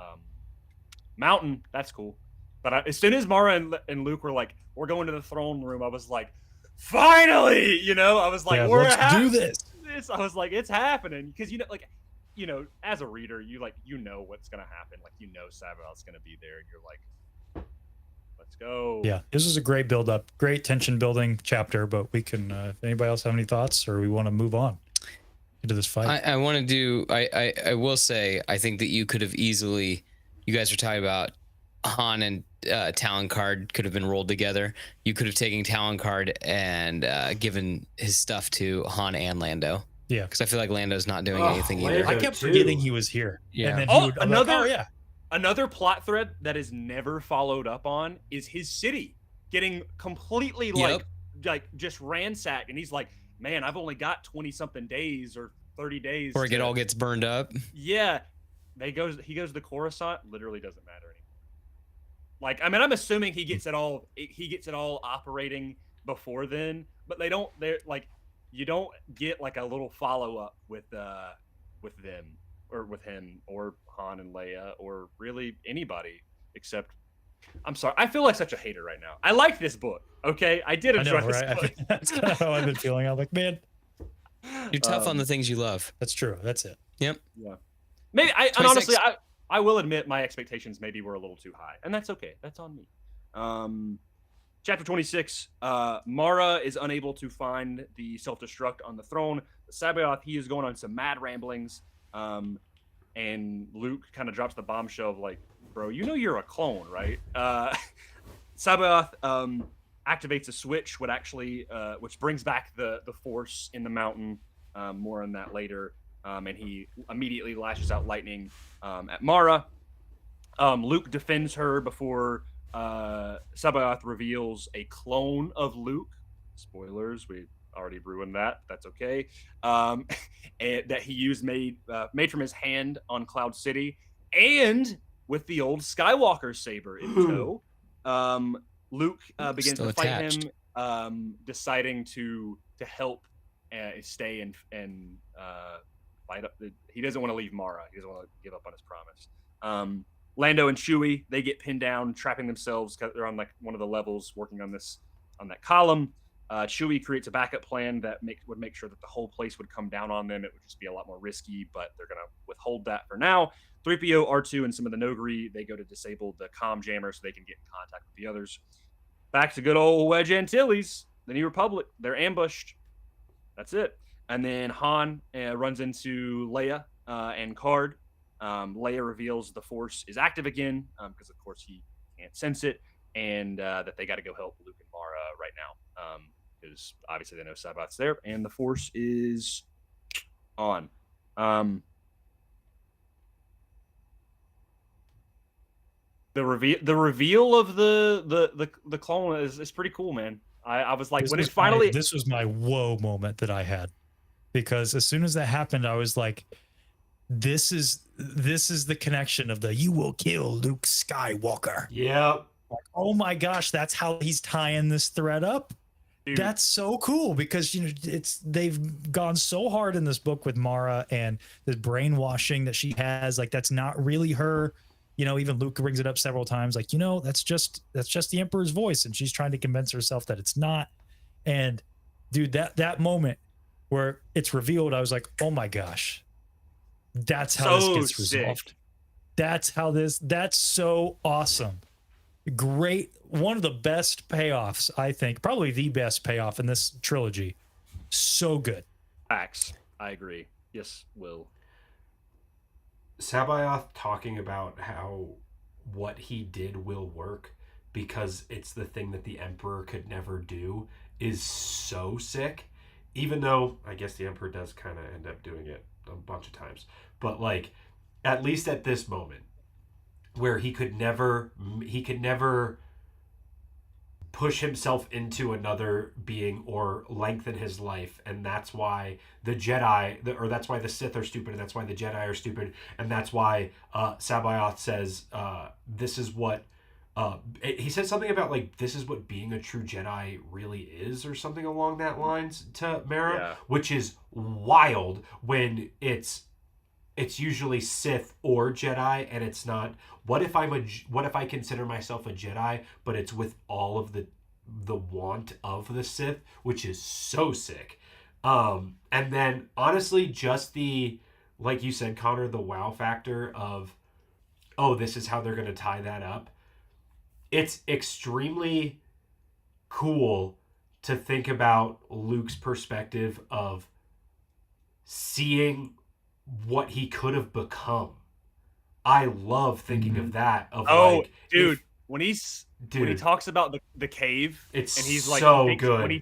mountain. That's cool. But as soon as Mara and Luke were like, "We're going to the throne room," I was like, "Finally!" You know, I was like, Yeah, "We're let's do this." I was like, "It's happening," because as a reader, you know what's gonna happen. Like, Sabaoth's gonna be there, and you're like, "Let's go." Yeah, this is a great build up, great tension building chapter. But we can, if anybody else have any thoughts, or we want to move on into this fight. I want to do. I will say. I think that you could have easily. You guys were talking about Han and Talon Card could have been rolled together. You could have taken Talon Card and given his stuff to Han and Lando. Yeah, because I feel like Lando's not doing anything Lando either. I kept too. forgetting he was here. Yeah. And then Oh, he would, I'm like, another- oh yeah. Another plot thread that is never followed up on is his city getting completely like just ransacked, and he's like, "Man, I've only got 20 something days or 30 days." Or it all gets burned up. Yeah, he goes to Coruscant. Literally doesn't matter anymore. Like, I mean, I'm assuming he gets it all. He gets it all operating before then, but they don't. They're like, you don't get like a little follow up with them or with him or Han and Leia or really anybody except. I'm sorry. I feel like such a hater right now. I like this book. Okay, I did I enjoy know, this right? I book. think that's kind of how I've been feeling. I'm like, man, You're tough on the things you love. that's true. That's it. Yep. Yeah. Maybe and 26. honestly, I will admit my expectations maybe were a little too high, and that's okay. That's on me. Chapter 26. Mara is unable to find the self-destruct on the throne. Sabaoth, he is going on some mad ramblings, and Luke kind of drops the bombshell of like, "Bro, you know you're a clone, right?" Sabaoth activates a switch, which brings back the Force in the mountain. More on that later. And he immediately lashes out lightning at Mara. Luke defends her before Sabaoth reveals a clone of Luke. Spoilers, we already ruined that. That's okay. And that he made from his hand on Cloud City, and with the old Skywalker saber in tow. Luke begins Still to fight attached. him, deciding to help stay and fight up. He doesn't want to leave Mara. He doesn't want to give up on his promise. Lando and Chewie, they get pinned down, trapping themselves. They're on like one of the levels, working on that column. Chewie creates a backup plan that would make sure that the whole place would come down on them. It would just be a lot more risky, but they're gonna withhold that for now. 3PO, R2, and some of the Nogri, they go to disable the comm jammer so they can get in contact with the others. Back to good old Wedge Antilles, the New Republic. They're ambushed. That's it. And then Han runs into Leia and Card. Leia reveals the Force is active again because, of course, he can't sense it, and that they got to go help Luke and Mara right now because obviously they know Sabath's there, and the Force is on. The reveal of the clone is pretty cool, man. I was like, when it finally this was my whoa moment that I had, because as soon as that happened, I was like, this is the connection of the you will kill Luke Skywalker. Yep. Like, oh my gosh, that's how he's tying this thread up. Dude. That's so cool because they've gone so hard in this book with Mara and the brainwashing that she has. Like, that's not really her. Even Luke brings it up several times. Like, that's just the Emperor's voice, and she's trying to convince herself that it's not. And dude, that moment where it's revealed, I was like, oh my gosh, that's how this gets resolved. That's so awesome. Great. One of the best payoffs, I think, probably the best payoff in this trilogy. So good. Facts. I agree. Yes, Will. Sabaoth talking about how what he did will work because it's the thing that the Emperor could never do is so sick. Even though I guess the Emperor does kind of end up doing it a bunch of times. But like, at least at this moment, where he could never push himself into another being or lengthen his life, and that's why the Jedi, or that's why the Sith are stupid, and that's why the Jedi are stupid, and that's why Sabaoth says this is what he said something about like this is what being a true Jedi really is, or something along that lines to Mara, which is wild when it's usually Sith or Jedi, and it's not. What if I consider myself a Jedi, but it's with all of the want of the Sith, which is so sick. And then honestly, just the, like you said, Connor, the wow factor of, oh, this is how they're going to tie that up. It's extremely cool to think about Luke's perspective of seeing what he could have become. I love thinking of that. Dude, when he talks about the cave, it's and he's like, so good.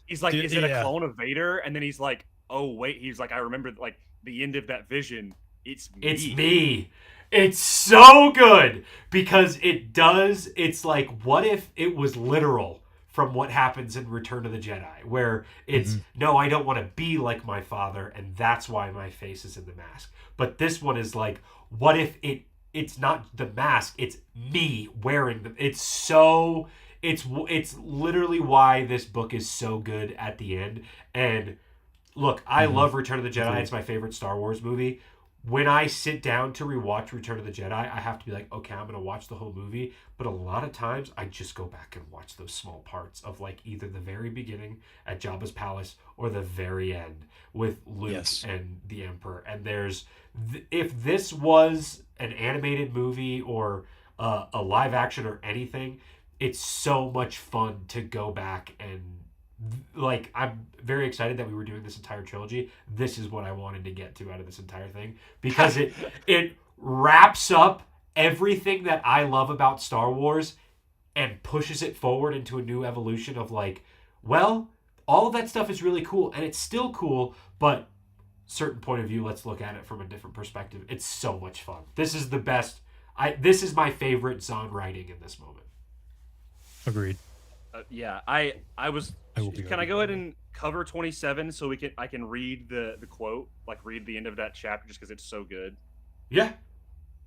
He's like, dude, is it a clone of Vader? And then he's like, oh wait, he's like, I remember like the end of that vision. It's me. It's so good because it's like, what if it was literal from what happens in Return of the Jedi, where it's, no, I don't want to be like my father, and that's why my face is in the mask. But this one is like, what if it's not the mask, it's me wearing them. It's literally why this book is so good at the end. And look, I love Return of the Jedi. It's my favorite Star Wars movie. When I sit down to rewatch Return of the Jedi, I have to be like, okay, I'm going to watch the whole movie. But a lot of times, I just go back and watch those small parts of like either the very beginning at Jabba's palace or the very end with Luke and the Emperor. And if this was an animated movie or a live action or anything, it's so much fun to go back and like, I'm very excited that we were doing this entire trilogy. This is what I wanted to get to out of this entire thing because it wraps up everything that I love about Star Wars and pushes it forward into a new evolution of like, well, all of that stuff is really cool and it's still cool, but certain point of view, let's look at it from a different perspective. It's so much fun. This is the best. This is my favorite Zahn writing in this moment. Agreed. I was. Can I go ahead and cover 27 so I can read the quote, like read the end of that chapter, just because it's so good. Yeah.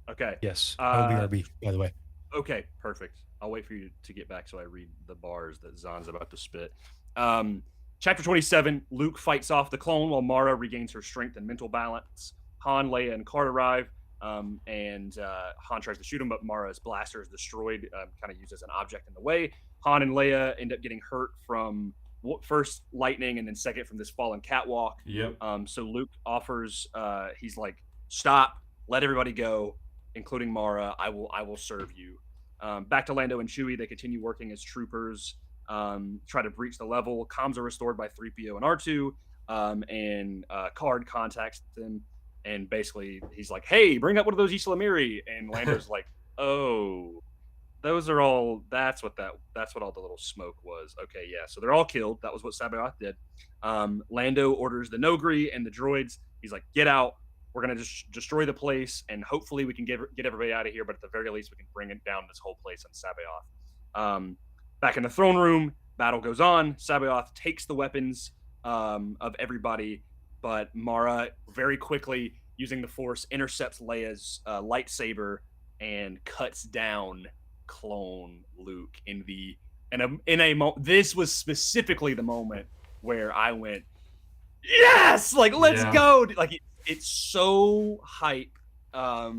Okay. Yes. OBRB, by the way. Okay. Perfect. I'll wait for you to get back so I read the bars that Zahn's about to spit. Chapter 27. Luke fights off the clone while Mara regains her strength and mental balance. Han, Leia, and Cart arrive. And Han tries to shoot him, but Mara's blaster is destroyed, kind of used as an object in the way. Han and Leia end up getting hurt from first lightning and then second from this fallen catwalk. Yep. So Luke offers, he's like, stop, let everybody go, including Mara. I will serve you. Back to Lando and Chewie, they continue working as troopers, try to breach the level. Comms are restored by 3PO and R2, and Card contacts them. and basically he's like, "Hey, bring up one of those Isla Miri," and Lando's like, "Oh, those are all. That's what all the little smoke was. Okay, yeah. So they're all killed. That was what Sabaoth did." Lando orders the Nogri and the droids. He's like, "Get out. We're gonna just destroy the place, and hopefully we can get everybody out of here. But at the very least, we can bring it down this whole place on Sabaoth." Back in the throne room, battle goes on. Sabaoth takes the weapons of everybody, but Mara very quickly, using the Force, intercepts Leia's lightsaber and cuts down clone Luke this was specifically the moment where I went, yes, like let's go, like it's so hype. I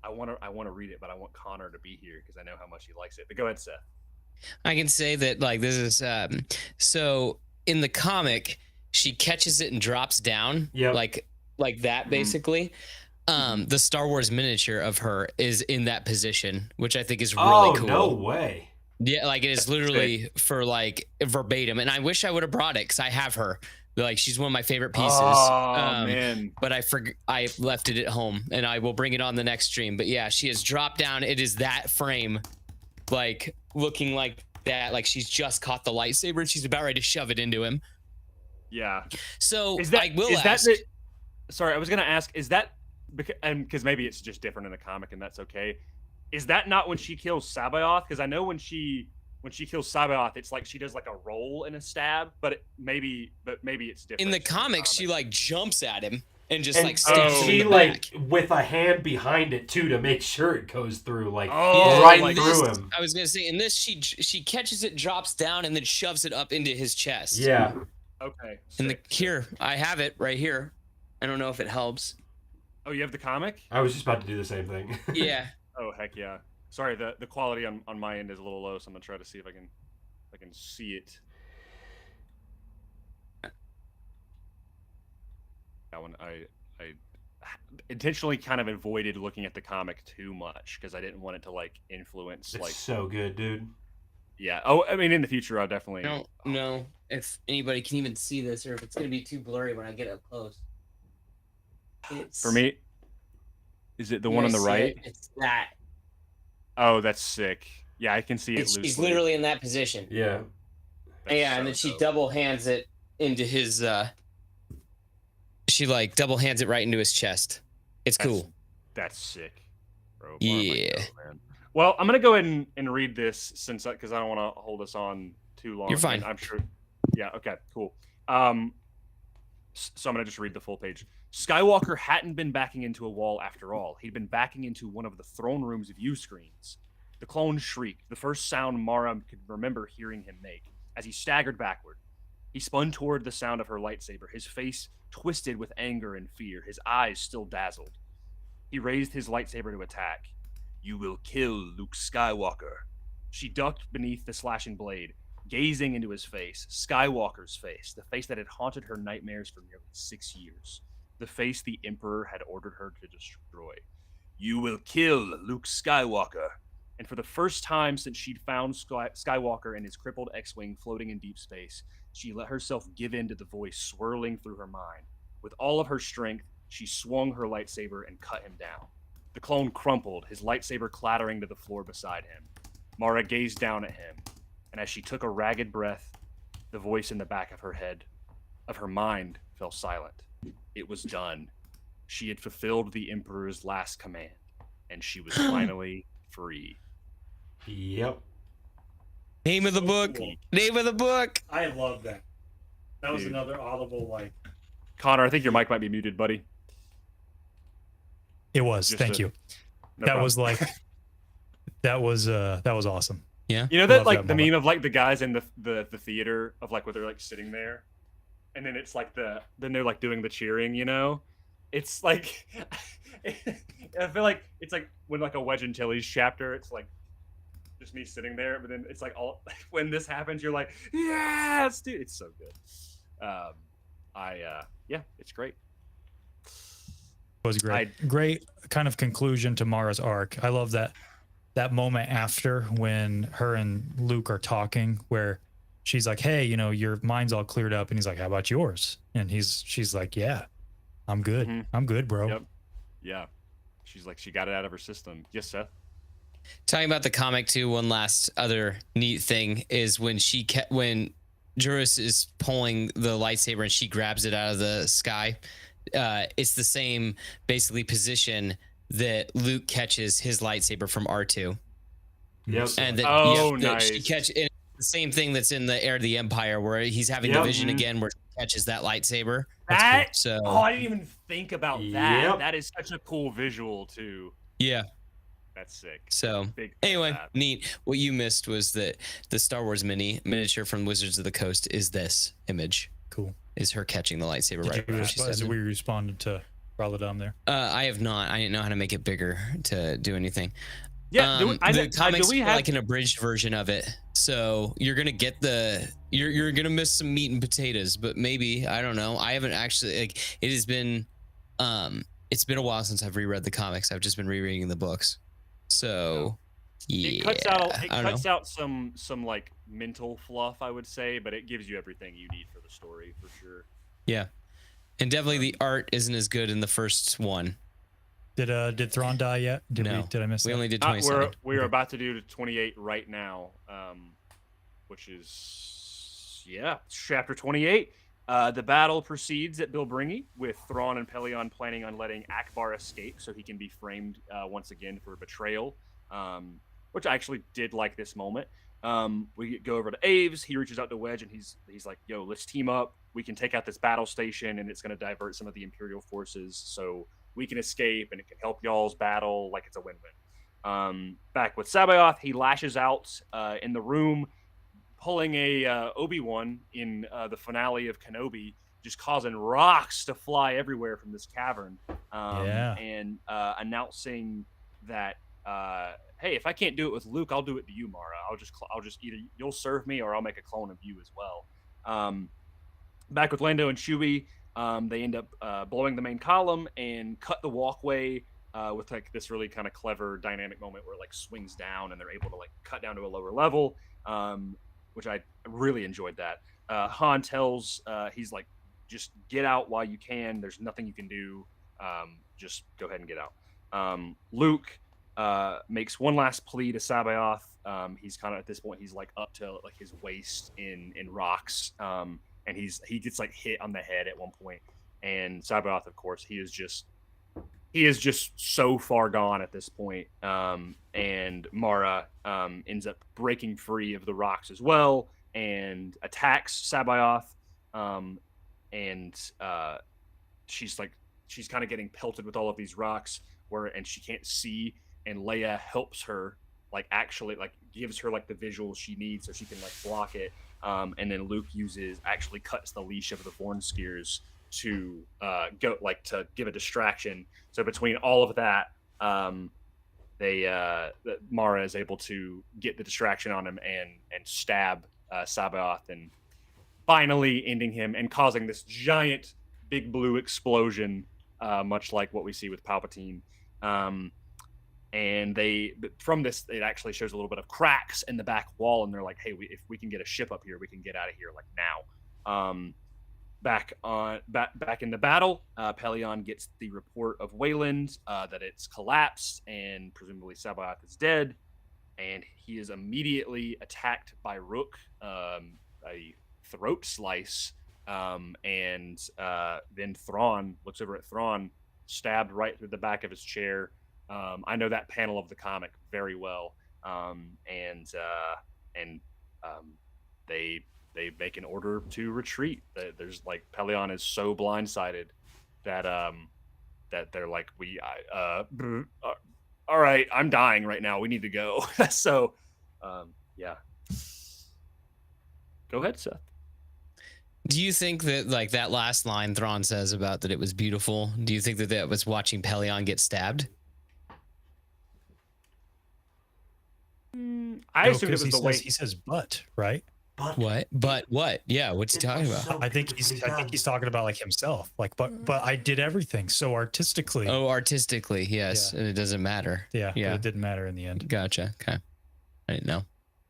want to read it, but I want Connor to be here because I know how much he likes it. But go ahead, Seth. I can say that like this is so in the comic she catches it and drops down like that basically. The Star Wars miniature of her is in that position, which I think is really cool. No way. Yeah, like it is literally for like verbatim, and I wish I would have brought it because I have her. Like she's one of my favorite pieces. Man. But I left it at home, and I will bring it on the next stream. But yeah, she has dropped down. It is that frame, like looking like that, like she's just caught the lightsaber and she's about ready to shove it into him. Yeah. So sorry, I was gonna ask, is that because maybe it's just different in the comic and that's okay. Is that not when she kills Sabaoth? Because I know when she kills Sabaoth, it's like she does like a roll and a stab, but maybe it's different. In the comics, she like jumps at him and just and like stabs him she in the like back. with a hand behind it too to make sure it goes through, like Like through him. I was gonna say in this she catches it, drops down, and then shoves it up into his chest. Yeah. Okay. And here I have it right here. I don't know if it helps. Oh, you have the comic? I was just about to do the same thing. Yeah. Oh heck yeah. Sorry, the quality on my end is a little low, so I'm gonna try to see if I can see it. That one I intentionally kind of avoided looking at the comic too much because I didn't want it to like influence It's like so good, dude. Yeah. Oh, I mean in the future I'll definitely I don't know if anybody can even see this or if it's gonna be too blurry when I get up close. For me, is it the one on the right? It's that. Oh, that's sick. Yeah, I can see it loosely. She's literally in that position. Yeah. And then she double hands it into his she like double hands it right into his chest. It's cool. That's sick, bro. Yeah. Man. Well, I'm gonna go ahead and read this because I don't want to hold us on too long. You're fine. I'm sure. Yeah. Okay. Cool. So I'm gonna just read the full page. Skywalker hadn't been backing into a wall after all. He'd been backing into one of the throne room's view screens. The clone shrieked, the first sound Mara could remember hearing him make, as he staggered backward. He spun toward the sound of her lightsaber, his face twisted with anger and fear, his eyes still dazzled. He raised his lightsaber to attack. "You will kill Luke Skywalker." She ducked beneath the slashing blade, gazing into his face, Skywalker's face, the face that had haunted her nightmares for nearly 6 years. The face the Emperor had ordered her to destroy. "You will kill Luke Skywalker." And for the first time since she'd found Skywalker and his crippled X-Wing floating in deep space, she let herself give in to the voice swirling through her mind. With all of her strength, she swung her lightsaber and cut him down. The clone crumpled, his lightsaber clattering to the floor beside him. Mara gazed down at him, and as she took a ragged breath, the voice in the back of her mind, fell silent. It was done. She had fulfilled the Emperor's last command, and she was finally free. Yep. Name of the book. Cool. Name of the book. I love that. That was Dude. another audible like. Connor, I think your mic might be muted, buddy. It was. Just Thank you. No that problem. was like. That was awesome. Yeah. You know that Love like that the moment. meme of like the guys in the theater of like where they're like sitting there, and then it's like then they're like doing the cheering. You know, it's like I feel like it's like when like a Wedge Antilles chapter. It's like just me sitting there, but then it's like all when this happens, you're like, yes, dude, it's so good. Yeah, it's great. It was great. Great kind of conclusion to Mara's arc. I love that moment after when her and Luke are talking where she's like, "Hey, you know, your mind's all cleared up," and he's like, "How about yours?" And she's like, "Yeah." I'm good. Mhm. I'm good, bro. Yep. Yeah. She's like, she got it out of her system. Yes, Seth. Talking about the comic too, one last other neat thing is when when Juris is pulling the lightsaber and she grabs it out of the sky. It's the same basically position that Luke catches his lightsaber from R2. Yep. And that, Oh, that nice. she the same thing that's in the Heir of the Empire where he's having Yep. the vision Mhm. again where he catches that lightsaber. That So oh, I didn't even think about that. Yep. That is such a cool visual too. yeah. That's sick. So Big fan of anyway, that. neat. What you missed was that the Star Wars miniature from Wizards of the Coast is this image. Cool. Is her catching the lightsaber Did right you where she respond, said we responded to Raladam there? I have not. I didn't know how to make it bigger to do anything. Yeah, the comics do we are have like an abridged version of it, so you're gonna get you're gonna miss some meat and potatoes, but maybe I don't know. I haven't actually it has been it's been a while since I've reread the comics. I've just been rereading the books, so yeah. It cuts out some like mental fluff, I would say, but it gives you everything you need for the story for sure. Yeah, and definitely the art isn't as good in the first one. Did Thrawn die yet? Did I miss we that? only did 27. We're about to do 28 right now, which is chapter 28. The battle proceeds at Bilbringi with Thrawn and Pelion planning on letting Akbar escape so he can be framed once again for betrayal, which I actually did like this moment. We go over to Aves. He reaches out to Wedge and he's like, "Yo, let's team up. We can take out this battle station and it's going to divert some of the Imperial forces so we can escape and it can help y'all's battle. Like it's a win-win." Back with Sabayoth, he lashes out in the room, pulling a Obi-Wan in the finale of Kenobi, just causing rocks to fly everywhere from this cavern, and announcing that, hey, if I can't do it with Luke, I'll do it to you, Mara. I'll just either you'll serve me or I'll make a clone of you as well. Back with Lando and Chewie, they end up blowing the main column and cut the walkway with like this really kind of clever dynamic moment where it like swings down and they're able to like cut down to a lower level, which I really enjoyed that. Han tells he's like, just get out while you can. There's nothing you can do. Just go ahead and get out. Luke makes one last plea to Sabayoth. He's kind of at this point, he's like up to like his waist in rocks. And he gets like hit on the head at one point. And Sabayoth, of course, he is just so far gone at this point. And Mara ends up breaking free of the rocks as well and attacks Sabayoth. And she's kind of getting pelted with all of these rocks and she can't see. And Leia helps her, like actually like gives her like the visuals she needs so she can like block it. And then Luke actually cuts the leash of the Vornskiers to go like to give a distraction. So between all of that, Mara is able to get the distraction on him and stab Sabayoth and finally ending him and causing this giant big blue explosion, much like what we see with Palpatine. And from this, it actually shows a little bit of cracks in the back wall, and they're like, "Hey, if we can get a ship up here, we can get out of here like now." Back in the battle, Pelion gets the report of Wayland that it's collapsed and presumably Sabayoth is dead, and he is immediately attacked by Rook, a throat slice, and then Thrawn looks over at Thrawn, stabbed right through the back of his chair. I know that panel of the comic very well, and they make an order to retreat. There's like Pelion is so blindsided that they're like, all right, I'm dying right now. We need to go. So, yeah. Go ahead, Seth. Do you think that like that last line Thrawn says about that it was beautiful? Do you think that was watching Pelion get stabbed? I assume it was he the way he says, "But," right? But What? But what? Yeah, what's he talking about? so I think he's talking about like himself. Like, but I did everything so artistically. Oh, artistically, yes, Yeah. and it doesn't matter. Yeah, yeah. But it didn't matter in the end. Gotcha. Okay, I didn't know.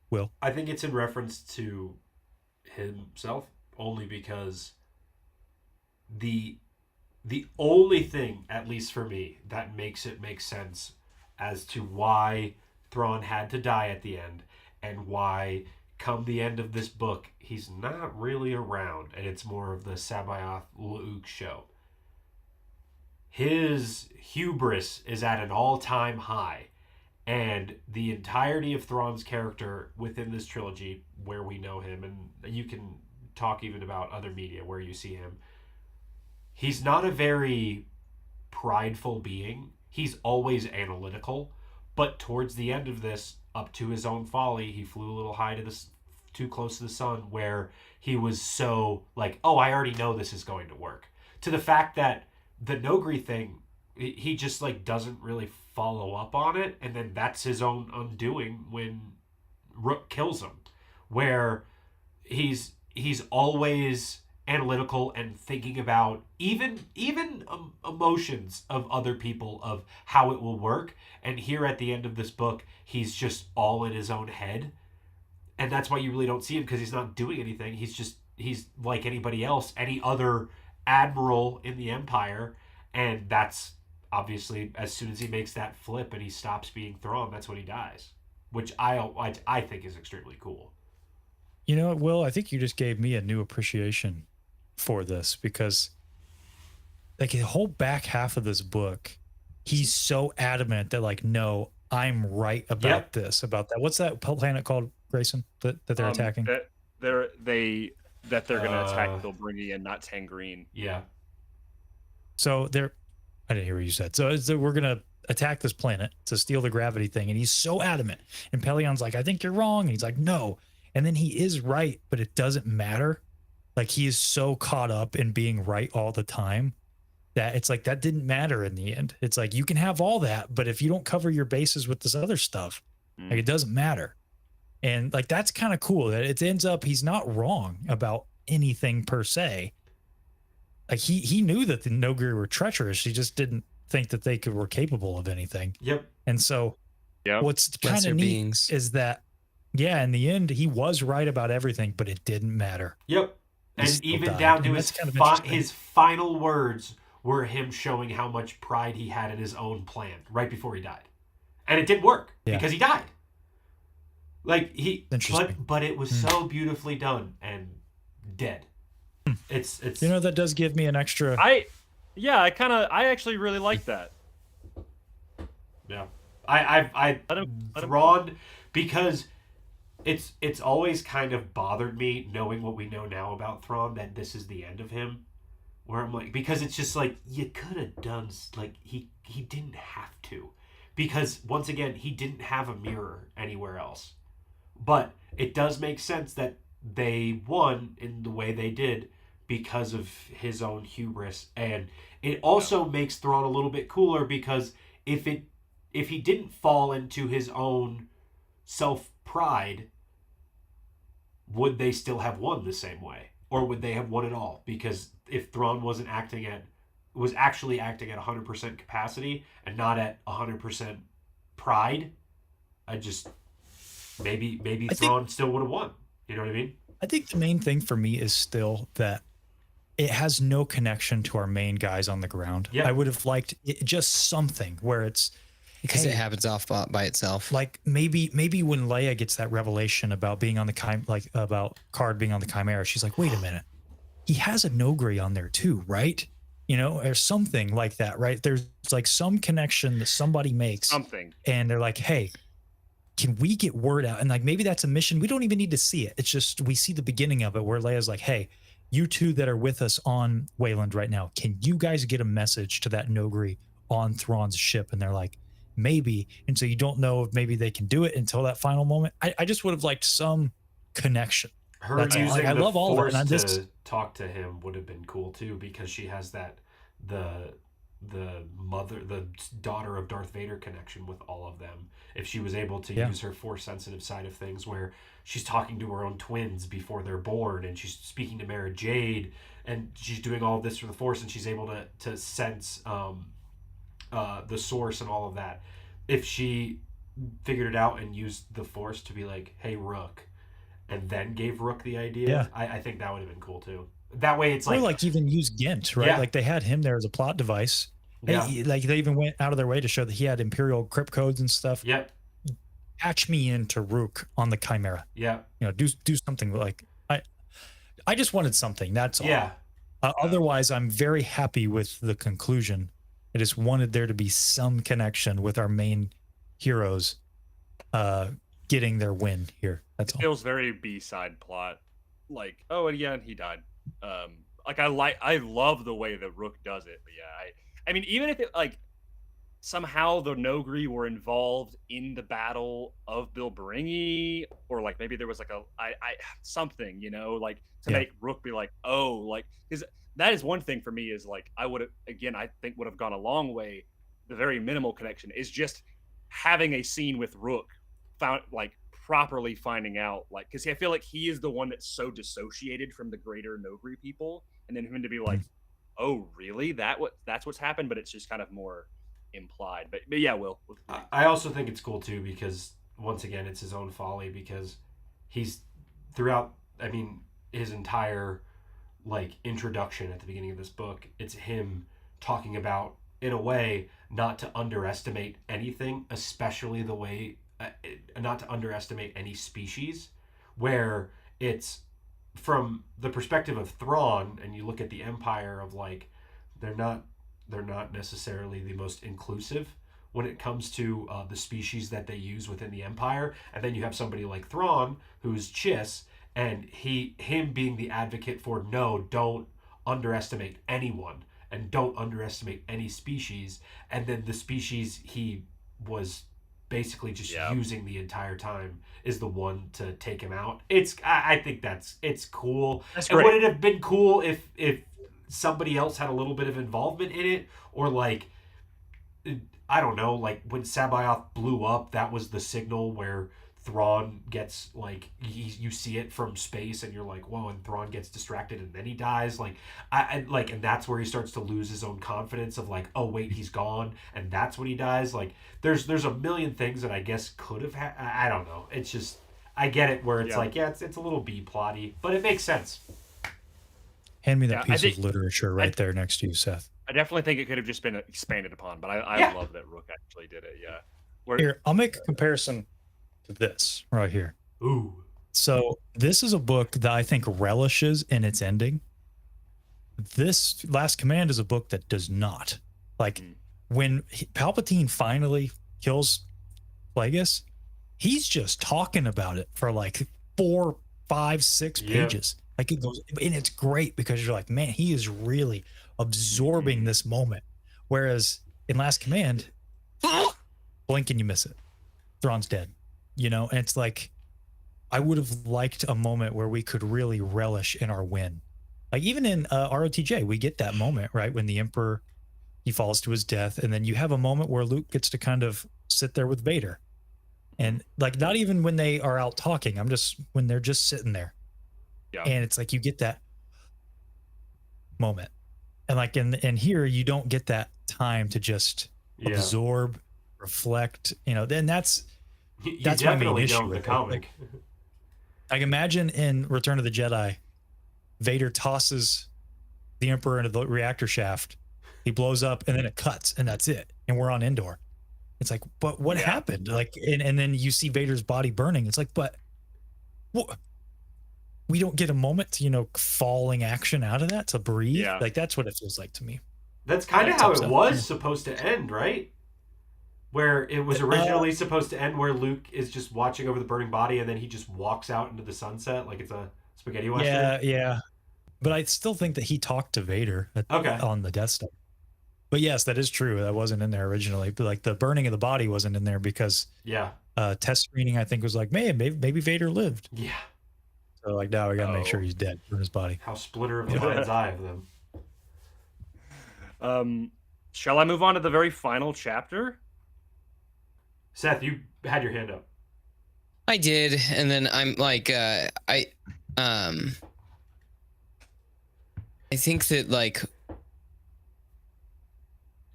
Will. I think it's in reference to himself only because the The only thing, at least for me, that makes it make sense as to why Thrawn had to die at the end, and why, come the end of this book, he's not really around, and it's more of the Sabaoth Luke show. His hubris is at an all-time high, and the entirety of Thrawn's character within this trilogy, where we know him, and you can talk even about other media where you see him, he's not a very prideful being. He's always analytical, but towards the end of this, up to his own folly, he flew a little high to this, too close to the sun, where he was so like, oh, I already know this is going to work. To the fact that the Nogri thing, he just like doesn't really follow up on it, and then that's his own undoing when Rook kills him, where he's always analytical and thinking about even emotions of other people, of how it will work. And here at the end of this book, he's just all in his own head, and that's why you really don't see him, because he's not doing anything. He's like anybody else, any other admiral in the Empire, and that's obviously as soon as he makes that flip and he stops being Thrawn, that's when he dies, which I think is extremely cool. You know what, Will? I think you just gave me a new appreciation for this, because like the whole back half of this book, he's so adamant that like, no, I'm right about this, about that. What's that planet called, Grayson, that they're attacking? That they're going to attack Bilbringi and not Tangreen. Yeah. So I didn't hear what you said. So we're going to attack this planet to steal the gravity thing. And he's so adamant. And Pelion's like, I think you're wrong. And he's like, no. And then he is right, but it doesn't matter. Like, he is so caught up in being right all the time that it's like, that didn't matter in the end. It's like, you can have all that, but if you don't cover your bases with this other stuff, like, it doesn't matter. And like, that's kind of cool that it ends up, he's not wrong about anything per se. Like, he knew that the Nogri were treacherous. He just didn't think that they were capable of anything. Yep. And so what's kind of neat is that, yeah, in the end, he was right about everything, but it didn't matter. Yep. And even down to his final words were him showing how much pride he had in his own plan right before he died. And it did work because he died. Like, but it was so beautifully done and dead. It's you know, that does give me an extra. I actually really like that. Yeah. I Thrawn, because it's always kind of bothered me, knowing what we know now about Thrawn, that this is the end of him. Where I'm like, because it's just like, you could have done, like, he didn't have to. Because, once again, he didn't have a mirror anywhere else. But it does make sense that they won in the way they did because of his own hubris. And it also makes Thrawn a little bit cooler, because if he didn't fall into his own self-pride, would they still have won the same way? Or would they have won it all? Because if Thrawn was actually acting at 100% capacity and not at 100% pride, maybe Thrawn still would have won. You know what I mean? I think the main thing for me is still that it has no connection to our main guys on the ground. Yeah. I would have liked just something where it's, because it happens off by itself. Like maybe when Leia gets that revelation about being on the about Card being on the Chimera, she's like, wait a minute, he has a Nogri on there too, right? You know, or something like that, right? There's like some connection that somebody makes, and they're like, hey, can we get word out? And like, maybe that's a mission. We don't even need to see it. It's just, we see the beginning of it where Leia's like, hey, you two that are with us on Wayland right now, can you guys get a message to that Nogri on Thrawn's ship? And they're like, maybe. And so you don't know if maybe they can do it until that final moment. I just would have liked some connection. Her using I love all of it. To talk to him would have been cool too, because she has that the daughter of Darth Vader connection with all of them. If she was able to use her Force sensitive side of things, where she's talking to her own twins before they're born, and she's speaking to Mara Jade, and she's doing all of this for the Force, and she's able to sense the source and all of that. If she figured it out and used the Force to be like, hey, Rook, and then gave Rook the idea, I think that would have been cool too. that way it's or like, like even use Gent, right? Yeah. Like they had him there as a plot device. Yeah. Like they even went out of their way to show that he had Imperial crypt codes and stuff. Yep. Patch me into Rook on the Chimera. Yeah. You know, do something like I just wanted something. That's all. Yeah. Otherwise, I'm very happy with the conclusion. I just wanted there to be some connection with our main heroes getting their win here. That's It all. feels very B-side plot. Like, oh, and yeah, and he died. Like I love the way that Rook does it. But yeah, I mean, even if it like somehow the Nogri were involved in the battle of Bilberigi, or like maybe there was like I something, you know, like to Yeah. make Rook be like, oh, like, because that is one thing for me is like I would have, again, I think would have gone a long way. The very minimal connection is just having a scene with Rook found like properly finding out, like, because I feel like he is the one that's so dissociated from the greater Nogri people, and then him to be like, oh really, that's what's happened, but it's just kind of more implied. But yeah, Will. I also think it's cool too because once again it's his own folly, because he's throughout, I mean, his entire like introduction at the beginning of this book, it's him talking about, in a way, not to underestimate anything, especially the way not to underestimate any species, where it's from the perspective of Thrawn, and you look at the Empire of like they're not necessarily the most inclusive when it comes to the species that they use within the Empire. And then you have somebody like Thrawn, who's Chiss, and him being the advocate for, no, don't underestimate anyone and don't underestimate any species. And then the species he was basically just using the entire time is the one to take him out. I think it's cool. That's and great. would it have been cool if somebody else had a little bit of involvement in it, or like, I don't know, like when Sabaoth blew up, that was the signal where Thrawn gets like, you see it from space and you're like, whoa, and Thrawn gets distracted and then he dies. Like I like, and that's where he starts to lose his own confidence of like, oh wait, he's gone, and that's when he dies. Like there's a million things that I guess could have I don't know. It's just, I get it where it's like, yeah, it's a little B plotty, but it makes sense. Hand me that Yeah, I piece of literature right there next to you, Seth. I definitely think it could have just been expanded upon, but I love that Rook actually did it. Yeah. Here, I'll make a comparison to this right here. Ooh. So this is a book that I think relishes in its ending. This Last Command is a book that does not. Like when Palpatine finally kills Plagueis, he's just talking about it for like 4, 5, 6 pages. Like it goes, and it's great because you're like, man, he is really absorbing this moment. Whereas in Last Command, blink and you miss it. Thrawn's dead, you know? And it's like, I would have liked a moment where we could really relish in our win. Like even in ROTJ, we get that moment, right? When the Emperor, he falls to his death. And then you have a moment where Luke gets to kind of sit there with Vader. And like, not even when they are out talking, when they're just sitting there. Yeah. And it's like, you get that moment. And like, and here you don't get that time to just absorb, reflect, you know, then that's my main issue with the comic. Like imagine in Return of the Jedi, Vader tosses the Emperor into the reactor shaft. He blows up and then it cuts and that's it. And we're on Endor. It's like, but what happened? Like, and then you see Vader's body burning. It's like, but what? We don't get a moment to, you know, falling action out of that to breathe. Yeah. Like that's what it feels like to me. That's kind of how it was supposed to end, right? Where it was originally supposed to end where Luke is just watching over the burning body and then he just walks out into the sunset like it's a spaghetti western. Yeah. But I still think that he talked to Vader on the Death Star. But yes, that is true. That wasn't in there originally. But like the burning of the body wasn't in there because test screening, I think, was like, man, maybe Vader lived. Yeah. So like now we got to make sure he's dead for his body. How splinter of the mind's eye of them. Shall I move on to the very final chapter? Seth, you had your hand up. I did, and then I'm like, I think that like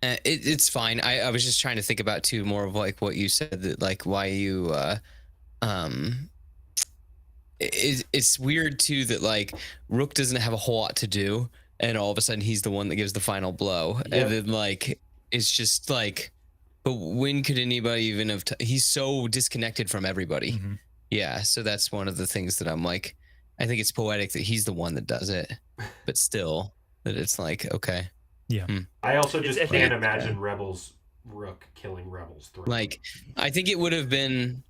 it's fine. I was just trying to think about too more of like what you said, that like why you it's weird too that like Rook doesn't have a whole lot to do, and all of a sudden he's the one that gives the final blow, Yep. and then like it's just like, but when could anybody even have? He's so disconnected from everybody. Mhm. Yeah, so that's one of the things that I'm like, I think it's poetic that he's the one that does it, but still, that it's like, okay, I also just I think can't it's- imagine Rook killing Rebels Thrawn. like I think it would have been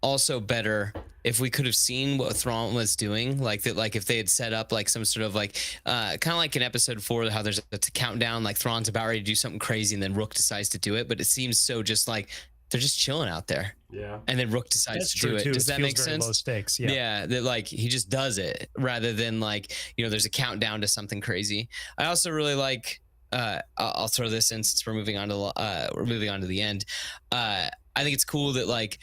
also better if we could have seen what Thrawn was doing, like that, like if they had set up like some sort of like kind of like in episode 4 how there's a countdown, like Thrawn's about ready to do something crazy and then Rook decides to do it, but it seems so just like they're just chilling out there Yeah. and then Rook decides That's to true do it. too. Does It that feels make very sense? Low stakes. Yeah, that like he just does it rather than like, you know, there's a countdown to something crazy. I also really like I'll throw this in since we're moving on to the end. I think it's cool that like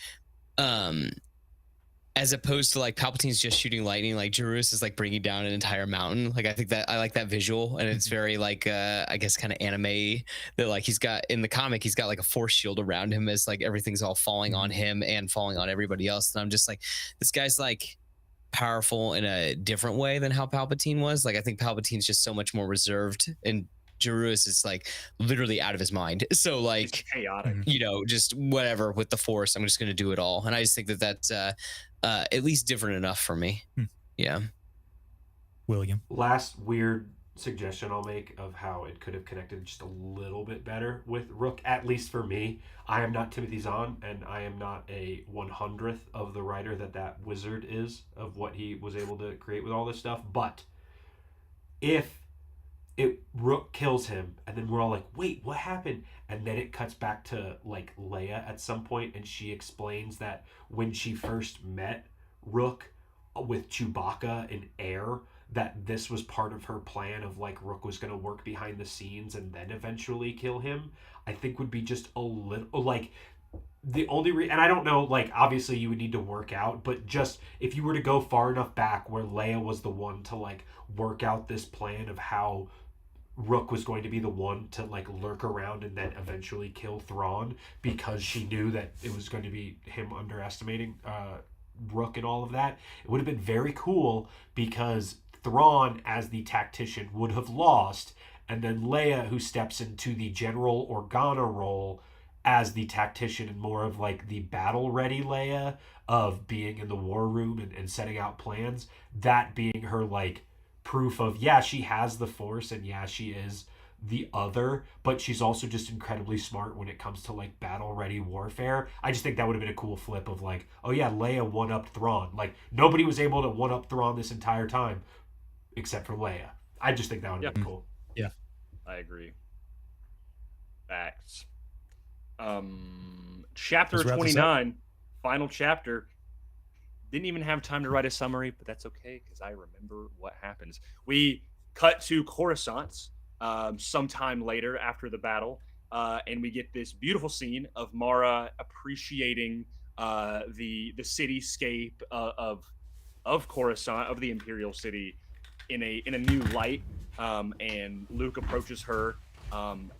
as opposed to like Palpatine's just shooting lightning, like Jerus is like bringing down an entire mountain. Like I like that visual, and it's very like I guess kind of anime that like he's got in the comic, he's got like a force shield around him as like everything's all falling on him and falling on everybody else. And I'm just like, this guy's like powerful in a different way than how Palpatine was. Like I think Palpatine's just so much more reserved, and Jerus is like literally out of his mind. So It's like, chaotic. you know, just whatever with the force, I'm just going to do it all. And I just think that that's at least different enough for me. Yeah. William. Last weird suggestion I'll make of how it could have connected just a little bit better with Rook, at least for me. I am not Timothy Zahn, and I am not a 100th of the writer that wizard is of what he was able to create with all this stuff. But if Rook kills him, and then we're all like, wait, what happened? And then it cuts back to like Leia at some point, and she explains that when she first met Rook with Chewbacca in Air, that this was part of her plan of like Rook was going to work behind the scenes and then eventually kill him. I think would be just a little like the only and I don't know, like obviously you would need to work out, but just if you were to go far enough back where Leia was the one to like work out this plan of how Rook was going to be the one to like lurk around and then eventually kill Thrawn because she knew that it was going to be him underestimating Rook and all of that. It would have been very cool because Thrawn as the tactician would have lost, and then Leia, who steps into the General Organa role as the tactician and more of like the battle ready Leia of being in the war room and setting out plans, that being her like proof of, yeah, she has the force and yeah, she is the other, but she's also just incredibly smart when it comes to like battle ready warfare. I just think that would have been a cool flip of like, oh yeah, Leia one-upped Thrawn. Like nobody was able to one-up Thrawn this entire time except for Leia. I just think that would have been cool. Yeah. I agree. Facts. Chapter Let's wrap this up. 29, final chapter. Didn't even have time to write a summary, but that's okay because I remember what happens. We cut to Coruscant sometime later after the battle, and we get this beautiful scene of Mara appreciating the cityscape of Coruscant, of the Imperial City, in a new light. And Luke approaches her,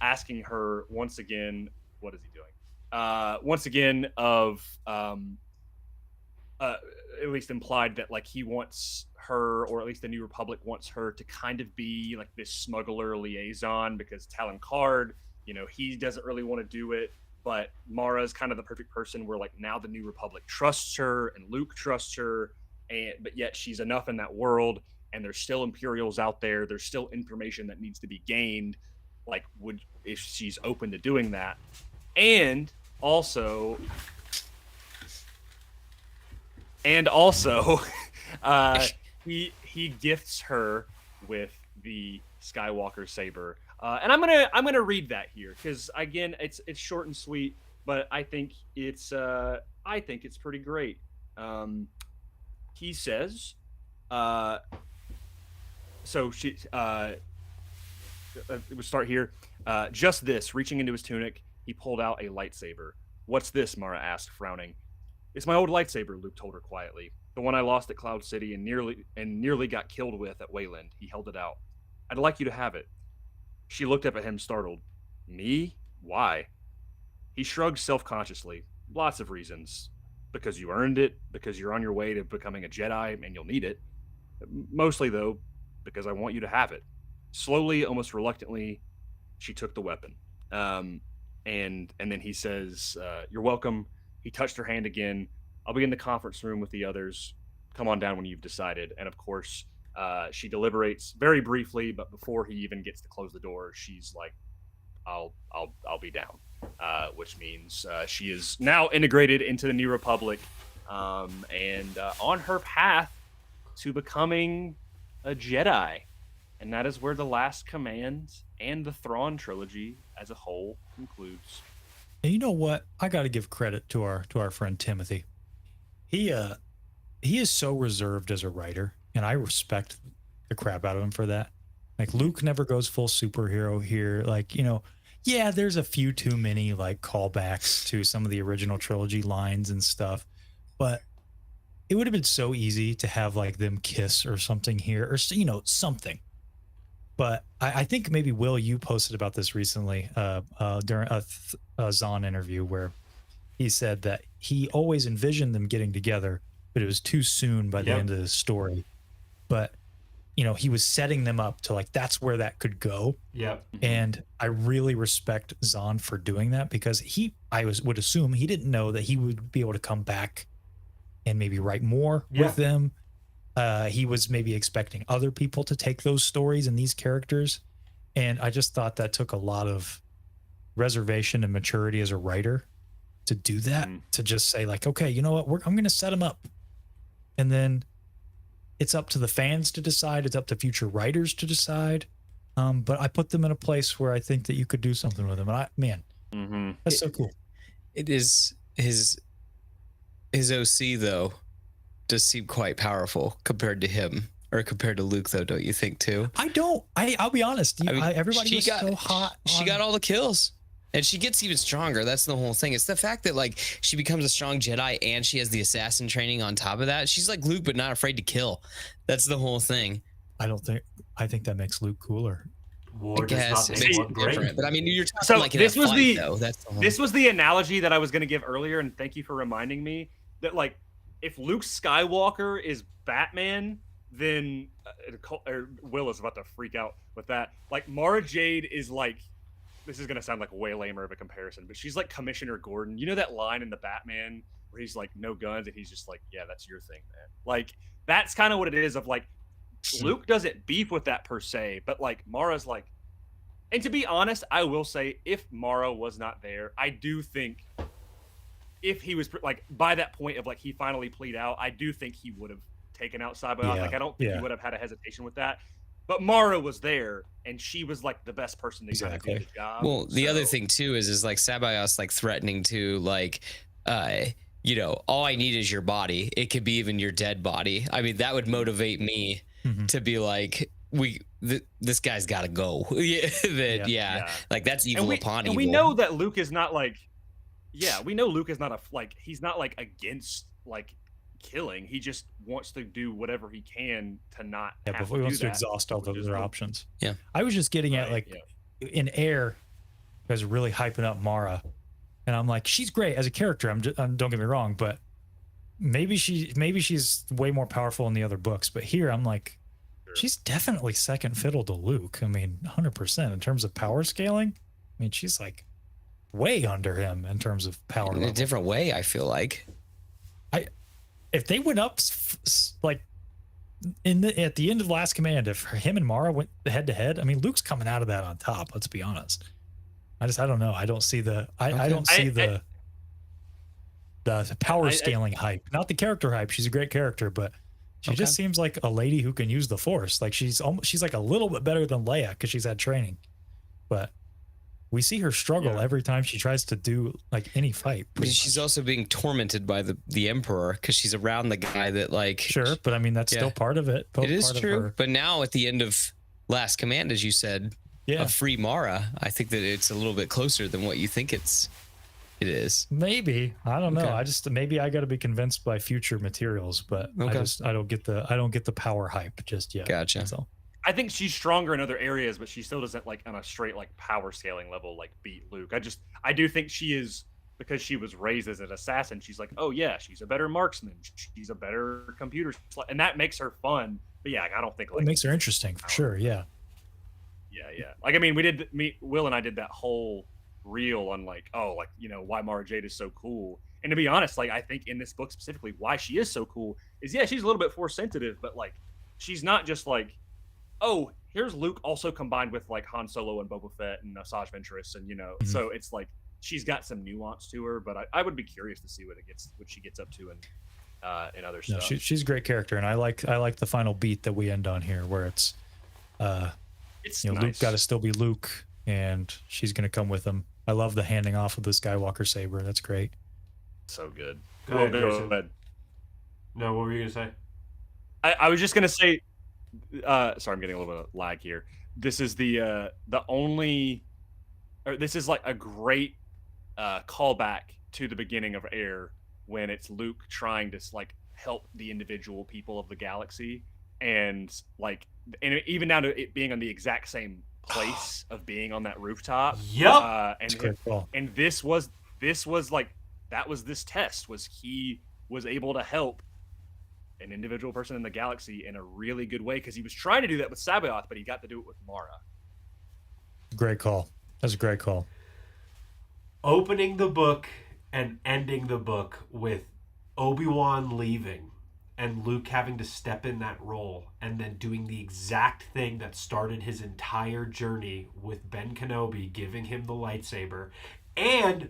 asking her once again, what is he doing? Once again, at least implied that like he wants her, or at least the New Republic wants her to kind of be like this smuggler liaison, because Talon Card, you know, he doesn't really want to do it, but Mara's kind of the perfect person where like now the New Republic trusts her and Luke trusts her, but yet she's enough in that world, and there's still Imperials out there, there's still information that needs to be gained, like if she's open to doing that. And also he gifts her with the Skywalker saber, and I'm gonna read that here because again it's short and sweet, but I think it's pretty great. He says, so she we'll start here. Just this. Reaching into his tunic, he pulled out a lightsaber. What's this? Mara asked, frowning. It's my old lightsaber, Luke told her quietly. The one I lost at Cloud City and nearly got killed with at Wayland. He held it out. I'd like you to have it. She looked up at him, startled. Me? Why? He shrugged self-consciously. Lots of reasons. because you earned it, because you're on your way to becoming a Jedi and you'll need it. Mostly, though, because I want you to have it. Slowly, almost reluctantly, she took the weapon. And then he says, "You're welcome." He touched her hand again. "I'll be in the conference room with the others. Come on down when you've decided." And of course, she deliberates very briefly, but before he even gets to close the door, she's like, "I'll be down," which means she is now integrated into the New Republic, and on her path to becoming a Jedi. And that is where The Last Command and the Thrawn trilogy as a whole concludes. And you know what? I got to give credit to our friend Timothy. He is so reserved as a writer, and I respect the crap out of him for that. Like Luke never goes full superhero here. Like, yeah, there's a few too many like callbacks to some of the original trilogy lines and stuff, but it would have been so easy to have like them kiss or something here, or something. But I think maybe Will, you posted about this recently during a Zahn interview where he said that he always envisioned them getting together, but it was too soon by the end of the story. But he was setting them up to like that's where that could go. Yep. And I really respect Zahn for doing that because would assume he didn't know that he would be able to come back and maybe write more with them. He was maybe expecting other people to take those stories and these characters. And I just thought that took a lot of reservation and maturity as a writer to do that, to just say like, okay, you know what, I'm going to set them up. And then it's up to the fans to decide. It's up to future writers to decide. But I put them in a place where I think that you could do something with them. And that's so cool. It is his OC though does seem quite powerful compared to him, or compared to Luke though, don't you think too? I'll be honest. Everybody was so hot. She got all the kills. And she gets even stronger. That's the whole thing. It's the fact that like she becomes a strong Jedi and she has the assassin training on top of that. She's like Luke, but not afraid to kill. That's the whole thing. I think that makes Luke cooler. War I guess does it not makes make it one great. different. But I mean, you're talking So like this in a was fight, the though. That's the whole this was the analogy that I was going to give earlier, and thank you for reminding me that like if Luke Skywalker is Batman, then Will is about to freak out with that. Like Mara Jade is like, this is gonna sound like way lamer of a comparison, but she's like Commissioner Gordon. You know that line in the Batman where he's like, "No guns," and he's just like, "Yeah, that's your thing, man." Like that's kind of what it is. Of like, Luke doesn't beef with that per se, but like Mara's like, and to be honest, I will say if Mara was not there, I do think if he was like by that point of like he finally plead out, I do think he would have taken out Sabayoth. Like I don't think he would have had a hesitation with that. But Mara was there, and she was like the best person to kind of do the job. Well, the other thing too is like Sabayoth's like threatening to like, all I need is your body. It could be even your dead body. I mean, that would motivate me to be like, this guy's got to go. Like that's evil upon evil. And we know that Luke is not like, we know Luke is not he's not like against like killing. He just wants to do whatever he can to not have before he wants to exhaust all the other options. I was just getting at like in Air, you guys are really hyping up Mara, and I'm like, she's great as a character. Don't get me wrong, but maybe she's way more powerful in the other books. But here I'm like, she's definitely second fiddle to Luke. I mean, 100% in terms of power scaling. I mean, she's like way under him in terms of power. In a different way, I feel like. If they went up like at the end of Last Command, if him and Mara went head to head, I mean, Luke's coming out of that on top. Let's be honest. I don't know. I don't see the power scaling hype, not the character hype. She's a great character, but she just seems like a lady who can use the Force. Like she's like a little bit better than Leia because she's had training, but we see her struggle every time she tries to do like any fight. She's also being tormented by the Emperor because she's around the guy that like. Sure, but I mean that's still part of it. It is true, but now at the end of Last Command, as you said, a free Mara, I think that it's a little bit closer than what you think it is. Maybe, I don't know. I just maybe I got to be convinced by future materials, but I don't get the power hype just yet. Gotcha. That's all. I think she's stronger in other areas, but she still doesn't like on a straight like power scaling level like beat Luke. I do think she is because she was raised as an assassin, she's like, oh yeah, she's a better marksman, she's a better computer, and that makes her fun. But yeah, I don't think It like makes her interesting for sure. Yeah. yeah. Like I mean, Will and I did that whole reel on like, oh, like why Mara Jade is so cool. And to be honest, like I think in this book specifically, why she is so cool is yeah, she's a little bit force sensitive, but like she's not just like, oh, here's Luke also combined with like Han Solo and Boba Fett and Asajj Ventress, and so it's like she's got some nuance to her. But I would be curious to see what she gets up to in other No, stuff. she's a great character, and I like the final beat that we end on here, where it's It's Luke nice. got to still be Luke, and she's gonna come with him. I love the handing off of the Skywalker saber. That's great. So good. Go ahead, Go Jason. ahead. No, what were you gonna say? I was just gonna say, sorry, I'm getting a little bit of lag here. This is the only, or this is like a great callback to the beginning of Air, when it's Luke trying to like help the individual people of the galaxy, and even down to it being on the exact same place of being on that rooftop. Yup. That's a great call. And this was like, that was this test, was he was able to help an individual person in the galaxy in a really good way, because he was trying to do that with Sabaoth, but he got to do it with Mara. Great call. That's a great call. Opening the book and ending the book with Obi-Wan leaving and Luke having to step in that role, and then doing the exact thing that started his entire journey with Ben Kenobi giving him the lightsaber. And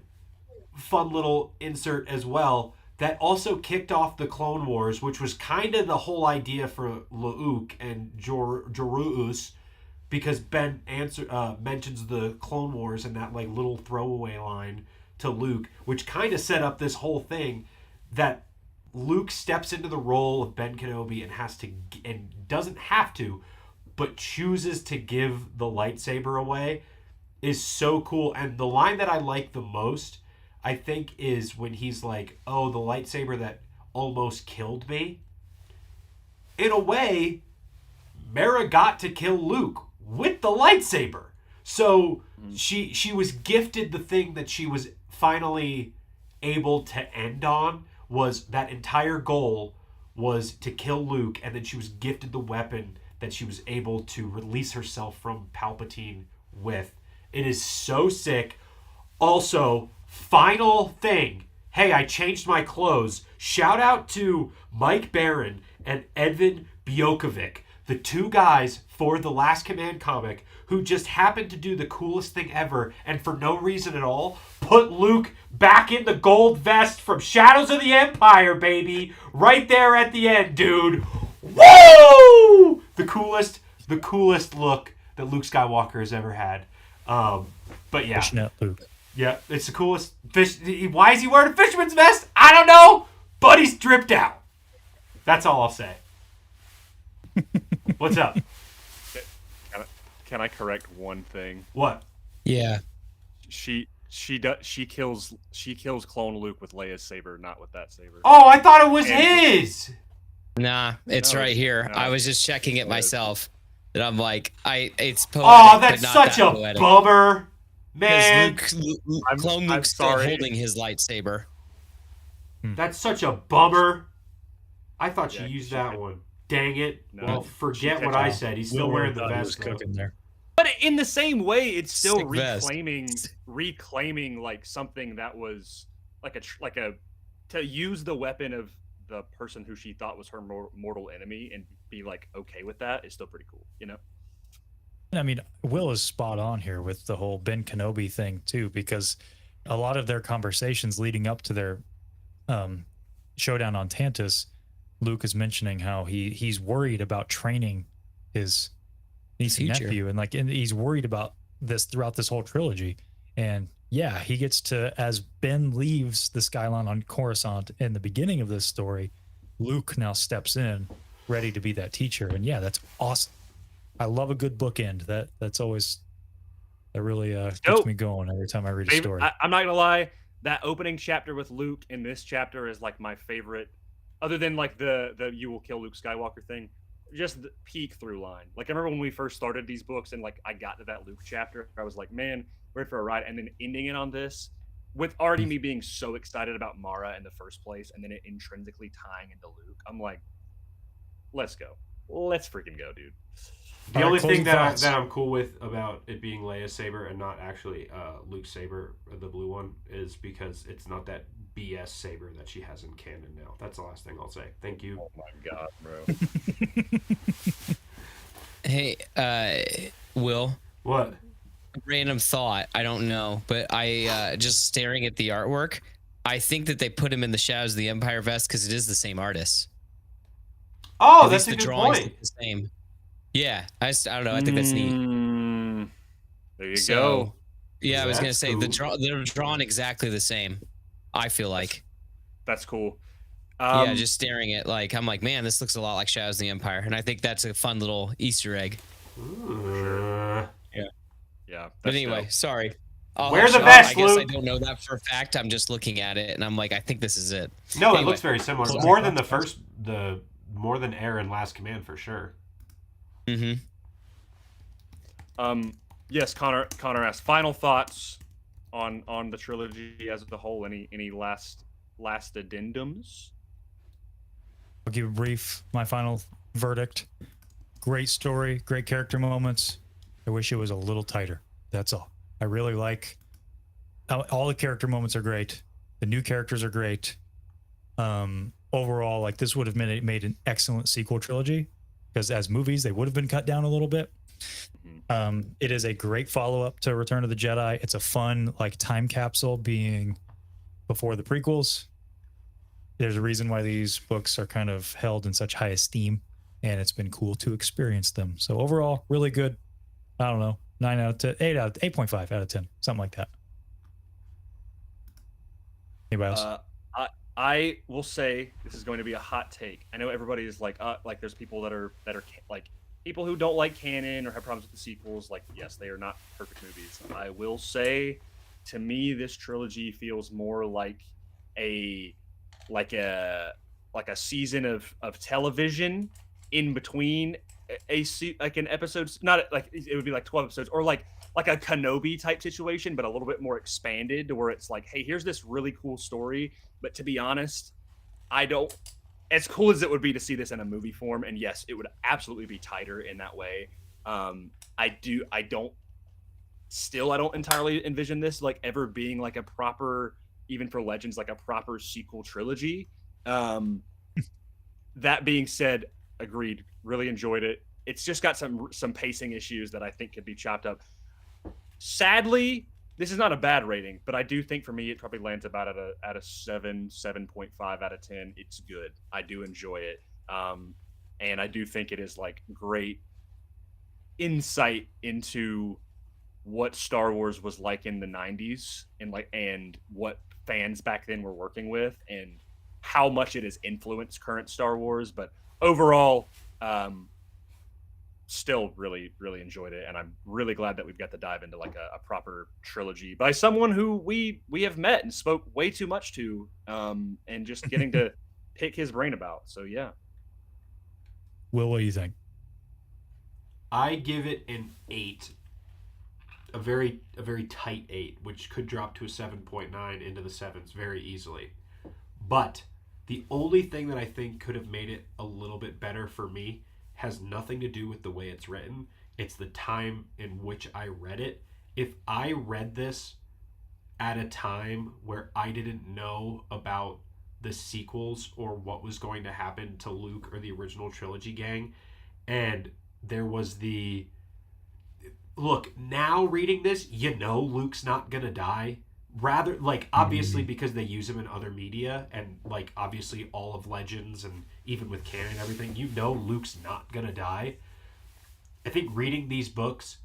fun little insert as well, that also kicked off the Clone Wars, which was kind of the whole idea for Luke and Joruus, because Ben mentions the Clone Wars in that like little throwaway line to Luke, which kind of set up this whole thing that Luke steps into the role of Ben Kenobi and doesn't have to, but chooses to give the lightsaber away, is so cool. And the line that I like the most, I think, is when he's like, oh, the lightsaber that almost killed me. In a way, Mara got to kill Luke with the lightsaber. So she was gifted the thing that she was finally able to end on, was that entire goal was to kill Luke, and then she was gifted the weapon that she was able to release herself from Palpatine with. It is so sick. Also, final thing. Hey, I changed my clothes. Shout out to Mike Barron and Edvin Bjokovic, the two guys for the Last Command comic, who just happened to do the coolest thing ever, and for no reason at all, put Luke back in the gold vest from Shadows of the Empire, baby. Right there at the end, dude. Woo! The coolest look that Luke Skywalker has ever had. But yeah. Fishnet Luke. Yeah, it's the coolest fish. Why is he wearing a fisherman's vest? I don't know, but he's dripped out. That's all I'll say. What's up? Can I correct one thing? What? Yeah. She kills clone Luke with Leia's saber, not with that saber. Oh, I thought it was And- his. Nah, it's No, right here. no. I was just checking it myself. And I'm like, it's poetic, Oh, but that's not such that a poetic. bummer, man. Because I'm Clone Luke's still sorry. holding his lightsaber. That's such a bummer. I thought Yeah, you used she that did. one. Dang it. No, well, she forget did. what I said. He's still Will wearing the thought he was vest. though. cooking there. But in the same way, it's still Sick vest. reclaiming like something that was like to use the weapon of the person who she thought was her mortal enemy and be like okay with that is still pretty cool, I mean, Will is spot on here with the whole Ben Kenobi thing too, because a lot of their conversations leading up to their showdown on Tantus, Luke is mentioning how he's worried about training his niece and Future. nephew, and he's worried about this throughout this whole trilogy. And yeah, he gets to, as Ben leaves the Skyline on Coruscant in the beginning of this story, Luke now steps in, ready to be that teacher. And yeah, that's awesome. I love a good bookend. That really gets Dope. me going every time I read a story. I'm not gonna lie, that opening chapter with Luke in this chapter is like my favorite, other than like the you will kill Luke Skywalker thing. Just the peak through line. Like I remember when we first started these books and like I got to that Luke chapter, I was like, man, we're in for a ride. And then ending it on this, with already me being so excited about Mara in the first place, and then it intrinsically tying into Luke, I'm like, let's go. Let's freaking go, dude. The All right, only thing closing thoughts. that I'm cool with about it being Leia's saber and not actually Luke's saber, the blue one, is because it's not that BS saber that she has in canon now. That's the last thing I'll say. Thank you. Oh my god, bro. Hey, Will. What? Random thought. I don't know, but I just staring at the artwork. I think that they put him in the Shadows of the Empire vest because it is the same artist. Oh, At that's least a the good drawings point. look the same. Yeah, I don't know. I think that's neat. There you So, go. yeah, I was gonna That's say cool. they're drawn exactly the same. I feel like. That's cool. Yeah, just staring at I'm like, man, this looks a lot like Shadows of the Empire, and I think that's a fun little Easter egg. Yeah. But anyway, sorry. Wear the vest, I guess I Luke. don't know that for a fact. I'm just looking at it, and I'm like, I think this is it. No, it Anyway, looks very similar. closing More than thoughts, more than Air and Last Command for sure. Mm-hmm. Yes, Connor asked final thoughts on the trilogy as a whole. Any last addendums? I'll give a brief, my final verdict. Great story, great character moments. I wish it was a little tighter. That's all. I really like all the character moments are great. The new characters are great. Overall, like this would have made an excellent sequel trilogy because as movies, they would have been cut down a little bit. It is a great follow-up to Return of the Jedi. It's a fun like time capsule being before the prequels. There's a reason why these books are kind of held in such high esteem, and it's been cool to experience them. So overall, really good. I don't know, 9 out of 10, 8.5 out of 10, something like that. Anybody else? I will say this is going to be a hot take. I know everybody is like there's people that are like people who don't like canon or have problems with the sequels. Like, yes, they are not perfect movies. I will say, to me, this trilogy feels more like a season of television in between like an episodes, not like it would be like 12 episodes, or like a Kenobi type situation, but a little bit more expanded, to where it's like, hey, here's this really cool story. But to be honest, I don't, as cool as it would be to see this in a movie form, and yes, it would absolutely be tighter in that way. I don't entirely envision this like ever being like a proper, even for Legends, like a proper sequel trilogy. That being said, agreed, really enjoyed it. It's just got some pacing issues that I think could be chopped up. Sadly, this is not a bad rating, but I do think for me it probably lands about at a 7.5 out of 10. It's good. I do enjoy it. And I do think it is like great insight into what Star Wars was like in the 90s and what fans back then were working with and how much it has influenced current Star Wars. But overall, still really, really enjoyed it, and I'm really glad that we've got to dive into like a proper trilogy by someone who we have met and spoke way too much to, and just getting to pick his brain about. So yeah. Will, what do you think? I give it an 8. A very tight 8, which could drop to a 7.9 into the 7s very easily. But the only thing that I think could have made it a little bit better for me has nothing to do with the way it's written. It's the time in which I read it. If I read this at a time where I didn't know about the sequels or what was going to happen to Luke or the original trilogy gang, and there was the... Look, now reading this, Luke's not gonna die. Rather, like, obviously because they use him in other media, and, like, obviously all of Legends, and even with canon and everything, Luke's not gonna die. I think reading these books,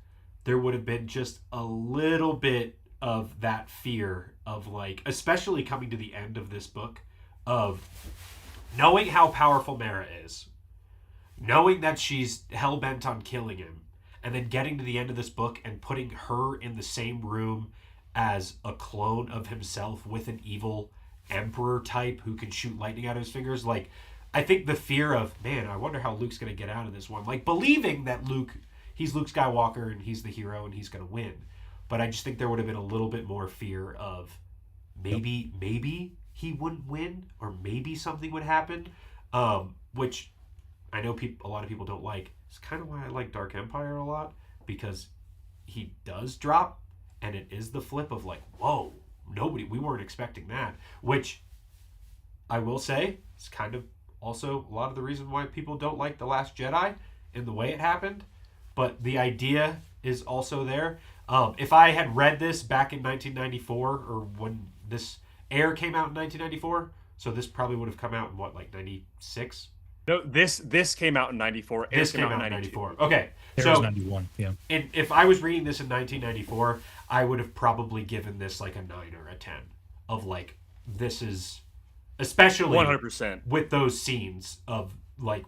there would have been just a little bit of that fear of, like, especially coming to the end of this book, of knowing how powerful Mara is, knowing that she's hell-bent on killing him, and then getting to the end of this book and putting her in the same room as a clone of himself with an evil emperor type who can shoot lightning out of his fingers. Like, I think the fear of, man, I wonder how Luke's going to get out of this one. Like, believing that he's Luke Skywalker and he's the hero and he's going to win. But I just think there would have been a little bit more fear of maybe he wouldn't win, or maybe something would happen, which I know a lot of people don't like. It's kind of why I like Dark Empire a lot, because he does drop, and it is the flip of like, whoa, we weren't expecting that, which I will say is kind of also a lot of the reason why people don't like The Last Jedi in the way it happened, but the idea is also there. If I had read this back in 1994, or when this Air came out in 1994, so this probably would have come out in what, like 96? No, this came out in 94. This came out in 94. Okay. There was So 91. Yeah. and if I was reading this in 1994, I would have probably given this like a 9 or a 10 of like, this is, especially 100%. with those scenes of like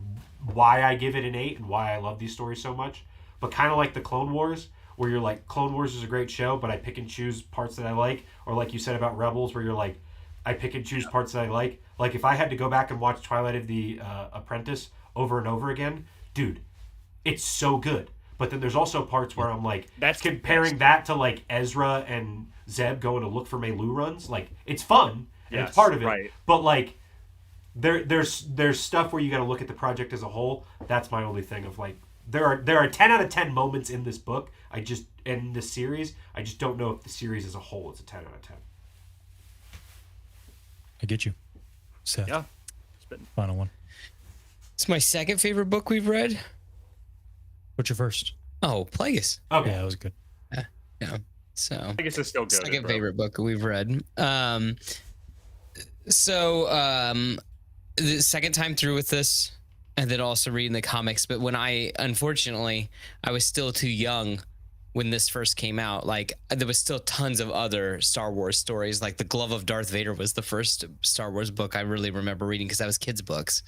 why I give it an 8 and why I love these stories so much. But kind of like the Clone Wars, where you're like, Clone Wars is a great show, but I pick and choose parts that I like. Or like you said about Rebels, where you're like, I pick and choose parts that I like. Like if I had to go back and watch Twilight of the Apprentice over and over again, dude, it's so good. But then there's also parts where I'm like, That's comparing that to like Ezra and Zeb going to look for Melu runs. Like, it's fun and it's part of it. Right. But like, there's stuff where you got to look at the project as a whole. That's my only thing of like, there are 10 out of 10 moments in this book. In this series, I just don't know if the series as a whole is a 10 out of 10. I get you. Seth, Yeah. final one. It's my second favorite book we've read. What's your first? Oh, Plagueis. Okay. Yeah, that was good. Yeah. So I guess it's still good. second bro. favorite book we've read. The second time through with this, and then also reading the comics. But when unfortunately, I was still too young when this first came out. Like, there was still tons of other Star Wars stories. Like The Glove of Darth Vader was the first Star Wars book I really remember reading, because that was kids' books.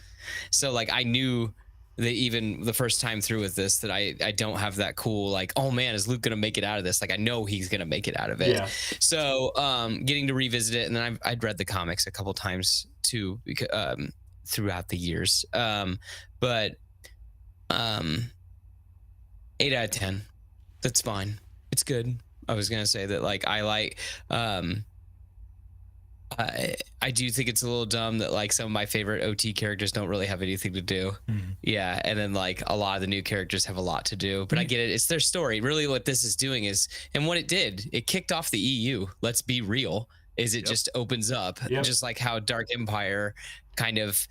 So like, I knew that even the first time through with this, that I don't have that cool, like, oh man, is Luke gonna make it out of this? Like, I know he's gonna make it out of it. Yeah. So getting to revisit it, and then I'd read the comics a couple times too, because throughout the years. But 8 out of 10. That's fine. It's good. I was gonna say that, like, I do think it's a little dumb that like some of my favorite OT characters don't really have anything to do. Yeah, and then like a lot of the new characters have a lot to do. But I get it. It's their story. Really, what this is doing is, and what it did, it kicked off the EU. Let's be real. Is it just opens up, just like how Dark Empire kind of.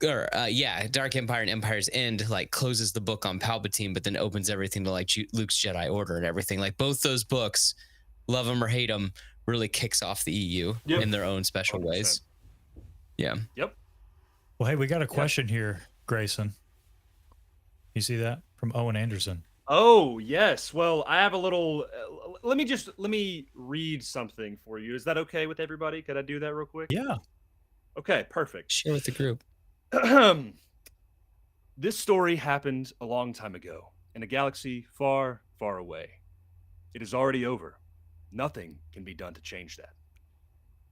Dark Empire and Empire's End like closes the book on Palpatine, but then opens everything to like Luke's Jedi Order and everything. Like both those books, love them or hate them, really kicks off the EU in their own special 100%. ways. Yeah. Yep. Well, hey, we got a question here, Grayson. You see that from Owen Anderson? Oh, yes. Well, I have a little. Let me read something for you. Is that okay with everybody? Could I do that real quick? Yeah. Okay, perfect. Share with the group. This story happened a long time ago in a galaxy far, far away. It is already over. Nothing can be done to change that.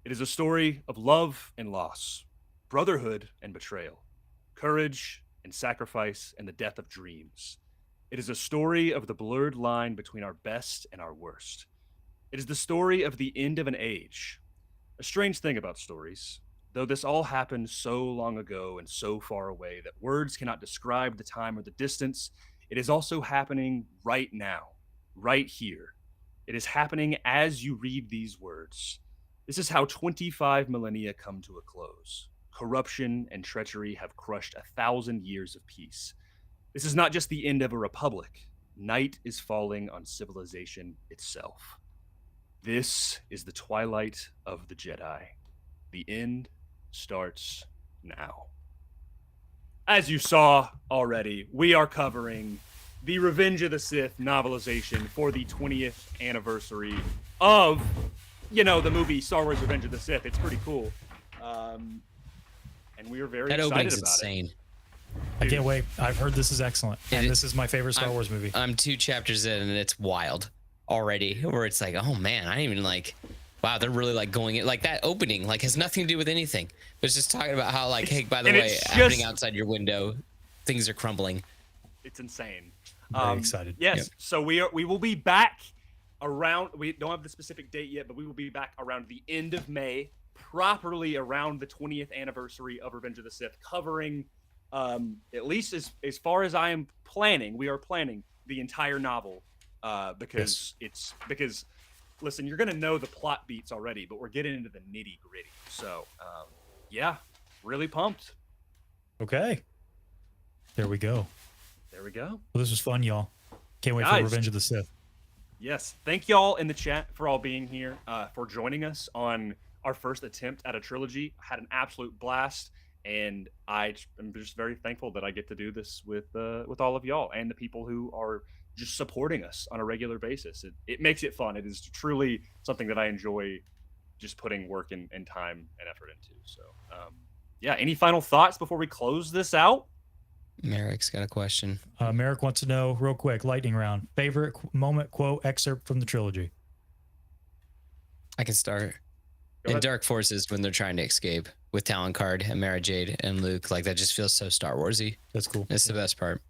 It is a story of love and loss, brotherhood and betrayal, courage and sacrifice, and the death of dreams. It is a story of the blurred line between our best and our worst. It is the story of the end of an age. A strange thing about stories, though this all happened so long ago and so far away that words cannot describe the time or the distance, it is also happening right now, right here. It is happening as you read these words. This is how 25 millennia come to a close. Corruption and treachery have crushed 1,000 years of peace. This is not just the end of a republic. Night is falling on civilization itself. This is the twilight of the Jedi. The end starts now. As you saw already, we are covering the Revenge of the Sith novelization for the 20th anniversary of, the movie Star Wars Revenge of the Sith. It's pretty cool. And we are very That excited opening's about insane. I can't wait. I've heard this is excellent. And this is my favorite Star Wars movie. I'm 2 chapters in and it's wild already, where it's like, oh man, I didn't even like, wow, they're really like going in, like that opening like has nothing to do with anything. But it's just talking about how like, hey, by the way, happening outside your window, things are crumbling. It's insane. Very excited. Yes. Yep. So we will be back around, we don't have the specific date yet, but we will be back around the end of May, properly around the 20th anniversary of Revenge of the Sith, covering at least as far as I am planning, we are planning the entire novel because listen, you're gonna know the plot beats already, but we're getting into the nitty gritty. So yeah, really pumped. Okay. There we go. There we go. Well, this was fun, y'all. Can't wait for Guys. Revenge of the Sith. Yes. Thank y'all in the chat for all being here, for joining us on our first attempt at a trilogy. I had an absolute blast, and I am just very thankful that I get to do this with all of y'all and the people who are just supporting us on a regular basis. It makes it fun. It is truly something that I enjoy just putting work and time and effort into. So, yeah, any final thoughts before we close this out? Merrick's got a question. Merrick wants to know, real quick, lightning round. Favorite moment, quote, excerpt from the trilogy? I can start. Go In ahead. Dark Forces, when they're trying to escape with Talon Card and Mara Jade and Luke, like that just feels so Star Warsy. That's cool. It's the best part.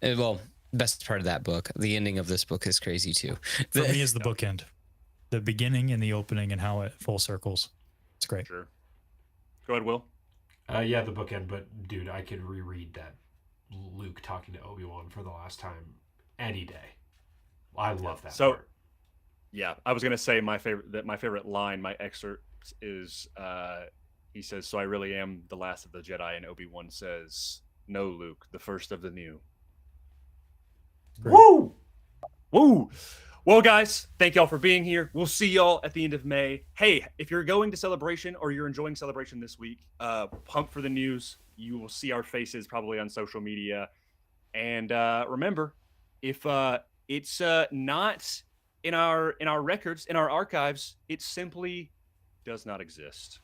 Well, best part of that book. The ending of this book is crazy too. For me, is the bookend. The beginning and the opening and how it full circles. It's great. Sure. Go ahead, Will. Yeah, the bookend, but dude, I could reread that Luke talking to Obi-Wan for the last time any day. I love that So- part. Yeah, I was gonna say my favorite line, my excerpt is he says, "So I really am the last of the Jedi," and Obi-Wan says, "No, Luke, the first of the new." Great. Woo! Woo! Well, guys, thank y'all for being here. We'll see y'all at the end of May. Hey, if you're going to Celebration or you're enjoying Celebration this week, pump for the news. You will see our faces probably on social media. And remember, if it's not in our records, in our archives, it simply does not exist.